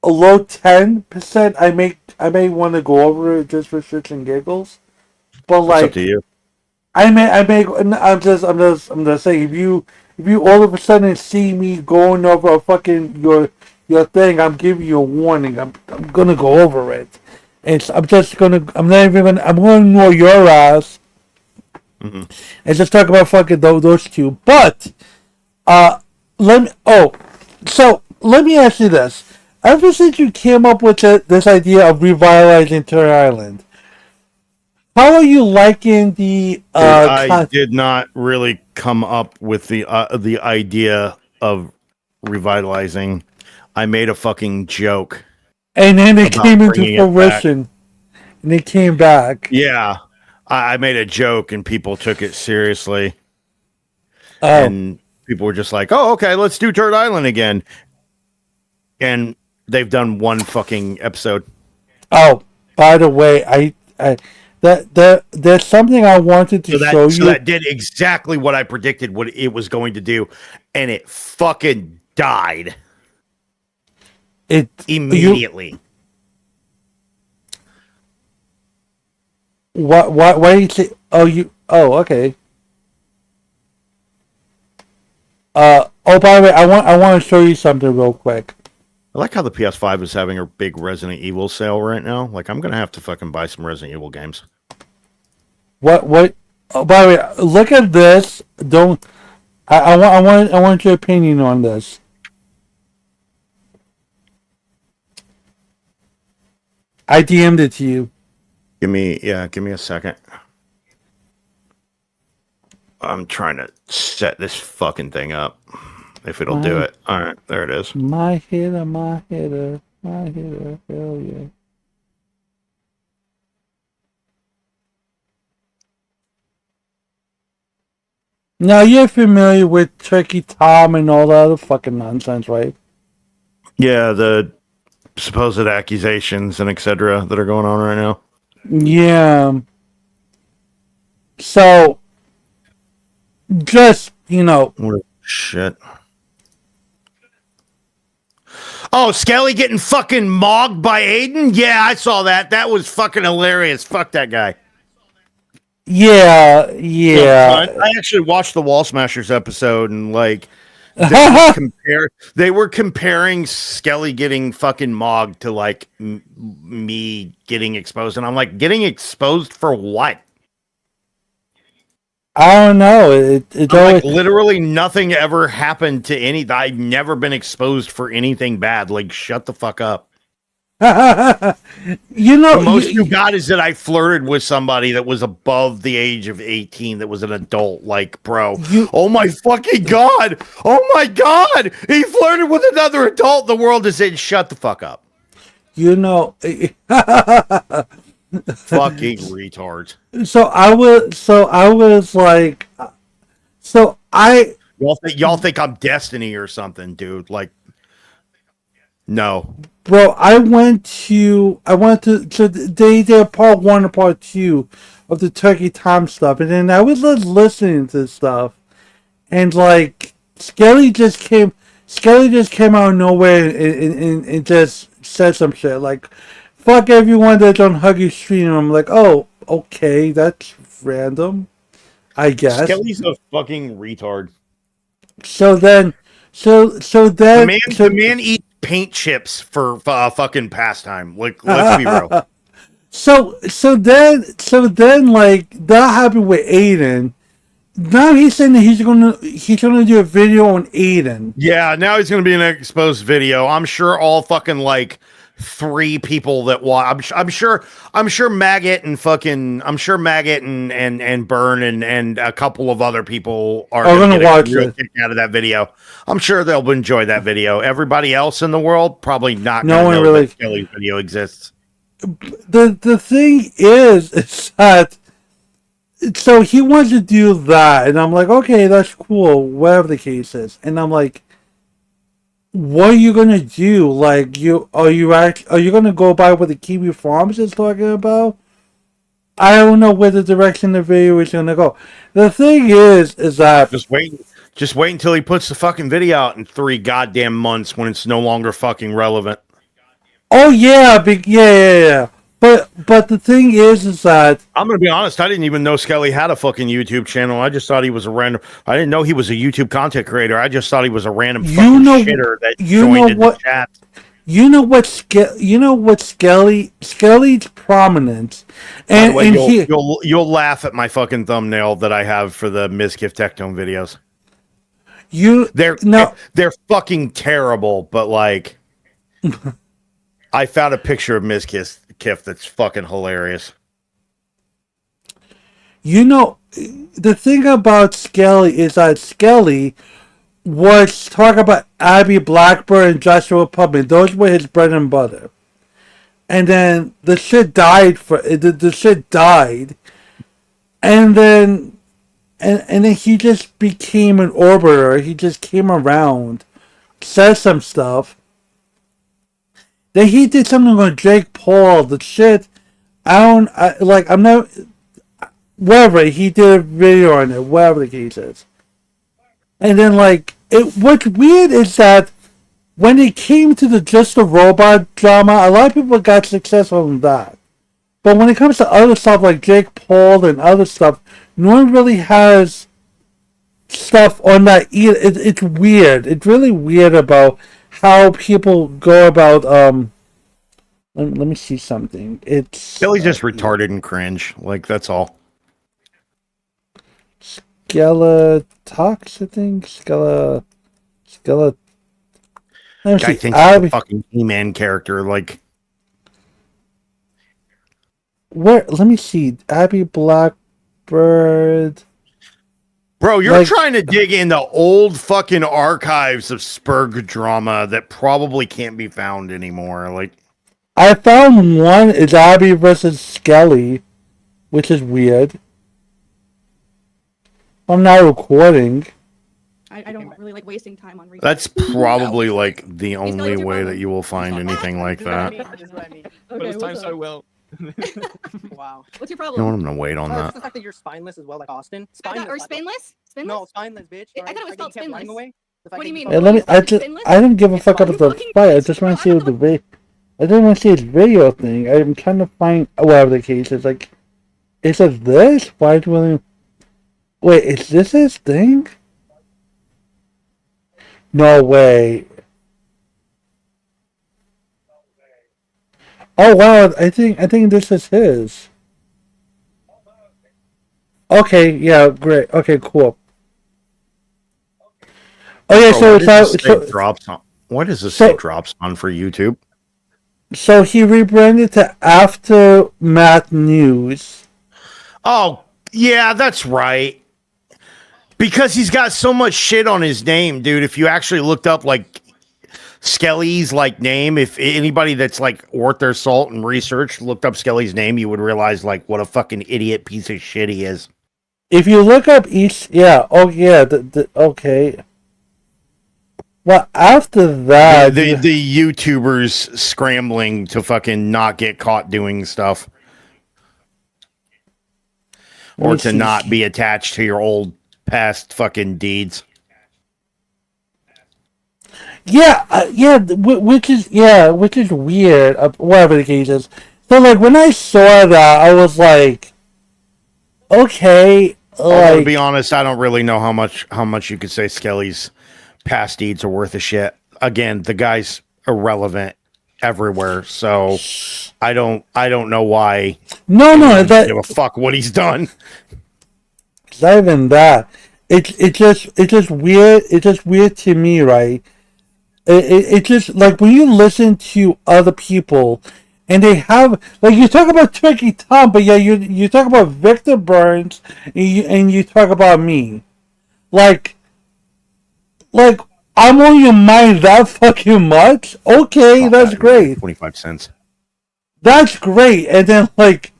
a low 10%. I may want to go over it just for shits and giggles, but It's like up to you. I'm just saying if you all of a sudden see me going over a fucking your thing, I'm giving you a warning. I'm gonna go over it. I'm not even gonna ignore your ass and just talk about fucking those two. But let me ask you this. Ever since you came up with this idea of revitalizing Turtle Island, how are you liking the I did not really come up with the idea of revitalizing. I made a fucking joke. And then it about came into bringing it back. fruition. And it came back. Yeah. I made a joke and people took it seriously. Oh. And people were just like, oh, okay, let's do Turtle Island again. And they've done one fucking episode. Oh, by the way, there's something I wanted to show you. So that did exactly what I predicted what it was going to do. And it fucking died. Immediately. Why do you say? Okay. By the way, I want to show you something real quick. I like how the PS5 is having a big Resident Evil sale right now. Like, I'm gonna have to fucking buy some Resident Evil games. What? Oh, by the way, look at this. Don't. I want your opinion on this. I DM'd it to you. Give me a second. I'm trying to set this fucking thing up. If it'll do it. All right, there it is. My hitter, hell yeah. Now you're familiar with Turkey Tom and all that other fucking nonsense, right? Yeah, the supposed accusations and etc. that are going on right now. Yeah. So, just, Shit. Oh, Skelly getting fucking mogged by Aiden? Yeah, I saw that. That was fucking hilarious. Fuck that guy. Yeah. I actually watched the Wall Smashers episode and like they were comparing Skelly getting fucking mogged to like me getting exposed, and I'm like, getting exposed for what? I don't know. It's always... like, literally nothing ever happened to any. I've never been exposed for anything bad. Like, shut the fuck up. The most you got is that I flirted with somebody that was above the age of 18 that was an adult. Like, bro, oh my fucking god, oh my god, he flirted with another adult. The world is in. Shut the fuck up. Fucking retards. Y'all think I'm Destiny or something, dude. Like, no. Bro, I went to they did part 1 and part 2 of the Turkey Tom stuff, and then I was just listening to stuff, and like Skelly just came Skelly just came out of nowhere and just said some shit like, "Fuck everyone that's on Huggy Stream." I'm like, "Oh, okay, that's random, I guess." Skelly's a fucking retard. So then, so then, The man eats paint chips for fucking pastime. Like, let's be real. So then, like that happened with Aiden. Now he's saying that he's gonna do a video on Aiden. Yeah, now he's going to be an exposed video. I'm sure all fucking like 3 people that watch. I'm sure Maggot and Burn and a couple of other people are going to watch get a real it. kick out of that video. I'm sure they'll enjoy that video. Everybody else in the world probably not. No gonna one know really- that Skelly's video exists. The thing is that so he wants to do that, and I'm like, okay, that's cool, whatever the case is. And I'm like, what are you gonna do? Like, are you gonna go by what the Kiwi Farms is talking about? I don't know where the direction the video is gonna go. The thing is that Just wait until he puts the fucking video out in 3 goddamn months when it's no longer fucking relevant. oh yeah, yeah. But the thing is that I'm gonna be honest. I didn't even know Skelly had a fucking YouTube channel. I just thought he was a random. I didn't know he was a YouTube content creator. I just thought he was a random fucking shitter that joined in the chat. You know what Skelly's prominence, By and the way, and you'll laugh at my fucking thumbnail that I have for the Mizkif Tectone videos. They're fucking terrible, but like, I found a picture of Mizkif that's fucking hilarious. you know the thing about Skelly is that Skelly was talking about Abby Blackburn and Joshua Pubman. Those were his bread and butter. And then the shit died the shit died. And then he just became an orbiter. He just came around, said some stuff. Then he did something with Jake Paul. The shit, I'm not, whatever, he did a video on it, whatever the case is. And then, like, what's weird is that when it came to the Just a Robot drama, a lot of people got successful in that. But when it comes to other stuff like Jake Paul and other stuff, no one really has stuff on that either. It's weird. It's really weird about how people go about, let me see something. It's Billy's just retarded and cringe. Like, that's all. Skeletox, I think. Skele. Guy thinks he's a fucking He-Man character. Like, where? Let me see. Abby Blackbird. bro, you're trying to dig into old fucking archives of Spurg drama that probably can't be found anymore. Like, I found one is Abby versus Skelly, which is weird. I'm not recording. I don't really like wasting time on research. that's probably like the only way that you will find anything like that. But it's time so well. Wow. What's your You problem? know what? I'm gonna wait on It's that. the fact that you're spineless as well, like Austin. Or spineless? Spinless? No, spineless, bitch. I thought it was spelled spinless. What do you mean? Hey, I don't give a fuck about the fight. I just want to see what the video. I just want to see his video thing. I'm trying to find whatever the case is. Like, it says this. Why do we? Wait, is this his thing? No way. Oh wow! I think this is his. Okay, yeah, great. Okay, cool. Okay, Bro, so what does this so say drops on? What does this say drops on for YouTube? so he rebranded to Aftermath News. Oh, yeah, that's right. Because he's got so much shit on his name, dude. If you actually looked up like Skelly's like name, if anybody that's like worth their salt and research looked up Skelly's name, you would realize like what a fucking idiot piece of shit he is. If you look up each, yeah, oh yeah, okay. Well, after that, The YouTubers scrambling to fucking not get caught doing stuff. Or to not be attached to your old past fucking deeds. Yeah, which is weird. Whatever the case is. So like when I saw that, I was like, okay, Although to like be honest, I don't really know how much you could say Skelly's past deeds are worth a shit. Again, the guy's irrelevant everywhere, so I don't know why. No, that give a fuck what he's done. It's not even that. It's just weird. It's just weird to me, right? It just like when you listen to other people, and they have like you talk about Tricky Tom, but yeah, you talk about Victor Burns, and you talk about me, like I'm on your mind that fucking much. Okay, that's great. 25 cents. That's great, and then like,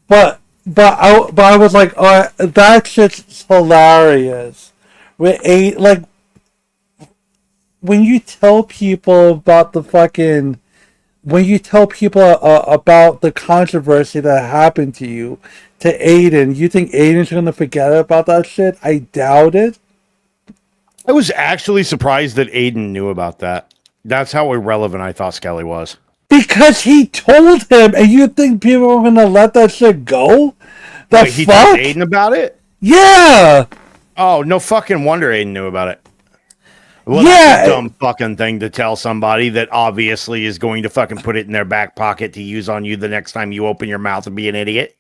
but I was like, oh, that's just hilarious. With like when you tell people about the fucking, when you tell people about the controversy that happened to you, to Aiden, you think Aiden's gonna forget about that shit? I doubt it. I was actually surprised that Aiden knew about that. That's how irrelevant I thought Skelly was. Because he told him, and you think people are gonna let that shit go? The Wait, he fuck? told Aiden about it? Yeah. Oh, no fucking wonder Aiden knew about it. Well, Yeah. that's a dumb fucking thing to tell somebody that obviously is going to fucking put it in their back pocket to use on you the next time you open your mouth and be an idiot.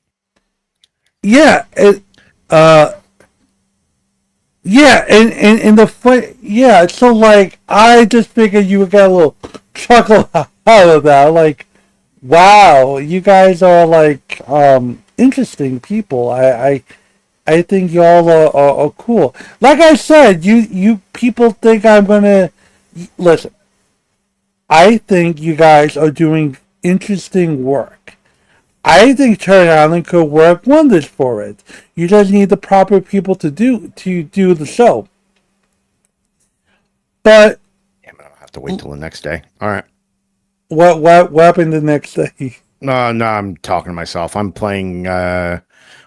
Yeah. Yeah, and the foot, yeah. So like, I just figured you would get a little chuckle out of that. Like, wow, you guys are like interesting people. I think y'all are cool. Like I said, you people think I'm gonna listen. I think you guys are doing interesting work. I think Turn Island could work wonders for it. You just need the proper people to do the show. But damn it, I'll have to wait till the next day. All right. What happened the next day? No, I'm talking to myself. I'm playing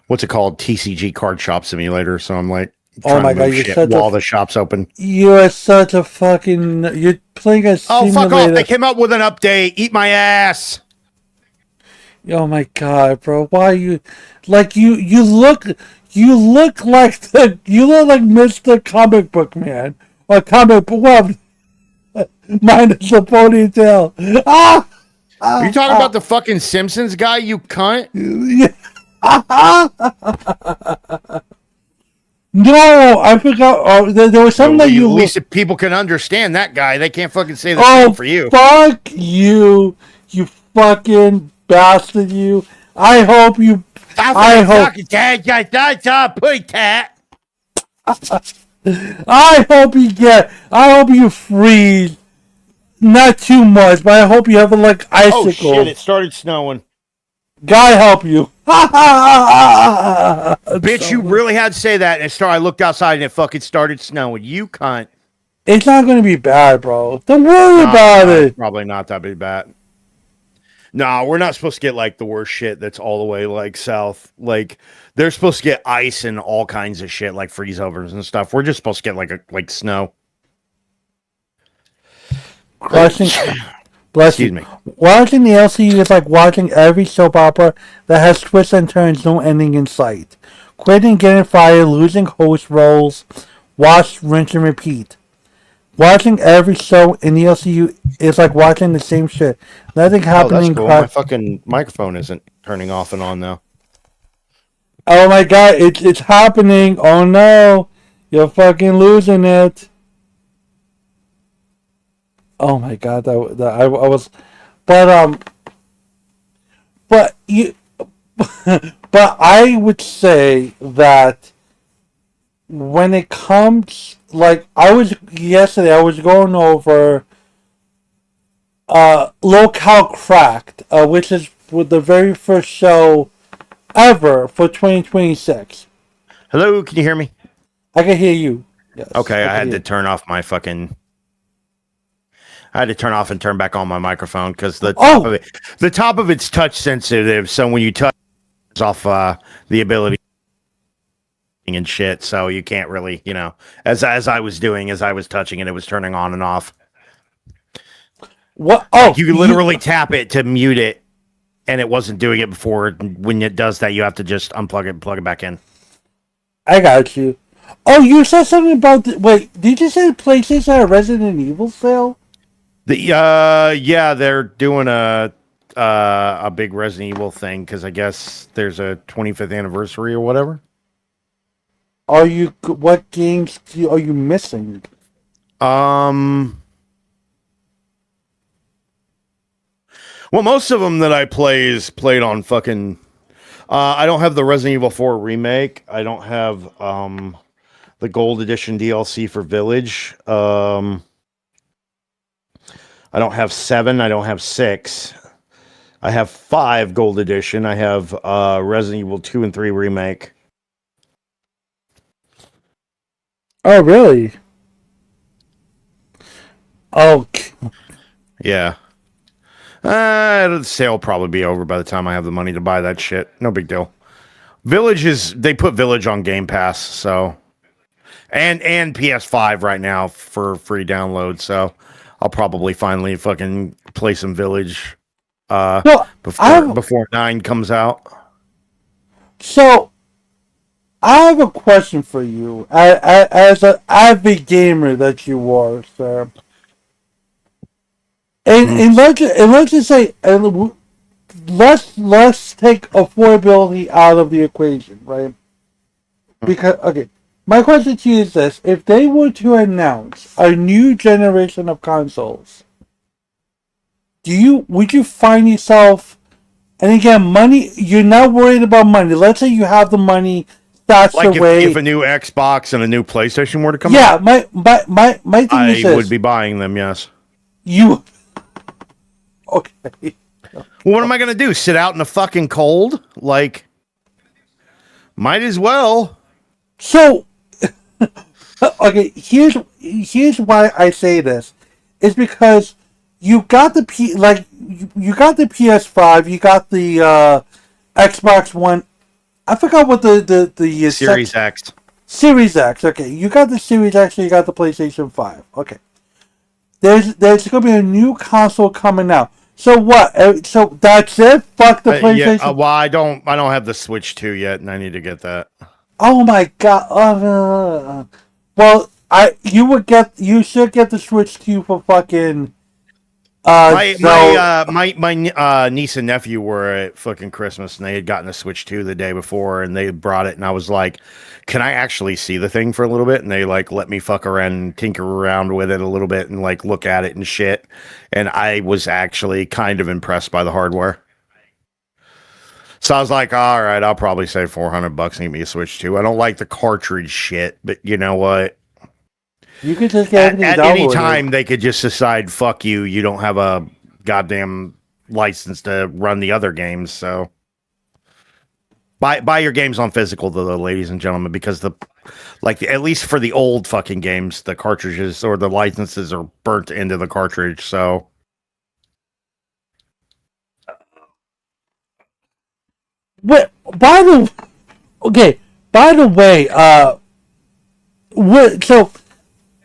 what's it called? TCG Card Shop Simulator. So I'm like, Oh my god, you're shit such while a the shop's open. you're such a fucking you're playing a Oh, simulator. fuck off! They came out with an update. Eat my ass. Oh my god, bro! Why you like you look like you look like Mr. Comic Book Man or comic book minus the ponytail. Are you talking about the fucking Simpsons guy? You cunt. No, I forgot. There was something that you. At least if people can understand that guy, they can't fucking say the Oh, same for you. fuck you! You fucking bastard! You. I hope you. I hope. I hope you get. I hope you freeze. Not too much, but I hope you have like icicles. Oh shit! It started snowing. God help you. Bitch, you really had to say that. And I looked outside and it fucking started snowing. You cunt. It's not going to be bad, bro. Don't worry about it. Probably not that bad. No, we're not supposed to get like the worst shit that's all the way like south. Like they're supposed to get ice and all kinds of shit like freeze overs and stuff. We're just supposed to get like snow. Question. Bless Excuse you. me. Watching the LCU is like watching every soap opera that has twists and turns, no ending in sight. Quitting, getting fired, losing host roles, watch, rinse, and repeat. Watching every show in the LCU is like watching the same shit. Nothing happening. That's cool. My fucking microphone isn't turning off and on now. Oh my god, it's happening. Oh no. You're fucking losing it. Oh my god, I was, but you, but I would say that when it comes, like yesterday, I was going over Locale Cracked, which is the very first show ever for 2026. Hello, can you hear me? I can hear you. Yes. Okay, I had to turn off my fucking. I had to turn off and turn back on my microphone because the top of it's touch sensitive. So when you touch, it's off the ability and shit. So you can't really, as I was doing, as I was touching it, it was turning on and off. What? Like you could literally tap it to mute it, and it wasn't doing it before. When it does that, you have to just unplug it and plug it back in. I got you. Oh, you said something about wait, did you say PlayStation had a Resident Evil sale? Yeah, they're doing a big Resident Evil thing because I guess there's a 25th anniversary or whatever. What games are you missing? Well, most of them that I play is played on fucking. I don't have the Resident Evil 4 remake. I don't have the Gold Edition DLC for Village. I don't have 7. I don't have 6. I have 5 Gold Edition. I have Resident Evil 2 and 3 remake. Oh, really? Oh. Yeah. The sale will probably be over by the time I have the money to buy that shit. No big deal. They put Village on Game Pass, so and PS5 right now for free download, so I'll probably finally fucking play some Village before 9 comes out. So I have a question for you as an avid gamer that you are, sir. And let's just say, let's take affordability out of the equation, right? Because my question to you is this: if they were to announce a new generation of consoles, would you find yourself? And again, money. You're not worried about money. Let's say you have the money. That's like the way. If a new Xbox and a new PlayStation were to come Yeah, out, my thing is this. I would be buying them. Yes. You. Okay. Well, what am I going to do? Sit out in the fucking cold? Like, might as well. So, okay, here's why I say this. It's because you got the you got the PS5, you got the Xbox One. I forgot what the Series X. Series X. Okay, you got the Series X, and you got the PlayStation 5. Okay. There's going to be a new console coming out. So what? So that's it? Fuck the PlayStation? Yeah, well, I don't have the Switch 2 yet, and I need to get that. Oh my god. Well, you should get the Switch 2 for fucking my niece and nephew were at fucking Christmas, and they had gotten the Switch 2 the day before, and they brought it, and I was like, can I actually see the thing for a little bit? And they like let me fuck around and tinker around with it a little bit and like look at it and shit. And I was actually kind of impressed by the hardware. So I was like, all right, I'll probably save $400 and get me a Switch 2. I don't like the cartridge shit, but you know what? You could just get at any time they could just decide, fuck you, you don't have a goddamn license to run the other games, so buy your games on physical, though, ladies and gentlemen, because at least for the old fucking games, the cartridges or the licenses are burnt into the cartridge, so By the way, so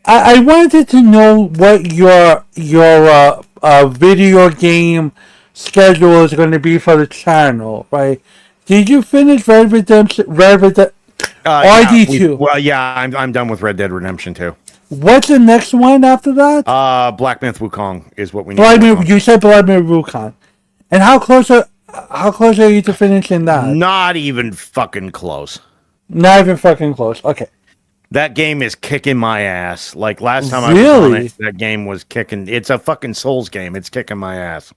I wanted to know what your video game schedule is going to be for the channel, right? Did you finish Red Redemption? RD2. Well, yeah, I'm done with Red Dead Redemption 2. What's the next one after that? Black Myth Wukong is what we need. You said Blood Myth Wukong, and how close are you to finishing that? Not even fucking close. Not even fucking close. Okay. That game is kicking my ass. Like last time I was on it, that game was kicking. It's a fucking Souls game. It's kicking my ass.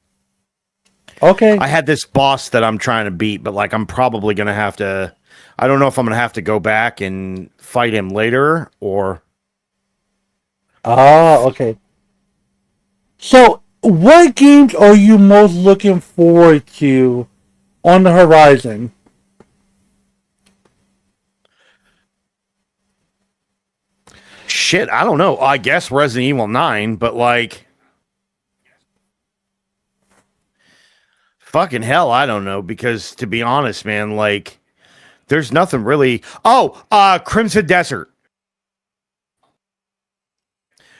Okay. I had this boss that I'm trying to beat, but like I'm probably gonna have to. I don't know if I'm gonna have to go back and fight him later or. Oh, okay. So, what games are you most looking forward to on the horizon? Shit, I don't know. I guess Resident Evil 9, but like fucking hell, I don't know, because to be honest, man, like there's nothing really. Crimson Desert.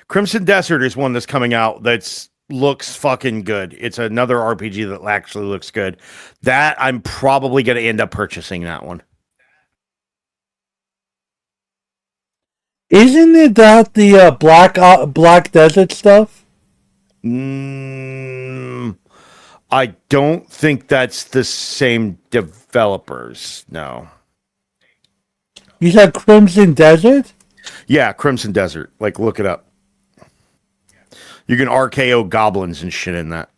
Crimson Desert is one that's coming out that's looks fucking good. It's another RPG that actually looks good. That I'm probably going to end up purchasing that one. Isn't it that the Black Desert stuff? I don't think that's the same developers. No. You said Crimson Desert? Yeah, Crimson Desert. Like, look it up. You can RKO goblins and shit in that.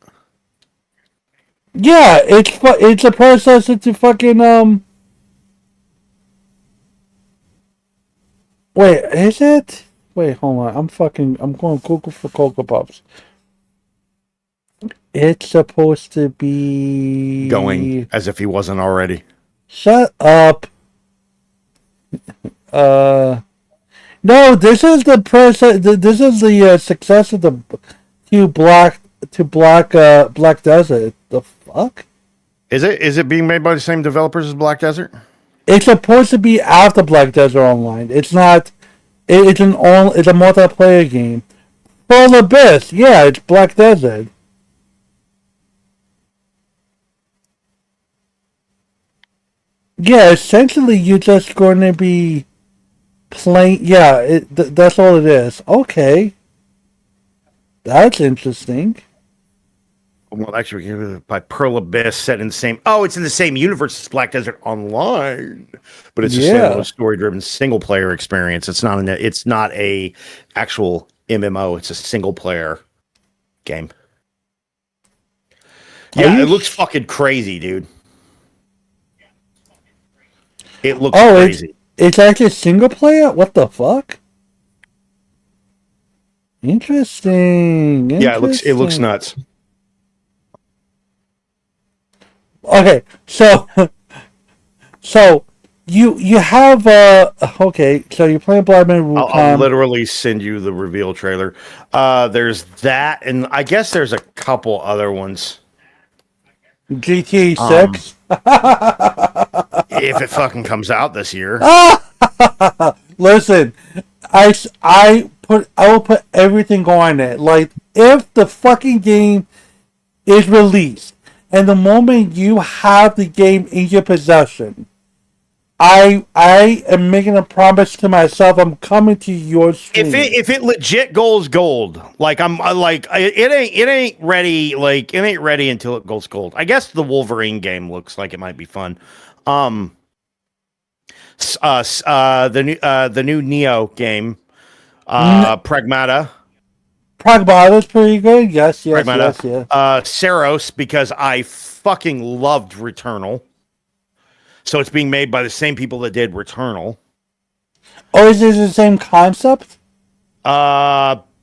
Yeah, it's a processor to fucking Wait, is it? Wait, hold on. I'm going Google for Cocoa Puffs. It's supposed to be Going as if he wasn't already. Shut up. No, this is the process. This is the success of the Black Desert. The fuck? Is it being made by the same developers as Black Desert? It's supposed to be after Black Desert Online. It's not. It's a multiplayer game. Full Abyss. Yeah, it's Black Desert. Yeah, essentially you're just going to be playing. Yeah, that's all it is. Okay, that's interesting. Well, actually, by Pearl Abyss, set in the same. Oh, it's in the same universe as Black Desert Online, but it's a standalone story-driven single-player experience. It's not a actual MMO. It's a single-player game. Yeah, it looks fucking crazy, dude. It looks crazy. It's actually single player? What the fuck? Interesting. Yeah, it looks nuts. Okay, so you have okay, so you're playing Blood Man Wukong. I'll literally send you the reveal trailer. There's that, and I guess there's a couple other ones. GTA 6? If it fucking comes out this year. Listen, I will put everything on it. Like, if the fucking game is released, and the moment you have the game in your possession, I am making a promise to myself. I'm coming to your stream. If it legit goes gold, like it ain't ready. Like it ain't ready until it goes gold. I guess the Wolverine game looks like it might be fun. The new Neo game, Pragmata. Pragmata's pretty good. Yes. Saros, because I fucking loved Returnal. So it's being made by the same people that did Returnal. Oh, is it the same concept?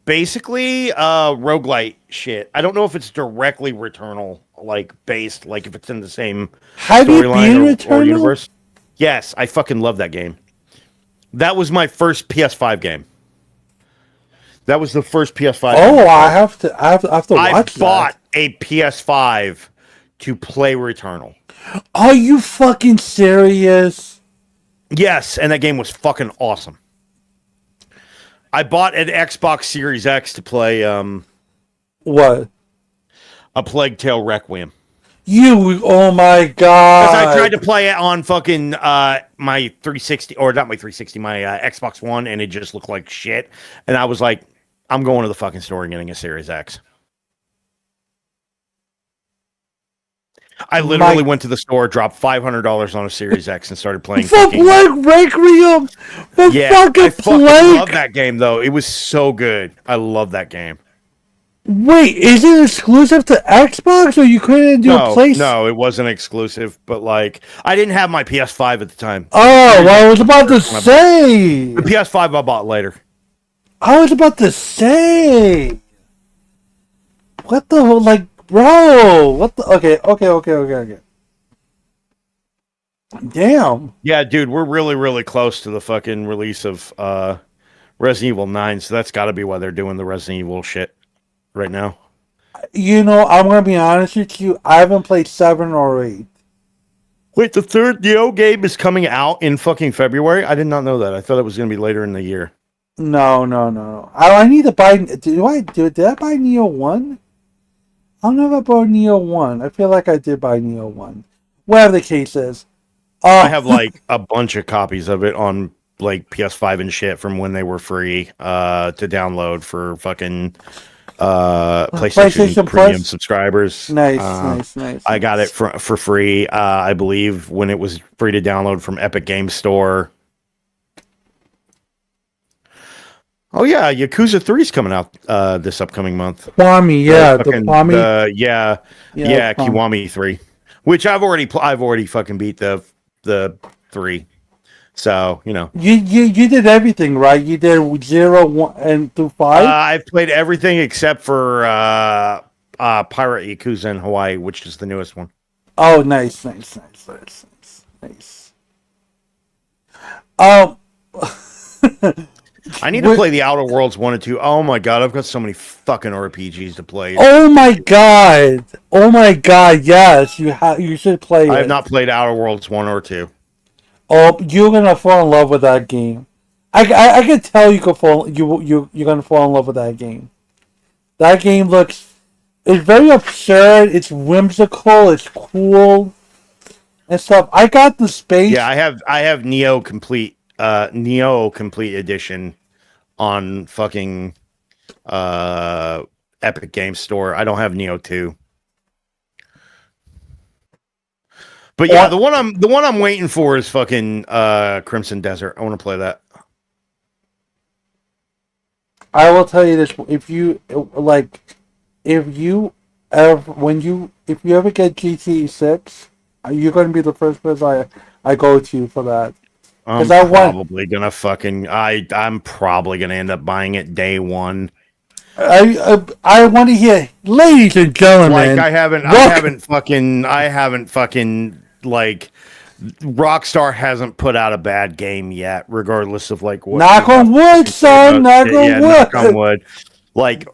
Basically, roguelite shit. I don't know if it's directly Returnal, like based, like if it's in the same storyline or universe. Yes, I fucking love that game. That was my first PS5 game. That was the first PS5. Oh, I have to watch that. I bought a PS5 to play Returnal. Are you fucking serious? Yes, and that game was fucking awesome. I bought an Xbox Series X to play what? A Plague Tale Requiem. Oh my god. Because I tried to play it on fucking my 360, or not my 360, my Xbox One, and it just looked like shit. And I was like, I'm going to the fucking store and getting a Series X. I literally went to the store, dropped $500 on a Series X, and started playing. For Plague Requiem! I fucking love that game, though. It was so good. I love that game. Wait, is it exclusive to Xbox, or you couldn't do a place? No, it wasn't exclusive, but like, I didn't have my PS5 at the time. Oh, well, I was about to say. The PS5 I bought later. I was about to say. What the hell? Like, bro, what the? Okay. Damn. Yeah, dude, we're really, really close to the fucking release of Resident Evil 9, so that's got to be why they're doing the Resident Evil shit right now. You know, I'm going to be honest with you. I haven't played 7 or 8. Wait, the third Neo game is coming out in fucking February? I did not know that. I thought it was going to be later in the year. No. I need to buy. Did I buy Neo 1? I don't know if I bought Neo 1. I feel like I did buy Neo 1. Whatever the case is. I have like a bunch of copies of it on like PS5 and shit from when they were free to download for fucking PlayStation Premium Plus? subscribers. Nice. I got it for free, I believe, when it was free to download from Epic Games Store. Oh yeah, Yakuza 3 is coming out this upcoming month. Kiwami, yeah, the Kiwami. Yeah, Kiwami 3, which I've already fucking beat the 3. So, you know. You did everything, right? You did 0, 1, and through 5? I've played everything except for Pirate Yakuza in Hawaii, which is the newest one. Oh, nice. I need to play the Outer Worlds 1 and 2. Oh my god, I've got so many fucking RPGs to play. Oh my god, yes, you should play it. I have not played Outer Worlds 1 or 2. Oh, you're gonna fall in love with that game. I can tell you're gonna fall in love with that game. That game it's very absurd, it's whimsical, it's cool and stuff. I got the space. Yeah, I have Neo Complete Edition on fucking Epic Games Store. I don't have Neo 2. But yeah, the one I'm waiting for is fucking Crimson Desert. I want to play that. I will tell you this: if you ever get GTA 6, you're going to be the first person I go to for that. I'm probably gonna end up buying it day one. I want to hear, ladies and gentlemen. Like I haven't fucking like Rockstar hasn't put out a bad game yet, regardless of like what. Knock on wood, son. Knock on wood. Like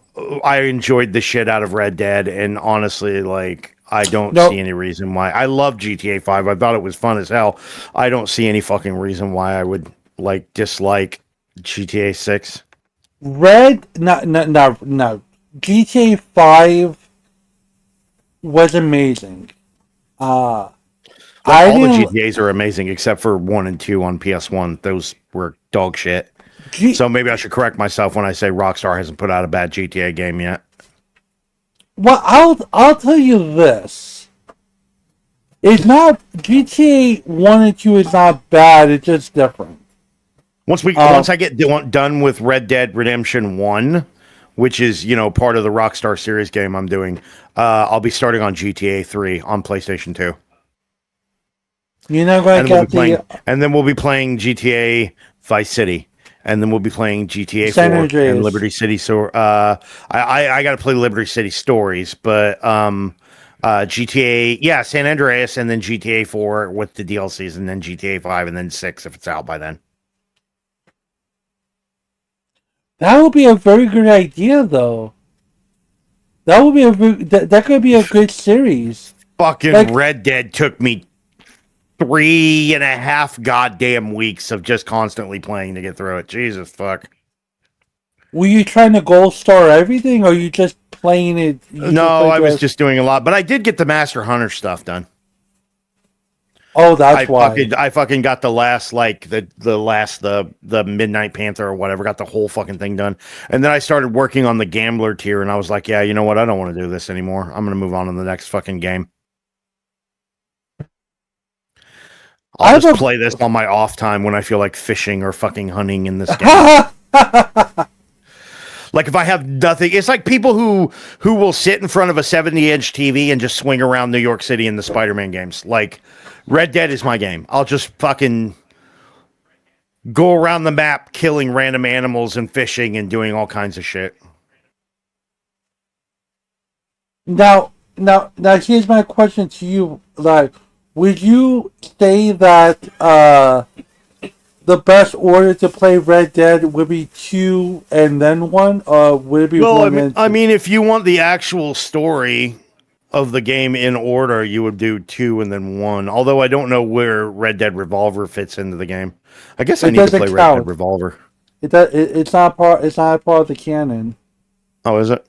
I enjoyed the shit out of Red Dead, and honestly, like I don't see any reason why. I love GTA 5. I thought it was fun as hell. I don't see any fucking reason why I would like dislike GTA 6. No. GTA 5 was amazing. All the GTAs are amazing except for 1 and 2 on PS1. Those were dog shit. So maybe I should correct myself when I say Rockstar hasn't put out a bad GTA game yet. Well, I'll tell you this. It's not GTA 1 and 2 is not bad, it's just different. Once I get done with Red Dead Redemption 1, which is, part of the Rockstar series game I'm doing, I'll be starting on GTA 3 on PlayStation 2. You're not going to get and then we'll be playing GTA Vice City. And then we'll be playing GTA San 4 Andreas. and Liberty City. So I got to play Liberty City Stories, but GTA, San Andreas, and then GTA 4 with the DLCs, and then GTA 5, and then 6 if it's out by then. That would be a very good idea, though. That would be that could be a good series. Fucking Red Dead took me 3.5 goddamn weeks of just constantly playing to get through it. Jesus fuck. Were you trying to gold star everything, or you just playing it? No, I was just doing a lot, but I did get the Master Hunter stuff done. Oh, that's why. I fucking got the last, like, the Midnight Panther or whatever, got the whole fucking thing done. And then I started working on the Gambler tier, and I was like, yeah, you know what? I don't want to do this anymore. I'm going to move on to the next fucking game. I'll just play this on my off time when I feel like fishing or fucking hunting in this game. Like if I have nothing, it's like people who will sit in front of a 70-inch TV and just swing around New York City in the Spider-Man games. Like Red Dead is my game. I'll just fucking go around the map killing random animals and fishing and doing all kinds of shit. Now, here's my question to you. Like, would you say that the best order to play Red Dead would be 2 and then 1, or would it be 1 and 2? I mean, if you want the actual story of the game in order, you would do 2 and then 1. Although I don't know where Red Dead Revolver fits into the game. I guess I need to play Red Dead Revolver. It's not part of the canon. Oh, is it?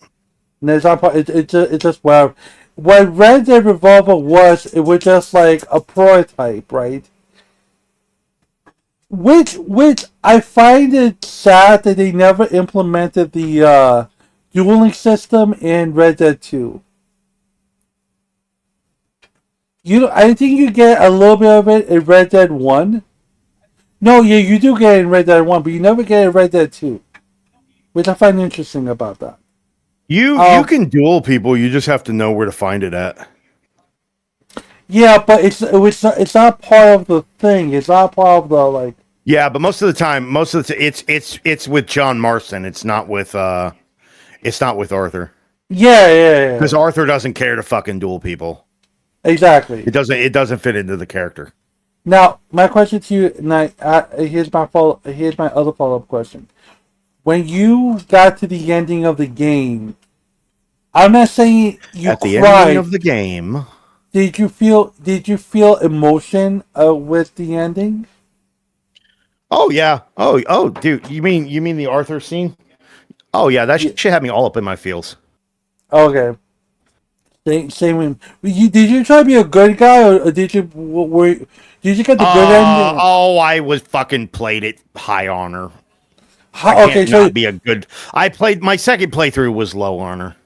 And it's not part. It's just whatever. What Red Dead Revolver was, it was just like a prototype, right? Which I find it sad that they never implemented the dueling system in Red Dead 2. I think you get a little bit of it in Red Dead 1. No, yeah, you do get it in Red Dead 1, but you never get it in Red Dead 2. Which I find interesting about that. You can duel people, you just have to know where to find it at. Yeah, but it's not part of the thing. It's not part of the like. Yeah, but most of the time, it's with John Marston. It's not with Arthur. Yeah. Because Arthur doesn't care to fucking duel people. Exactly. It doesn't fit into the character. Now, my question to you, here's my other follow-up question. When you got to the ending of the game, I'm not saying you At the cried. ending of the game, Did you feel emotion with the ending? oh yeah, oh dude, you mean the Arthur scene? Oh yeah, that shit had me all up in my feels. Okay. Same with did you try to be a good guy, or did you did you get the good ending? Oh, I was fucking played it high honor. So be a good. I played my second playthrough was low honor.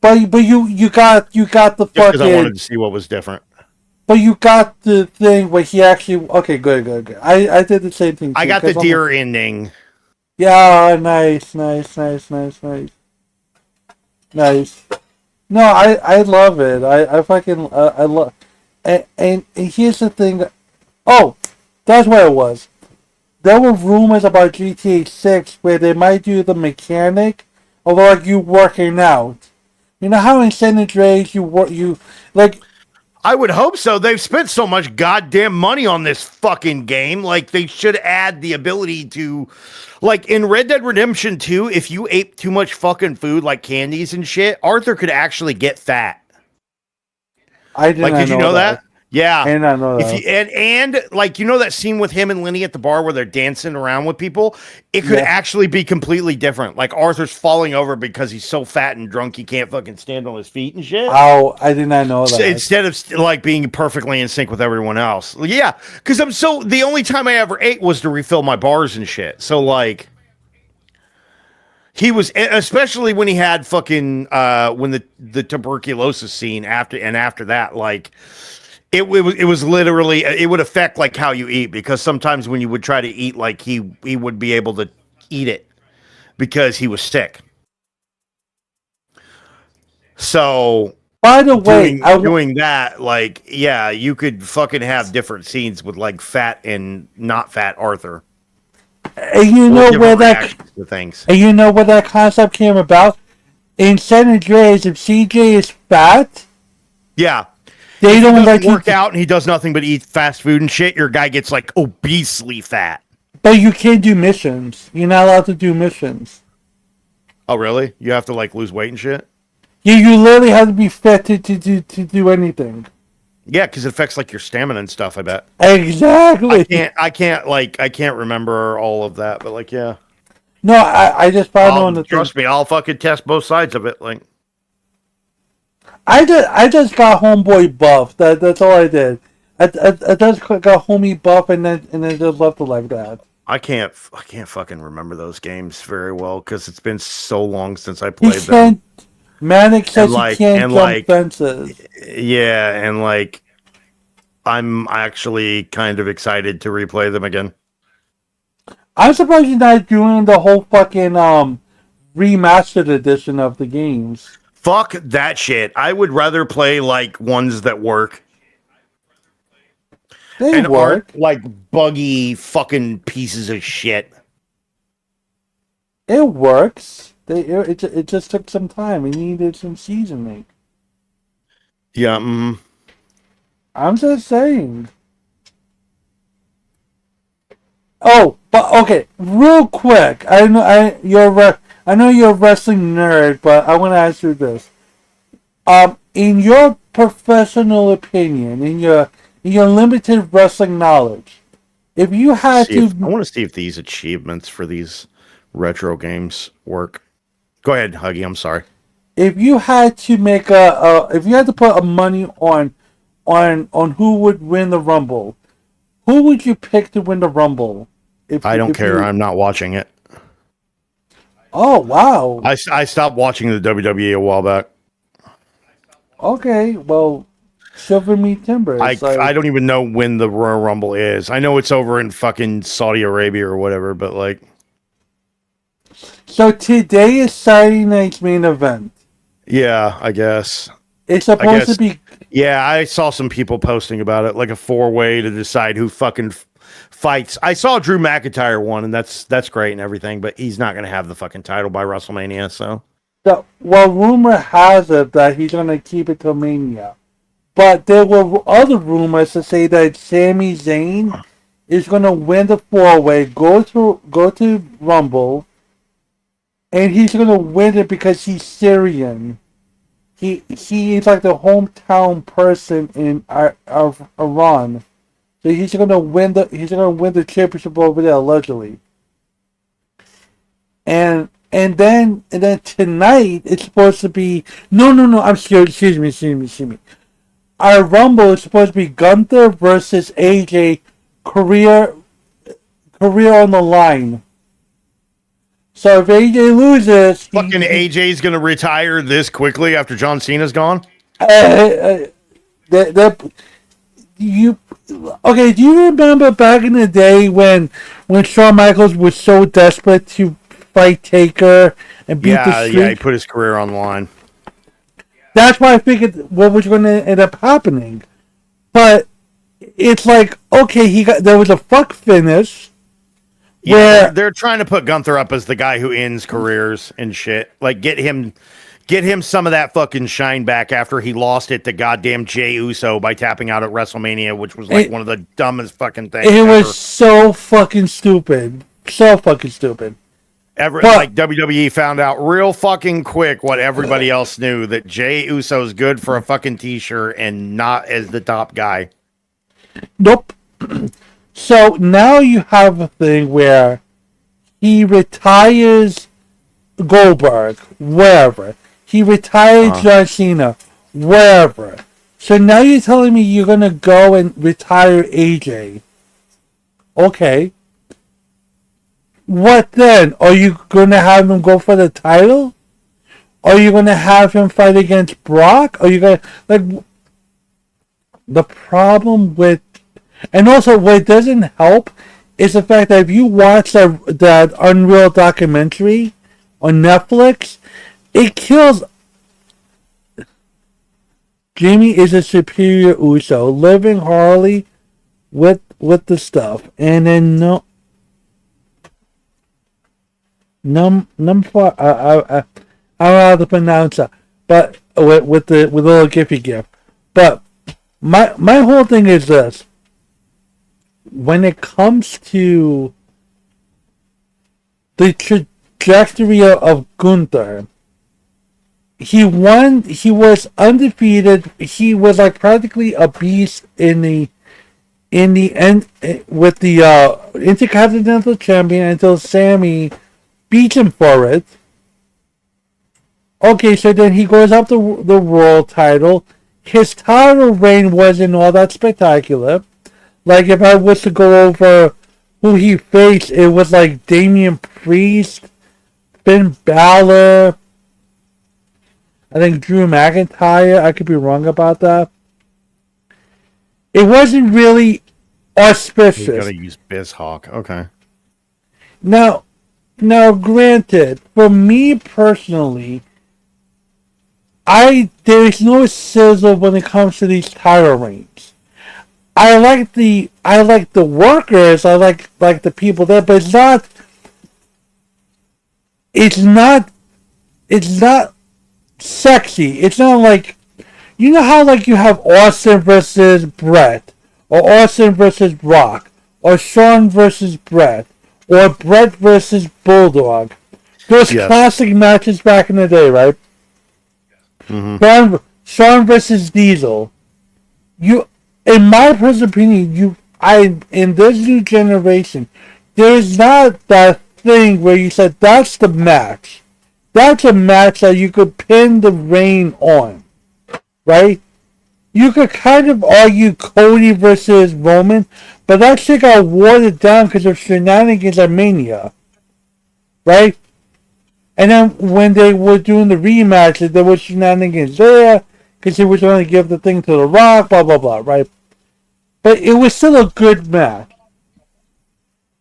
But you got the Just because I fucking. wanted to see what was different. But you got the thing where he actually. Okay, good. I did the same thing. Too, I got the deer ending. Yeah, nice. Nice. No, I love it. I fucking I love. And here's the thing. Oh, that's what it was. There were rumors about GTA 6 where they might do the mechanic of like you working out. You know how in San Andreas you like. I would hope so. They've spent so much goddamn money on this fucking game. Like, they should add the ability to, like, in Red Dead Redemption 2, if you ate too much fucking food, like candies and shit, Arthur could actually get fat. I did like, did you know that? Yeah. I did not know that. If you, and like, you know that scene with him and Lenny at the bar where they're dancing around with people? It could actually be completely different. Like, Arthur's falling over because he's so fat and drunk he can't fucking stand on his feet and shit. Oh, I did not know that. Instead of like being perfectly in sync with everyone else. Yeah, because the only time I ever ate was to refill my bars and shit. So like, he was, especially when he had fucking when the tuberculosis scene after that, like it was literally, it would affect like how you eat, because sometimes when you would try to eat, like he would be able to eat it because he was sick. So, by the way, doing that, like, yeah, you could fucking have different scenes with like fat and not fat Arthur. And you know where that things. And you know where that concept came about? In San Andreas, if CJ is fat, yeah, they if don't he like work out and he does nothing but eat fast food and shit. Your guy gets like obesely fat. But you can't do missions. You're not allowed to do missions. Oh, really? You have to like lose weight and shit? You literally have to be fit to do anything. Yeah, because it affects like your stamina and stuff, I bet. Exactly. I can't remember all of that, but like, yeah. No, I just found on the trust me, I'll fucking test both sides of it. Like, I just got homeboy buff. That's all I did. I just got homie buff and then just left it like that. I can't fucking remember those games very well because it's been so long since I played them. Manic says he can't jump fences. Yeah, and like, I'm actually kind of excited to replay them again. I'm surprised you're not doing the whole fucking remastered edition of the games. Fuck that shit. I would rather play like ones that work. They work. Aren't like buggy fucking pieces of shit. It works. It just took some time. It needed some seasoning. Yeah. I'm just saying. Oh, but okay, real quick. I know you're a wrestling nerd, but I want to ask you this. In your professional opinion, in your limited wrestling knowledge, if you had I want to see if these achievements for these retro games work. Go ahead, Huggy. I'm sorry. if you had to make if you had to put a money on who would win the Rumble, who would you pick to win the Rumble? I don't care. I'm not watching it. Oh wow. I stopped watching the WWE a while back. Okay, well, Silver Meat Timber. I don't even know when the Royal Rumble is. I know it's over in fucking Saudi Arabia or whatever, but like. So today is Saturday night's main event. Yeah, I guess. It's supposed to be. Yeah, I saw some people posting about it, like a 4-way to decide who fucking fights. I saw Drew McIntyre one, and that's great and everything, but he's not going to have the fucking title by WrestleMania. So, well, rumor has it that he's going to keep it till Mania, but there were other rumors to say that Sami Zayn is going to win the 4-way, go to Rumble, and he's going to win it because he's Syrian. He is like the hometown person in Iran. So he's gonna win the championship over there allegedly. And then tonight it's supposed to be no I'm scared. Excuse me. Our Rumble is supposed to be Gunther versus AJ, career on the line. So if AJ loses, fucking AJ's gonna retire this quickly after John Cena's gone. Okay, do you remember back in the day when Shawn Michaels was so desperate to fight Taker and beat the Streak? Yeah, he put his career on the line. That's why I figured what was going to end up happening. But it's like, okay, there was a fuck finish. Yeah, they're trying to put Gunther up as the guy who ends careers and shit. Like get him some of that fucking shine back after he lost it to goddamn Jey Uso by tapping out at WrestleMania, which was like one of the dumbest fucking things. It was so fucking stupid. Like WWE found out real fucking quick what everybody else knew, that Jey Uso's good for a fucking t-shirt and not as the top guy. Nope. So now you have a thing where he retires Goldberg, wherever. He retired John Cena, wherever. So now you're telling me you're going to go and retire AJ. Okay. What then? Are you going to have him go for the title? Are you going to have him fight against Brock? Are you going to... Like, the problem with... And also, what doesn't help is the fact that if you watch that Unreal documentary on Netflix, it kills... Jimmy is a superior Uso, living Harley with the stuff, and then number 4. I don't know how to pronounce it, but with the little Giphy gift. But my whole thing is this: when it comes to the trajectory of Gunther, he won. He was undefeated. He was like practically a beast in the end with the Intercontinental Champion until Sammy beat him for it. Okay, so then he goes up the world title. His title reign wasn't all that spectacular. Like if I was to go over who he faced, it was like Damian Priest, Finn Balor, I think Drew McIntyre. I could be wrong about that. It wasn't really auspicious. You gotta use BizHawk. Okay. Now, granted, for me personally, there's no sizzle when it comes to these title reigns. I like the workers. I like the people there, but it's not sexy. It's not like, you know how like you have Austin versus Brett, or Austin versus Rock, or Shawn versus Brett, or Brett versus Bulldog. Those classic matches back in the day, right? Mm-hmm. Shawn versus Diesel. In my personal opinion, in this new generation, there is not that thing where you said that's the match. that's a match that you could pin the Reign on, right? You could kind of argue Cody versus Roman, but that shit got watered down because of shenanigans at Mania, right? And then when they were doing the rematches, there was shenanigans there because he was going to give the thing to The Rock, blah, blah, blah, right? But it was still a good match.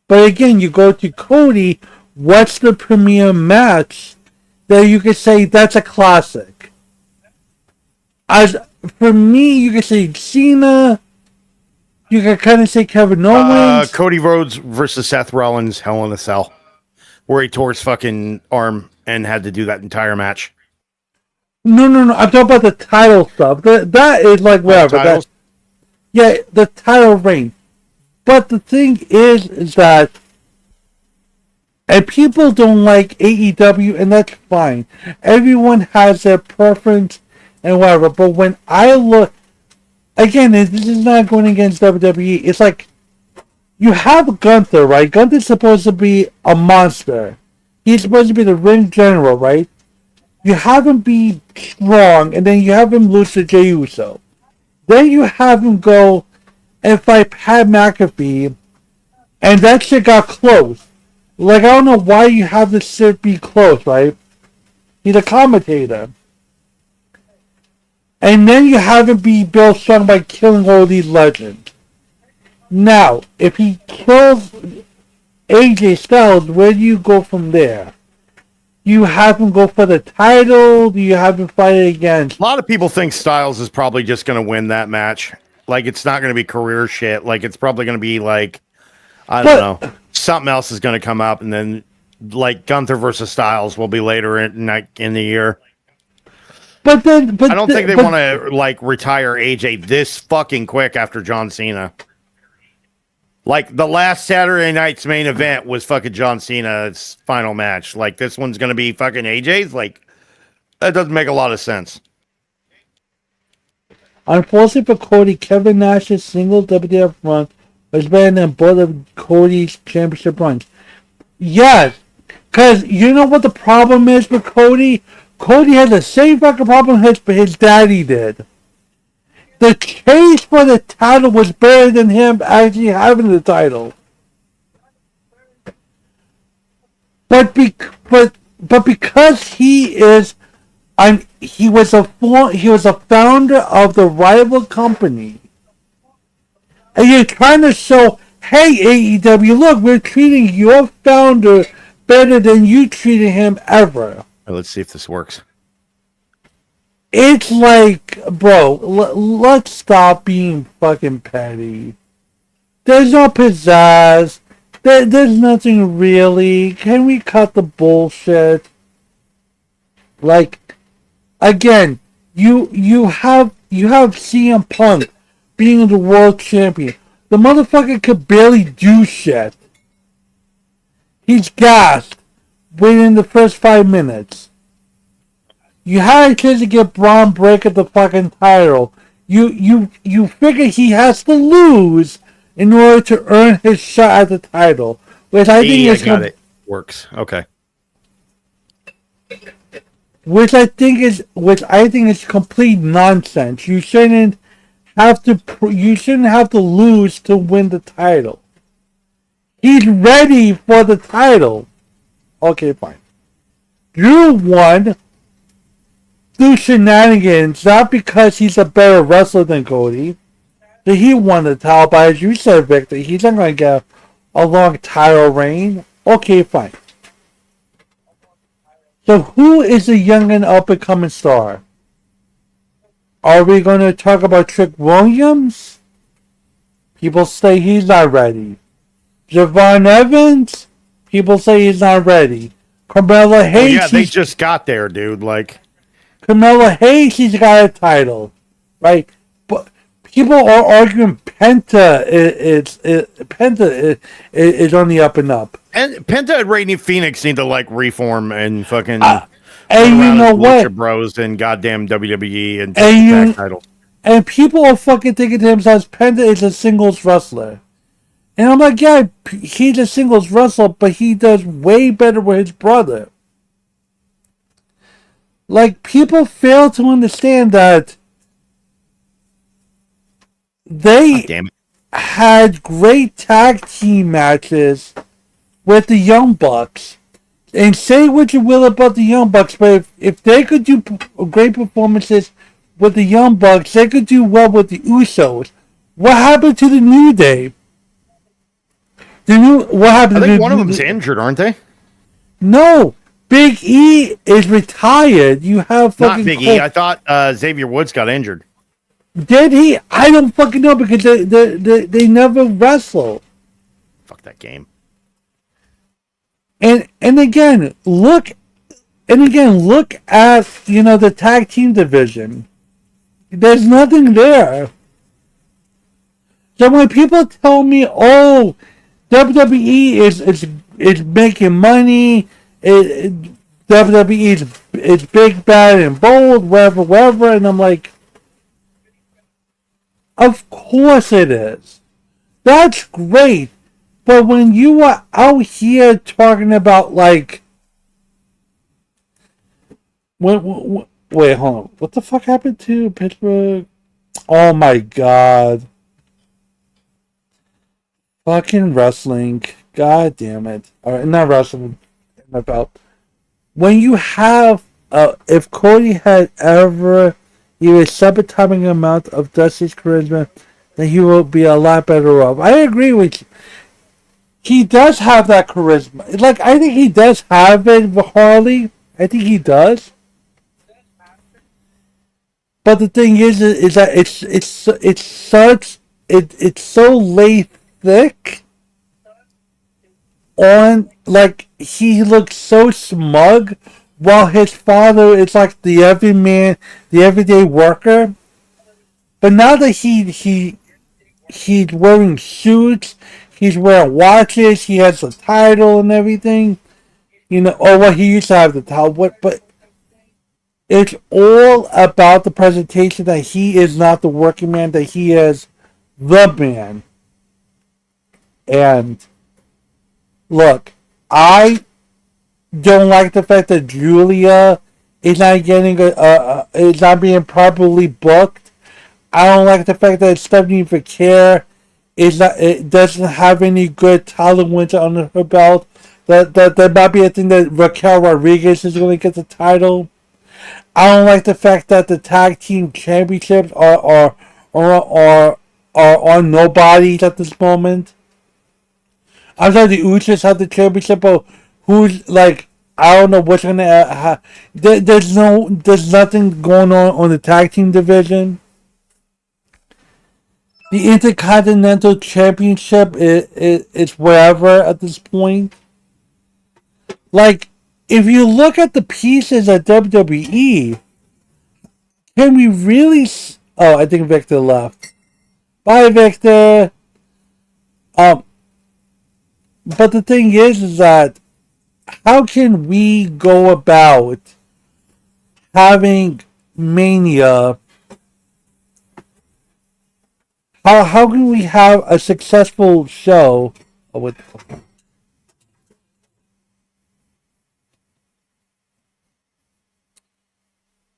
But again, you go to Cody, what's the premier match that you could say that's a classic? As for me, you could say Cena. You could kind of say Kevin Owens. Cody Rhodes versus Seth Rollins, Hell in a Cell, where he tore his fucking arm and had to do that entire match. No. I'm talking about the title stuff. That is like whatever. Yeah, the title reign. But the thing is that, and people don't like AEW, and that's fine. Everyone has their preference and whatever. But when I look, again, this is not going against WWE. It's like, you have Gunther, right? Gunther's supposed to be a monster. He's supposed to be the ring general, right? You have him be strong, and then you have him lose to Jey Uso. Then you have him go and fight Pat McAfee, and that shit got close. Like, I don't know why you have this shit be close, right? He's a commentator. And then you have him be built strong by killing all these legends. Now, if he kills AJ Styles, where do you go from there? You have him go for the title? Do you have him fight against? A lot of people think Styles is probably just going to win that match. Like, it's not going to be career shit. Like, it's probably going to be like, I don't know, something else is going to come up, and then like Gunther versus Styles will be later in the year. But I don't think they want to like retire AJ this fucking quick after John Cena. Like, the last Saturday night's main event was fucking John Cena's final match. Like, this one's going to be fucking AJ's? Like, that doesn't make a lot of sense. Unfortunately for Cody, Kevin Nash's single WWF run was better than both of Cody's championship runs. Yes, because you know what the problem is with Cody? Cody had the same fucking problem his daddy did. The chase for the title was better than him actually having the title. But because he was a founder of the rival company, and you're trying to show, hey AEW, look, we're treating your founder better than you treated him ever. Let's see if this works. It's like, bro, let's stop being fucking petty. There's no pizzazz. There's nothing really. Can we cut the bullshit? Like, again, you have CM Punk being the world champion. The motherfucker could barely do shit. He's gassed within the first 5 minutes. You had a chance to get Braun Breaker the fucking title. You figure he has to lose in order to earn his shot at the title, which I think it works. Okay. Which I think is complete nonsense. You shouldn't have to lose to win the title. He's ready for the title. Okay, fine. Drew won through shenanigans, not because he's a better wrestler than Cody. So he won the title, but as you said, Victor, he's not going to get a long title reign. Okay, fine. So who is the young and up-and-coming star? Are we going to talk about Trick Williams? People say he's not ready. Javon Evans? People say he's not ready. Carmella Hayes? Yeah, they just got there, dude. Like, Carmella Hayes, he's got a title, right? But people are arguing Penta is on the up and up. And Penta and Rainy Phoenix need to like reform and fucking and you know what? Lucha Bros and goddamn WWE and tag titles. And people are fucking thinking to themselves, Penta is a singles wrestler. And I'm like, yeah, he's a singles wrestler, but he does way better with his brother. Like, people fail to understand that they Damn it. had great tag team matches with the Young Bucks. And say what you will about the Young Bucks, but if they could do great performances with the Young Bucks, they could do well with the Usos. What happened to the New Day? What happened? I think one of them's injured, aren't they? No, Big E is retired. You have Not fucking Big E. I thought Xavier Woods got injured. Did he? I don't fucking know because they never wrestle. Fuck that game. And again, look at the tag team division. There's nothing there. So when people tell me, "Oh, WWE is making money," WWE is big, bad, and bold, whatever, and I'm like, of course it is. That's great. But when you are out here talking about, like, wait, hold on. What the fuck happened to Pittsburgh? Oh my god. Fucking wrestling. God damn it. Alright, not wrestling. About. When you have, if Cody had ever even subatomic amount of Dusty's charisma, then he will be a lot better off. I agree with you. He does have that charisma. Like, I think he does have it with Harley. I think he does. But the thing is that it's so laid thick on, like, he looks so smug while his father is like the everyman, the everyday worker. But now that he's wearing suits, he's wearing watches, he has the title and everything, he used to have the title, but it's all about the presentation that he is not the working man, that he is the man. And look, I don't like the fact that Julia is not is not being properly booked. I don't like the fact that Stephanie Vaquer it doesn't have any good title wins under her belt. That might be a thing that Raquel Rodriguez is going to get the title. I don't like the fact that the tag team championships are on nobodies at this moment. I'm sorry, the Usos have the championship, but who's, like, I don't know what's gonna there's nothing going on the tag team division. The Intercontinental Championship is wherever at this point. Like, if you look at the pieces at WWE, can we really... Oh, I think Victor left. Bye, Victor. But the thing is that how can we go about having Mania... How can we have a successful show with...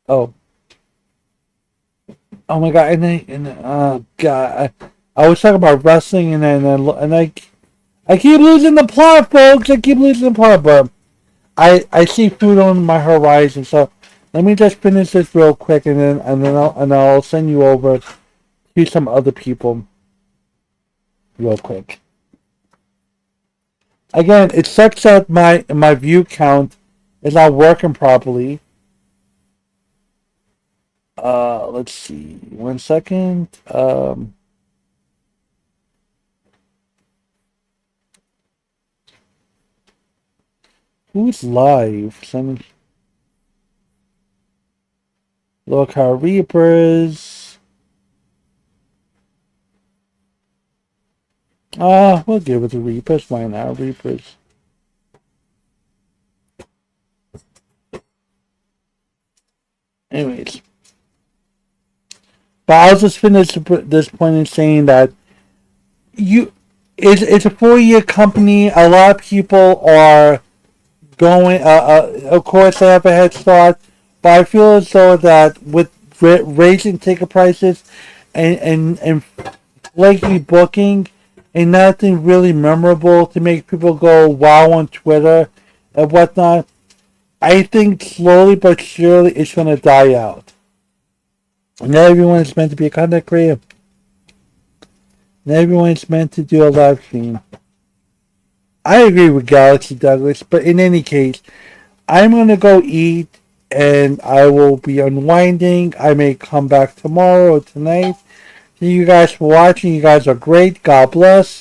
Oh my god! God, I was talking about wrestling, and I keep losing the plot, folks. I keep losing the plot, but I see food on my horizon. So let me just finish this real quick, and then I'll send you over to some other people real quick. Again, it sucks that my view count is not working properly. Let's see. 1 second. Who's live? Look, our Reapers. We'll give it to Reapers. Why not? Reapers. Anyways. But I'll just finish this point in saying that it's a 4-year company. A lot of people are going. Of course, they have a head start. But I feel as though that with raising ticket prices and flaky booking and nothing really memorable to make people go wow on Twitter and whatnot, I think slowly but surely it's going to die out. Not everyone is meant to be a content creator. Not everyone is meant to do a live stream. I agree with Galaxy Douglas, but in any case, I'm going to go eat and I will be unwinding. I may come back tomorrow or tonight. Thank you guys for watching. You guys are great. God bless.